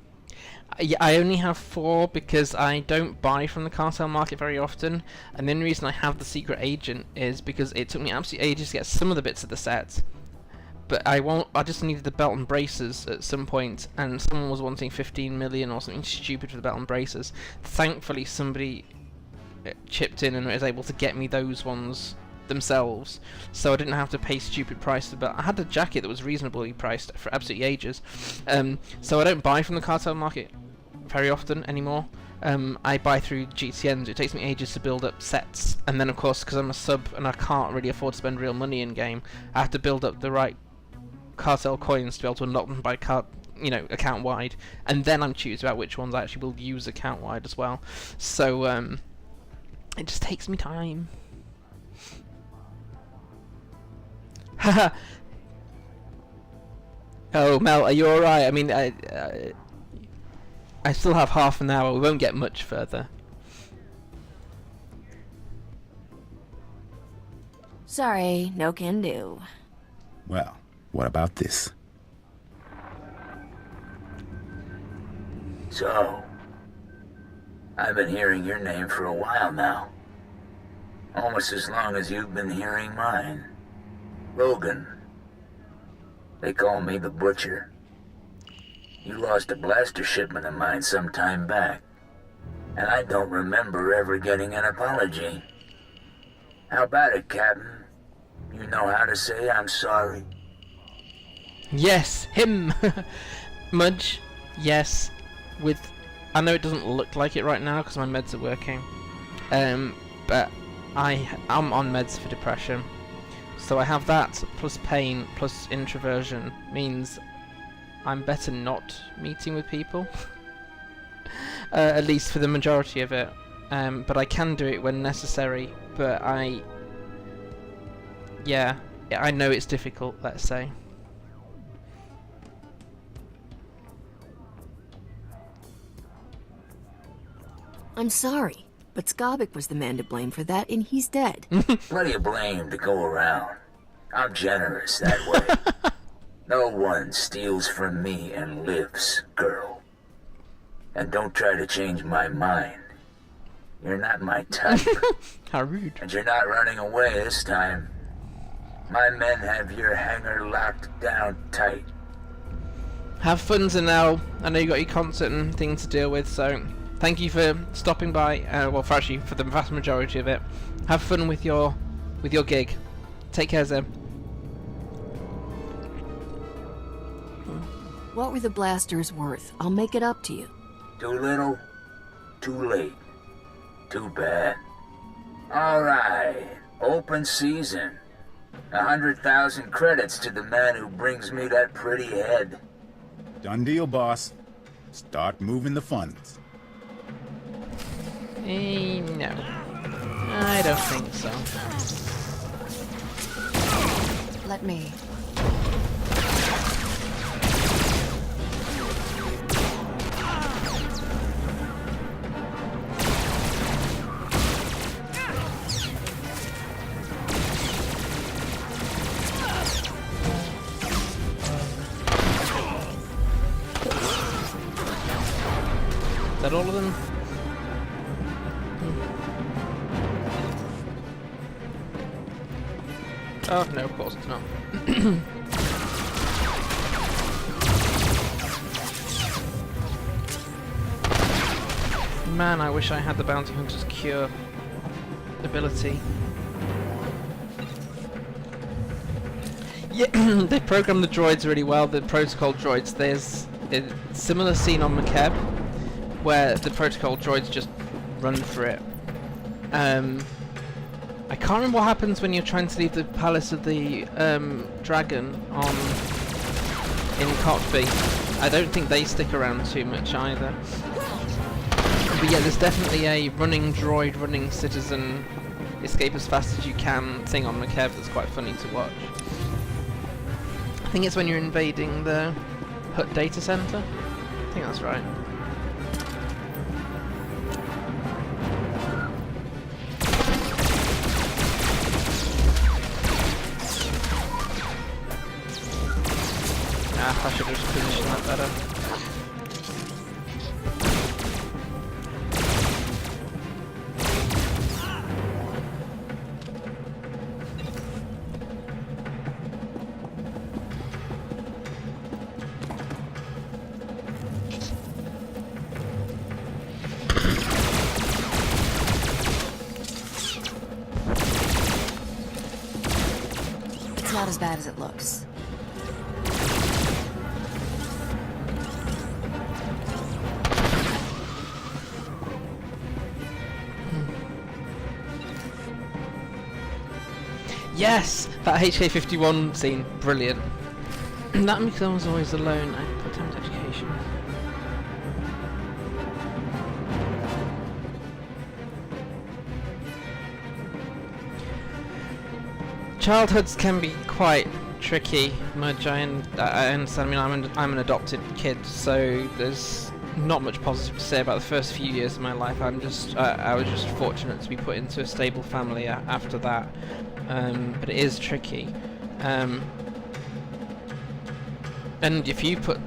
Yeah, I only have 4 because I don't buy from the cartel market very often, and the only reason I have the secret agent is because it took me absolutely ages to get some of the bits of the set. But I just needed the belt and braces at some point, and someone was wanting 15 million or something stupid for the belt and braces. Thankfully somebody chipped in and was able to get me those ones themselves, so I didn't have to pay stupid prices. But I had a jacket that was reasonably priced for absolutely ages. So I don't buy from the cartel market very often anymore. I buy through GTNs. It takes me ages to build up sets, and then of course, because I'm a sub and I can't really afford to spend real money in game, I have to build up the right cartel coins to be able to unlock them by account wide, and then I'm choosing about which ones I actually will use account wide as well. So it just takes me time. Haha. Oh, Mel, are you alright? I mean, I still have half an hour. We won't get much further. Sorry, no can do. Well, what about this? So, I've been hearing your name for a while now. Almost as long as you've been hearing mine. Logan. They call me the Butcher. You lost a blaster shipment of mine some time back, and I don't remember ever getting an apology. How about it, Captain? You know how to say I'm sorry? Yes, him! Mudge, yes. I know it doesn't look like it right now because my meds are working, but I'm on meds for depression, so I have that plus pain plus introversion means I'm better not meeting with people, at least for the majority of it, but I can do it when necessary, but I know it's difficult, let's say. I'm sorry, but Skavac was the man to blame for that, and he's dead. Plenty of blame to go around. I'm generous that way. No one steals from me and lives, girl. And don't try to change my mind. You're not my type. How rude. And you're not running away this time. My men have your hangar locked down tight. Have fun, Zanel. I know you got your concert and things to deal with, so thank you for stopping by. For the vast majority of it. Have fun with your gig. Take care, Zeb. What were the blasters worth? I'll make it up to you. Too little, too late. Too bad. Alright, open season. 100,000 credits to the man who brings me that pretty head. Done deal, boss. Start moving the funds. No. I don't think so. Let me. Is that all of them? Oh, no, of course it's not. Man, I wish I had the Bounty Hunter's Cure ability. Yeah, they programmed the droids really well, the protocol droids. There's a similar scene on McKeb, where the protocol droids just run for it. I can't remember what happens when you're trying to leave the Palace of the Dragon in Cockby. I don't think they stick around too much either. But yeah, there's definitely a running droid, running citizen, escape as fast as you can thing on McKeb that's quite funny to watch. I think it's when you're invading the Hut data center. I think that's right. I should have just positioned that better. It's not as bad as it looks. Yes! That HK-51 scene, brilliant. That means I was always alone. I put time to education. Childhoods can be quite tricky, Mudge. I understand. I mean, I'm an adopted kid, so there's not much positive to say about the first few years of my life. I was just fortunate to be put into a stable family after that, but it is tricky. And if you put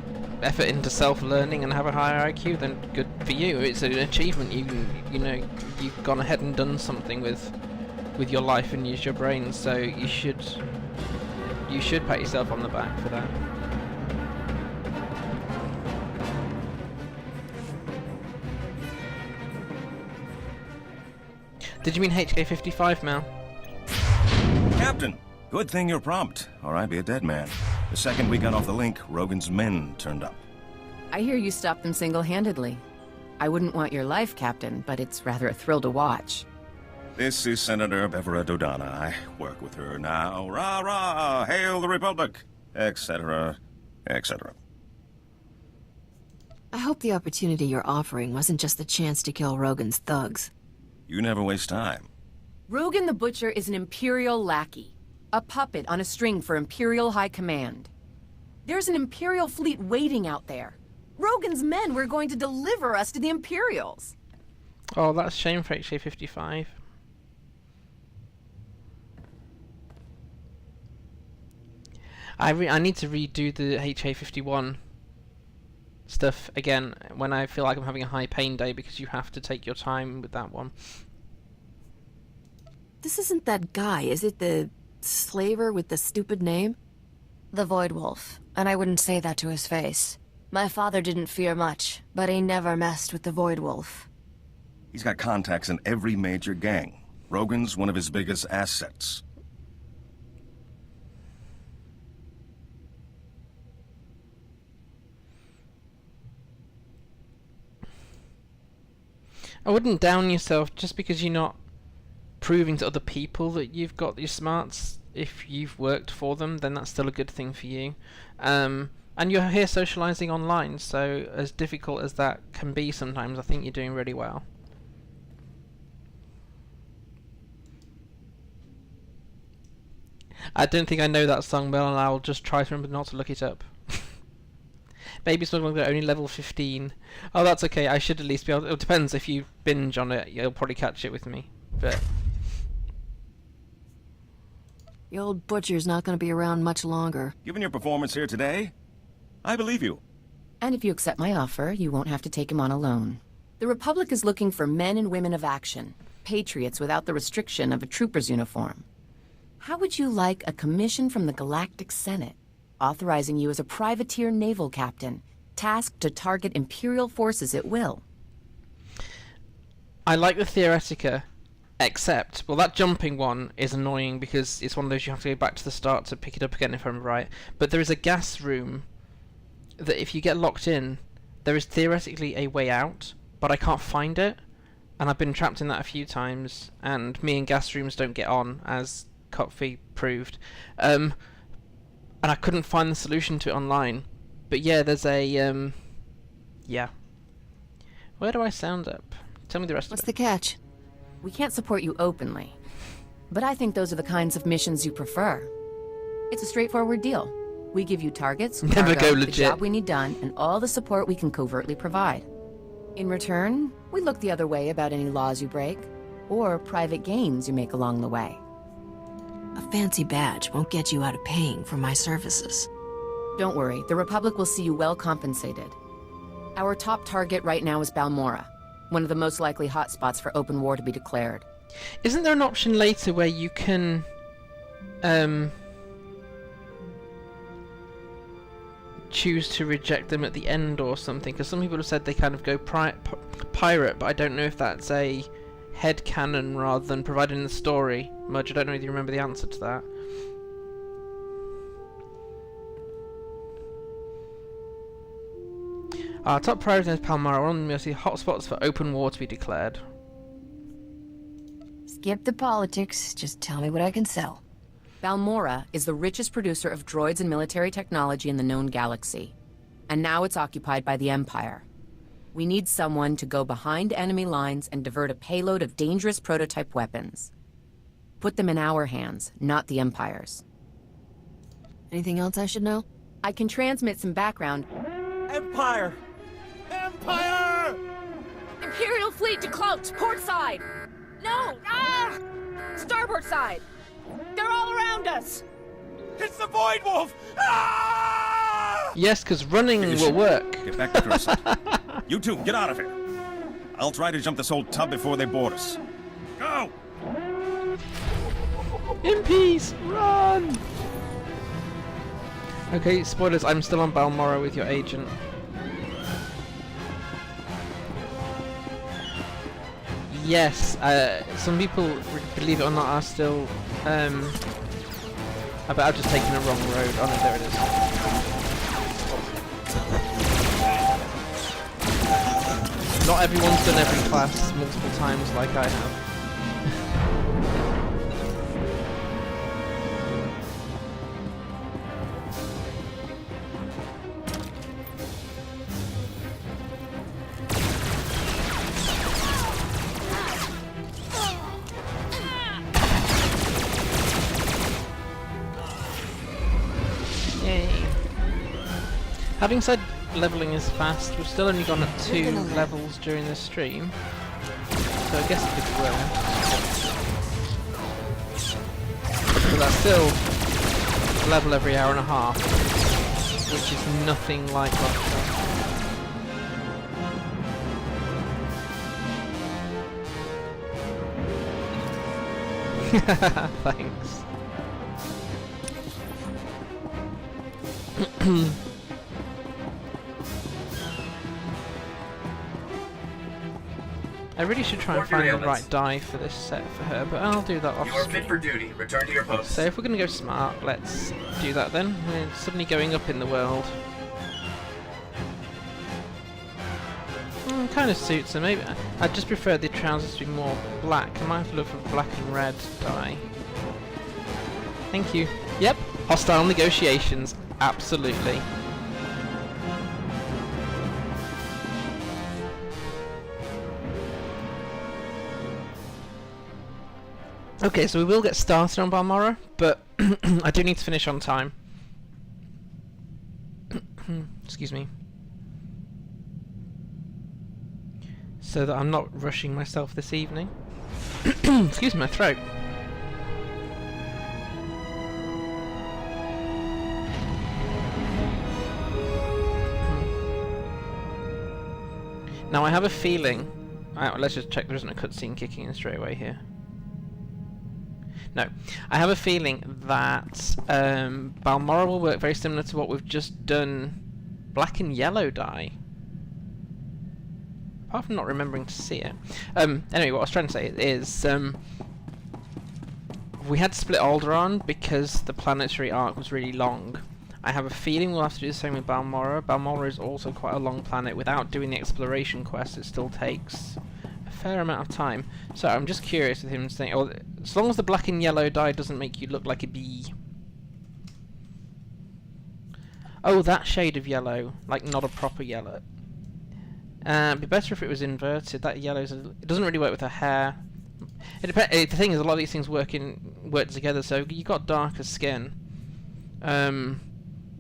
effort into self-learning and have a higher IQ, then good for you. It's an achievement. You know, you've gone ahead and done something with your life and used your brain. So you should pat yourself on the back for that. Did you mean HK55, Mel? Captain, good thing you're prompt, or I'd be a dead man. The second we got off the link, Rogan's men turned up. I hear you stopped them single-handedly. I wouldn't want your life, Captain, but it's rather a thrill to watch. This is Senator Bevera Dodana. I work with her now. Rah, rah, hail the Republic, etc., etc. I hope the opportunity you're offering wasn't just the chance to kill Rogan's thugs. You never waste time. Rogan the Butcher is an Imperial lackey. A puppet on a string for Imperial High Command. There's an Imperial fleet waiting out there. Rogan's men were going to deliver us to the Imperials. Oh, that's a shame for HK55. I need to redo the HA51 stuff again when I feel like I'm having a high pain day, because you have to take your time with that one. This isn't that guy, is it? The slaver with the stupid name? The Void Wolf, and I wouldn't say that to his face. My father didn't fear much, but he never messed with the Void Wolf. He's got contacts in every major gang. Rogan's one of his biggest assets. I wouldn't down yourself just because you're not proving to other people that you've got your smarts. If you've worked for them, then that's still a good thing for you. And you're here socializing online, so as difficult as that can be sometimes, I think you're doing really well. I don't think I know that song, but I'll just try to remember not to look it up. Baby Smuggler only level 15. Oh, that's okay. I should at least be able to... It depends. If you binge on it, you'll probably catch it with me. But the old butcher's not going to be around much longer. Given your performance here today, I believe you. And if you accept my offer, you won't have to take him on alone. The Republic is looking for men and women of action, patriots without the restriction of a trooper's uniform. How would you like a commission from the Galactic Senate, authorizing you as a privateer naval captain, tasked to target Imperial forces at will? I like the Theoretica, except, well, that jumping one is annoying because it's one of those you have to go back to the start to pick it up again, if I'm right. But there is a gas room that if you get locked in, there is theoretically a way out, but I can't find it. And I've been trapped in that a few times, and me and gas rooms don't get on, as Coffee proved. And I couldn't find the solution to it online. But yeah, there's a, yeah. Where do I sound up? Tell me the rest of it. What's the catch? We can't support you openly, but I think those are the kinds of missions you prefer. It's a straightforward deal. We give you targets, Never cargo, go the legit. job we need done, and all the support we can covertly provide. In return, we look the other way about any laws you break, or private gains you make along the way. A fancy badge won't get you out of paying for my services. Don't worry, the Republic will see you well compensated. Our top target right now is Balmora, one of the most likely hotspots for open war to be declared. Isn't there an option later where you can choose to reject them at the end or something? Because some people have said they kind of go pirate, but I don't know if that's a headcanon rather than providing the story. Mudge, I don't know if you remember the answer to that. Our top priority is Palmyra. We're on the hotspots for open war to be declared. Skip the politics, just tell me what I can sell. Balmorra is the richest producer of droids and military technology in the known galaxy. And now it's occupied by the Empire. We need someone to go behind enemy lines and divert a payload of dangerous prototype weapons. Put them in our hands, not the Empire's. Anything else I should know? I can transmit some background. Empire! Empire! Imperial fleet to cloaks, port side! No! Ah! Starboard side! They're all around us! It's the Void Wolf! Ah! Yes, because running will work. Get back to Crescent. You two, get out of here. I'll try to jump this old tub before they board us. Go! In peace, run! Okay, spoilers, I'm still on Balmorra with your agent. Yes, some people, believe it or not, are still, I bet I've just taken the wrong road. Oh no, there it is. Not everyone's done every class multiple times like I have. Having said leveling is fast, we've still only gone up 2 levels during this stream, so I guess it could grow. But that's still a level every hour and a half, which is nothing like Rockstar. Thanks. I really should try and find the right die for this set for her, but I'll do that off You are screen. fit for duty. Return to your post. So if we're going to go smart, let's do that then. We're suddenly going up in the world. Kind of suits her. Maybe I'd just prefer the trousers to be more black. I might have to look for black and red dye. Thank you. Yep, hostile negotiations. Absolutely. Okay, so we will get started on Balmorra, but I do need to finish on time. Excuse me. So that I'm not rushing myself this evening. Excuse my throat. Now I have a feeling... let's just check there isn't a cutscene kicking in straight away here. No. I have a feeling that Balmorra will work very similar to what we've just done black and yellow dye. Apart from not remembering to see it. Anyway, what I was trying to say is we had to split Alderaan because the planetary arc was really long. I have a feeling we'll have to do the same with Balmorra. Balmorra is also quite a long planet. Without doing the exploration quest, it still takes a fair amount of time. So I'm just curious with him saying, oh, as long as the black and yellow dye doesn't make you look like a bee. Oh, that shade of yellow, like not a proper yellow. It'd be better if it was inverted. That yellow's it doesn't really work with her hair. It the thing is, a lot of these things work together. So you got darker skin,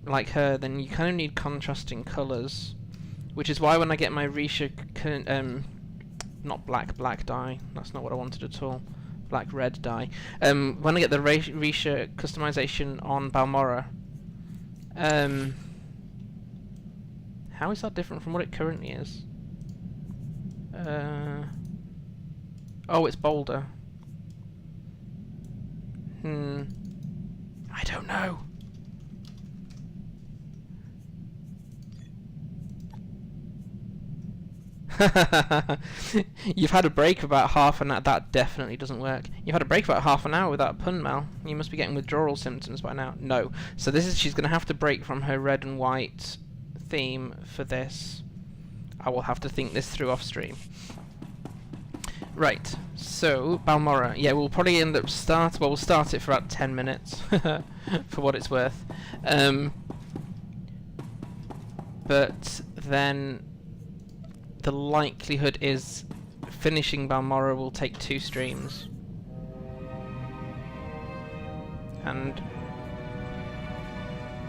like her, then you kind of need contrasting colours, which is why when I get my Risha, not black dye. That's not what I wanted at all. Black red dye. When I get the Risha customization on Balmorra, how is that different from what it currently is? Oh, it's bolder. I don't know. You've had a break of about half an hour. That definitely doesn't work. You've had a break of about half an hour without pun, Mal. You must be getting withdrawal symptoms by now. No. So this is, she's going to have to break from her red and white theme for this. I will have to think this through off stream. Right, so, Balmorra. Yeah, we'll probably end up we'll start it for about 10 minutes, for what it's worth. But then the likelihood is finishing Balmorra will take 2 streams. And...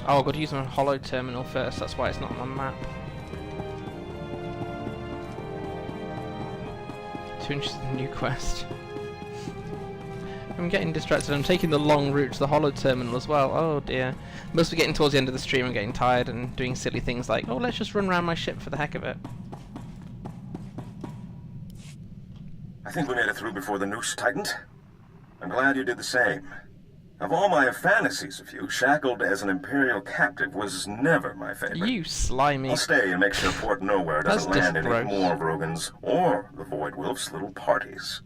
oh, I've got to use my hollow terminal first, that's why it's not on the map. Too interested in the new quest. I'm getting distracted. I'm taking the long route to the hollow terminal as well. Oh dear. Must be getting towards the end of the stream and getting tired and doing silly things like, oh, let's just run around my ship for the heck of it. I think we made it through before the noose tightened. I'm glad you did the same. Of all my fantasies of you, shackled as an Imperial captive was never my favorite. You slimy. I'll stay and make sure Port Nowhere doesn't land any more of Rogan's or the Void Wolf's little parties.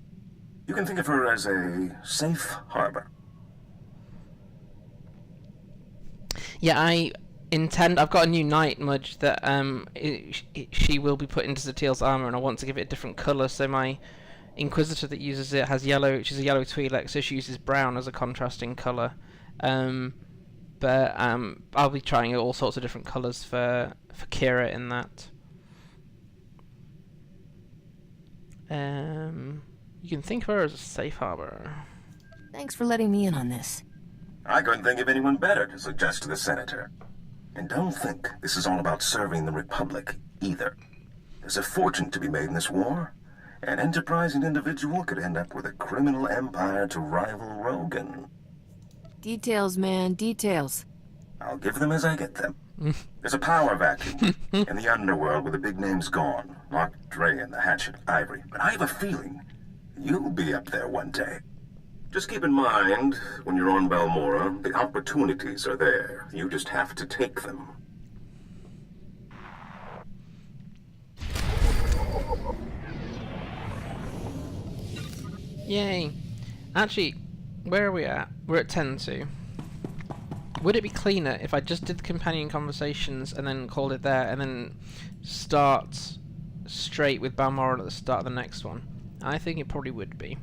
You can think of her as a safe harbor. Yeah, I've got a new Knight Mudge that she will be put into Zatil's armor, and I want to give it a different colour, so my Inquisitor that uses it has yellow, which is a yellow Twi'lek, so she uses brown as a contrasting colour. But I'll be trying all sorts of different colours for Kira in that. You can think of her as a safe harbour. Thanks for letting me in on this. I couldn't think of anyone better to suggest to the Senator. And don't think this is all about serving the Republic, either. There's a fortune to be made in this war. An enterprising individual could end up with a criminal empire to rival Rogan. Details, man, details. I'll give them as I get them. There's a power vacuum in the underworld where the big name's gone. Nok Drayan, the Hatchet, Ivory. But I have a feeling you'll be up there one day. Just keep in mind, when you're on Balmorra, the opportunities are there. You just have to take them. Yay. Actually, where are we at? We're at 10-2. Would it be cleaner if I just did the companion conversations and then called it there, and then start straight with Balmorra at the start of the next one? I think it probably would be.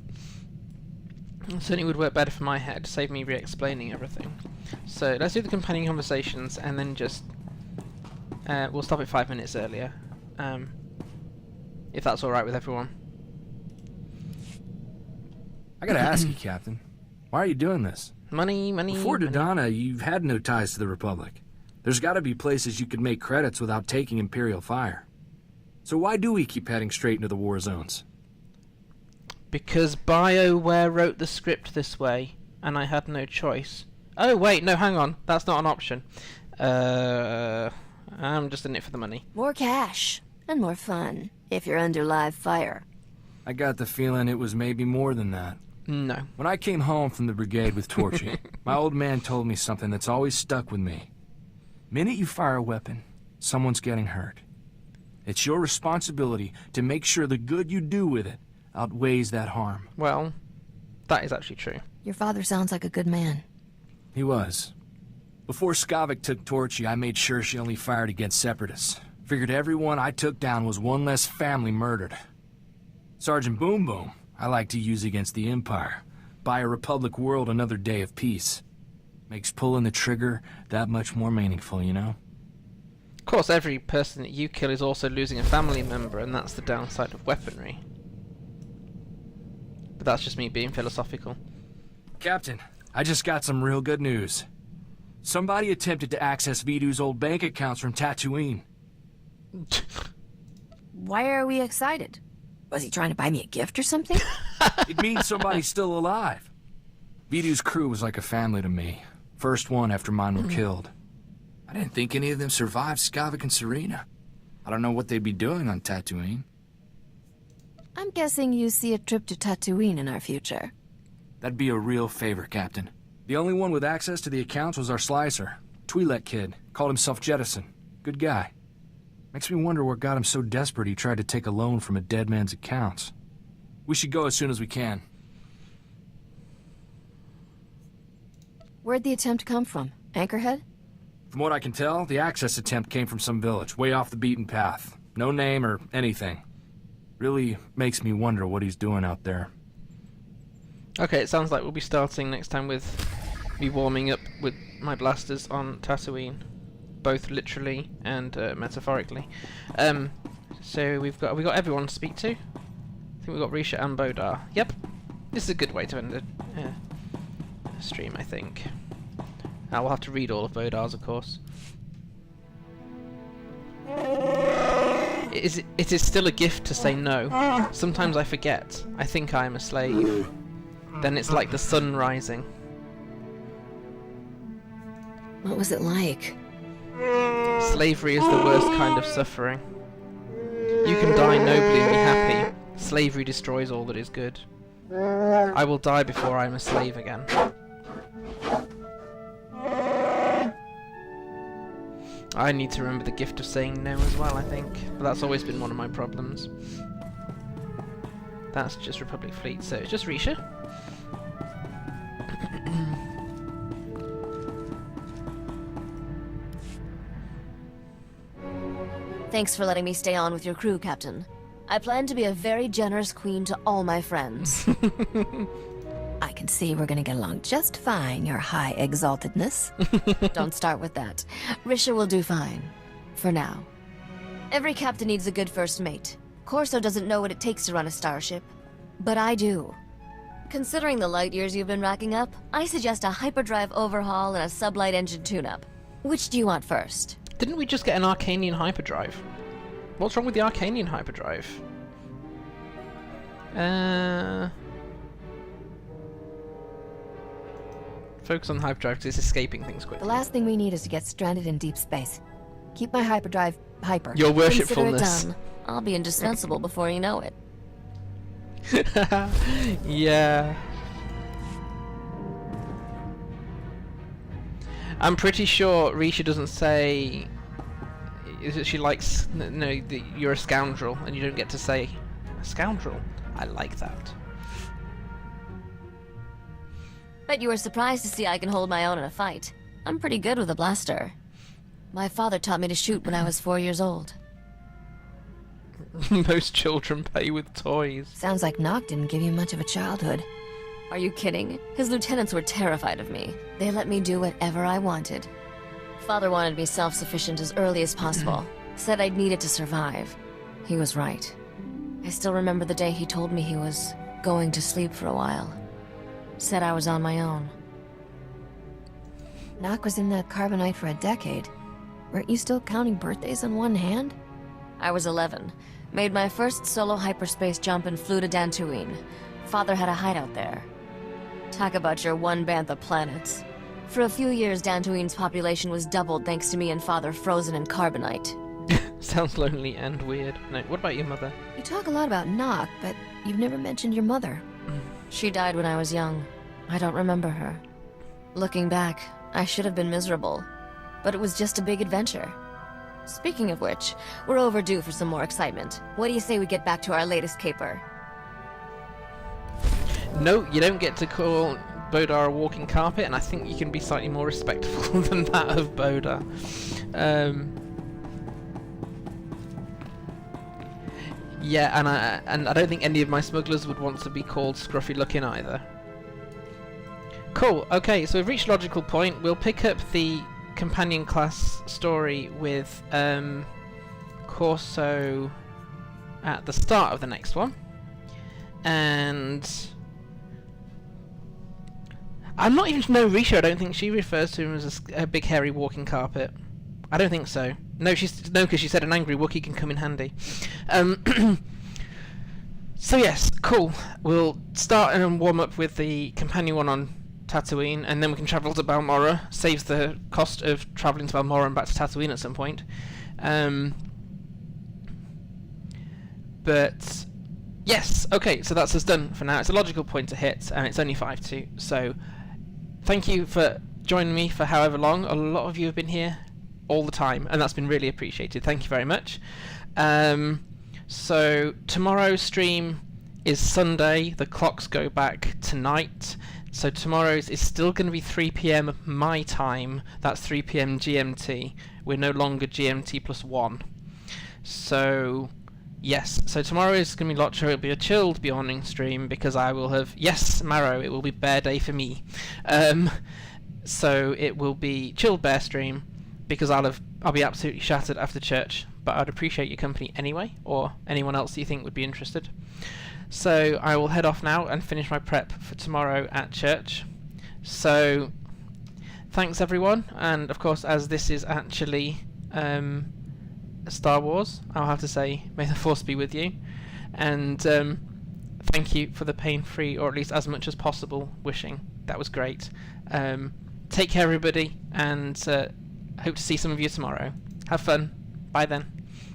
It certainly would work better for my head, save me re-explaining everything. So let's do the companion conversations and then just we'll stop it 5 minutes earlier, if that's all right with everyone. I gotta ask you, Captain, why are you doing this? Money. Before money. Dodonna, you've had no ties to the Republic. There's gotta be places you could make credits without taking Imperial fire. So why do we keep heading straight into the war zones? Because BioWare wrote the script this way, and I had no choice. Oh wait, no, hang on, that's not an option. I'm just in it for the money. More cash, and more fun, if you're under live fire. I got the feeling it was maybe more than that. No. When I came home from the brigade with Torchy, my old man told me something that's always stuck with me. Minute you fire a weapon, someone's getting hurt. It's your responsibility to make sure the good you do with it outweighs that harm. Well, that is actually true. Your father sounds like a good man. He was. Before Skavac took Torchy, I made sure she only fired against Separatists. Figured everyone I took down was one less family murdered. Sergeant Boom Boom, I like to use against the Empire. Buy a Republic world another day of peace. Makes pulling the trigger that much more meaningful, you know? Of course, every person that you kill is also losing a family member, and that's the downside of weaponry. But that's just me being philosophical. Captain, I just got some real good news. Somebody attempted to access Vidu's old bank accounts from Tatooine. Why are we excited? Was he trying to buy me a gift or something? It means somebody's still alive. Vidu's crew was like a family to me. First one after mine were killed. I didn't think any of them survived Skavac and Serena. I don't know what they'd be doing on Tatooine. I'm guessing you see a trip to Tatooine in our future. That'd be a real favor, Captain. The only one with access to the accounts was our slicer. Twi'lek kid. Called himself Jettison. Good guy. Makes me wonder what got him so desperate he tried to take a loan from a dead man's accounts. We should go as soon as we can. Where'd the attempt come from? Anchorhead? From what I can tell, the access attempt came from some village, way off the beaten path. No name or anything. Really makes me wonder what he's doing out there. Okay, it sounds like we'll be starting next time with me warming up with my blasters on Tatooine, both literally and metaphorically. So we got everyone to speak to. I think we've got Risha and Bodar. Yep, this is a good way to end a stream, I think. We'll have to read all of Bodar's, of course. It is still a gift to say no. Sometimes I forget. I think I am a slave. Then it's like the sun rising. What was it like? Slavery is the worst kind of suffering. You can die nobly and be happy. Slavery destroys all that is good. I will die before I am a slave again. I need to remember the gift of saying no as well, I think. But that's always been one of my problems. That's just Republic Fleet, so it's just Risha. Thanks for letting me stay on with your crew, Captain. I plan to be a very generous queen to all my friends. I can see we're gonna get along just fine, your high exaltedness. Don't start with that. Risha will do fine. For now. Every captain needs a good first mate. Corso doesn't know what it takes to run a starship. But I do. Considering the light years you've been racking up, I suggest a hyperdrive overhaul and a sublight engine tune-up. Which do you want first? Didn't we just get an Arcanian hyperdrive? What's wrong with the Arcanian hyperdrive? Focus on the hyperdrive because it's escaping things quickly. The last thing we need is to get stranded in deep space. Keep my hyperdrive hyper. Your worshipfulness. Consider it done. I'll be indispensable before you know it. Yeah. I'm pretty sure Risha doesn't say is that she likes you're a scoundrel and you don't get to say a scoundrel. I like that. Bet you were surprised to see I can hold my own in a fight. I'm pretty good with a blaster. My father taught me to shoot when I was 4 years old. Most children play with toys. Sounds like Nok didn't give you much of a childhood. Are you kidding? His lieutenants were terrified of me. They let me do whatever I wanted. Father wanted me self-sufficient as early as possible. Said I'd need it to survive. He was right. I still remember the day he told me he was going to sleep for a while. Said I was on my own. Nok was in that carbonite for a decade. Weren't you still counting birthdays on one hand? I was 11. Made my first solo hyperspace jump and flew to Dantooine. Father had a hideout there. Talk about your one bantha planets. For a few years, Dantooine's population was doubled thanks to me and Father frozen in carbonite. Sounds lonely and weird. No, what about your mother? You talk a lot about Nok, but you've never mentioned your mother. She died when I was young. I don't remember her. Looking back, I should have been miserable. But it was just a big adventure. Speaking of which, we're overdue for some more excitement. What do you say we get back to our latest caper? No, you don't get to call Bodar a walking carpet, and I think you can be slightly more respectful than that of Bodar. Yeah, and I don't think any of my smugglers would want to be called scruffy looking either. Cool, okay, so we've reached a logical point. We'll pick up the companion class story with Corso at the start of the next one. And I'm not even Risha, I don't think she refers to him as a big hairy walking carpet. I don't think so. No, because she said an angry Wookiee can come in handy. So yes, cool. We'll start and warm up with the companion one on Tatooine, and then we can travel to Balmorra. Saves the cost of travelling to Balmorra and back to Tatooine at some point. But yes, okay, so that's us done for now. It's a logical point to hit, and it's only 5-2. So thank you for joining me for however long. A lot of you have been here all the time, and that's been really appreciated. Thank you very much. So tomorrow's stream is Sunday. The clocks go back tonight. So tomorrow's is still going to be 3 PM my time. That's 3 PM GMT. We're no longer GMT +1. So Yes, so tomorrow is going to be Lotro. It'll be a chilled Beyonding stream because I will have... Yes, Marrow, it will be bear day for me. So it will be chilled bear stream because I'll be absolutely shattered after church, but I'd appreciate your company anyway, or anyone else you think would be interested. So I will head off now and finish my prep for tomorrow at church. So thanks everyone, and of course, as this is actually Star Wars, I'll have to say may the Force be with you, and thank you for the pain-free, or at least as much as possible, wishing. That was great. Take care everybody, and hope to see some of you tomorrow. Have fun. Bye then.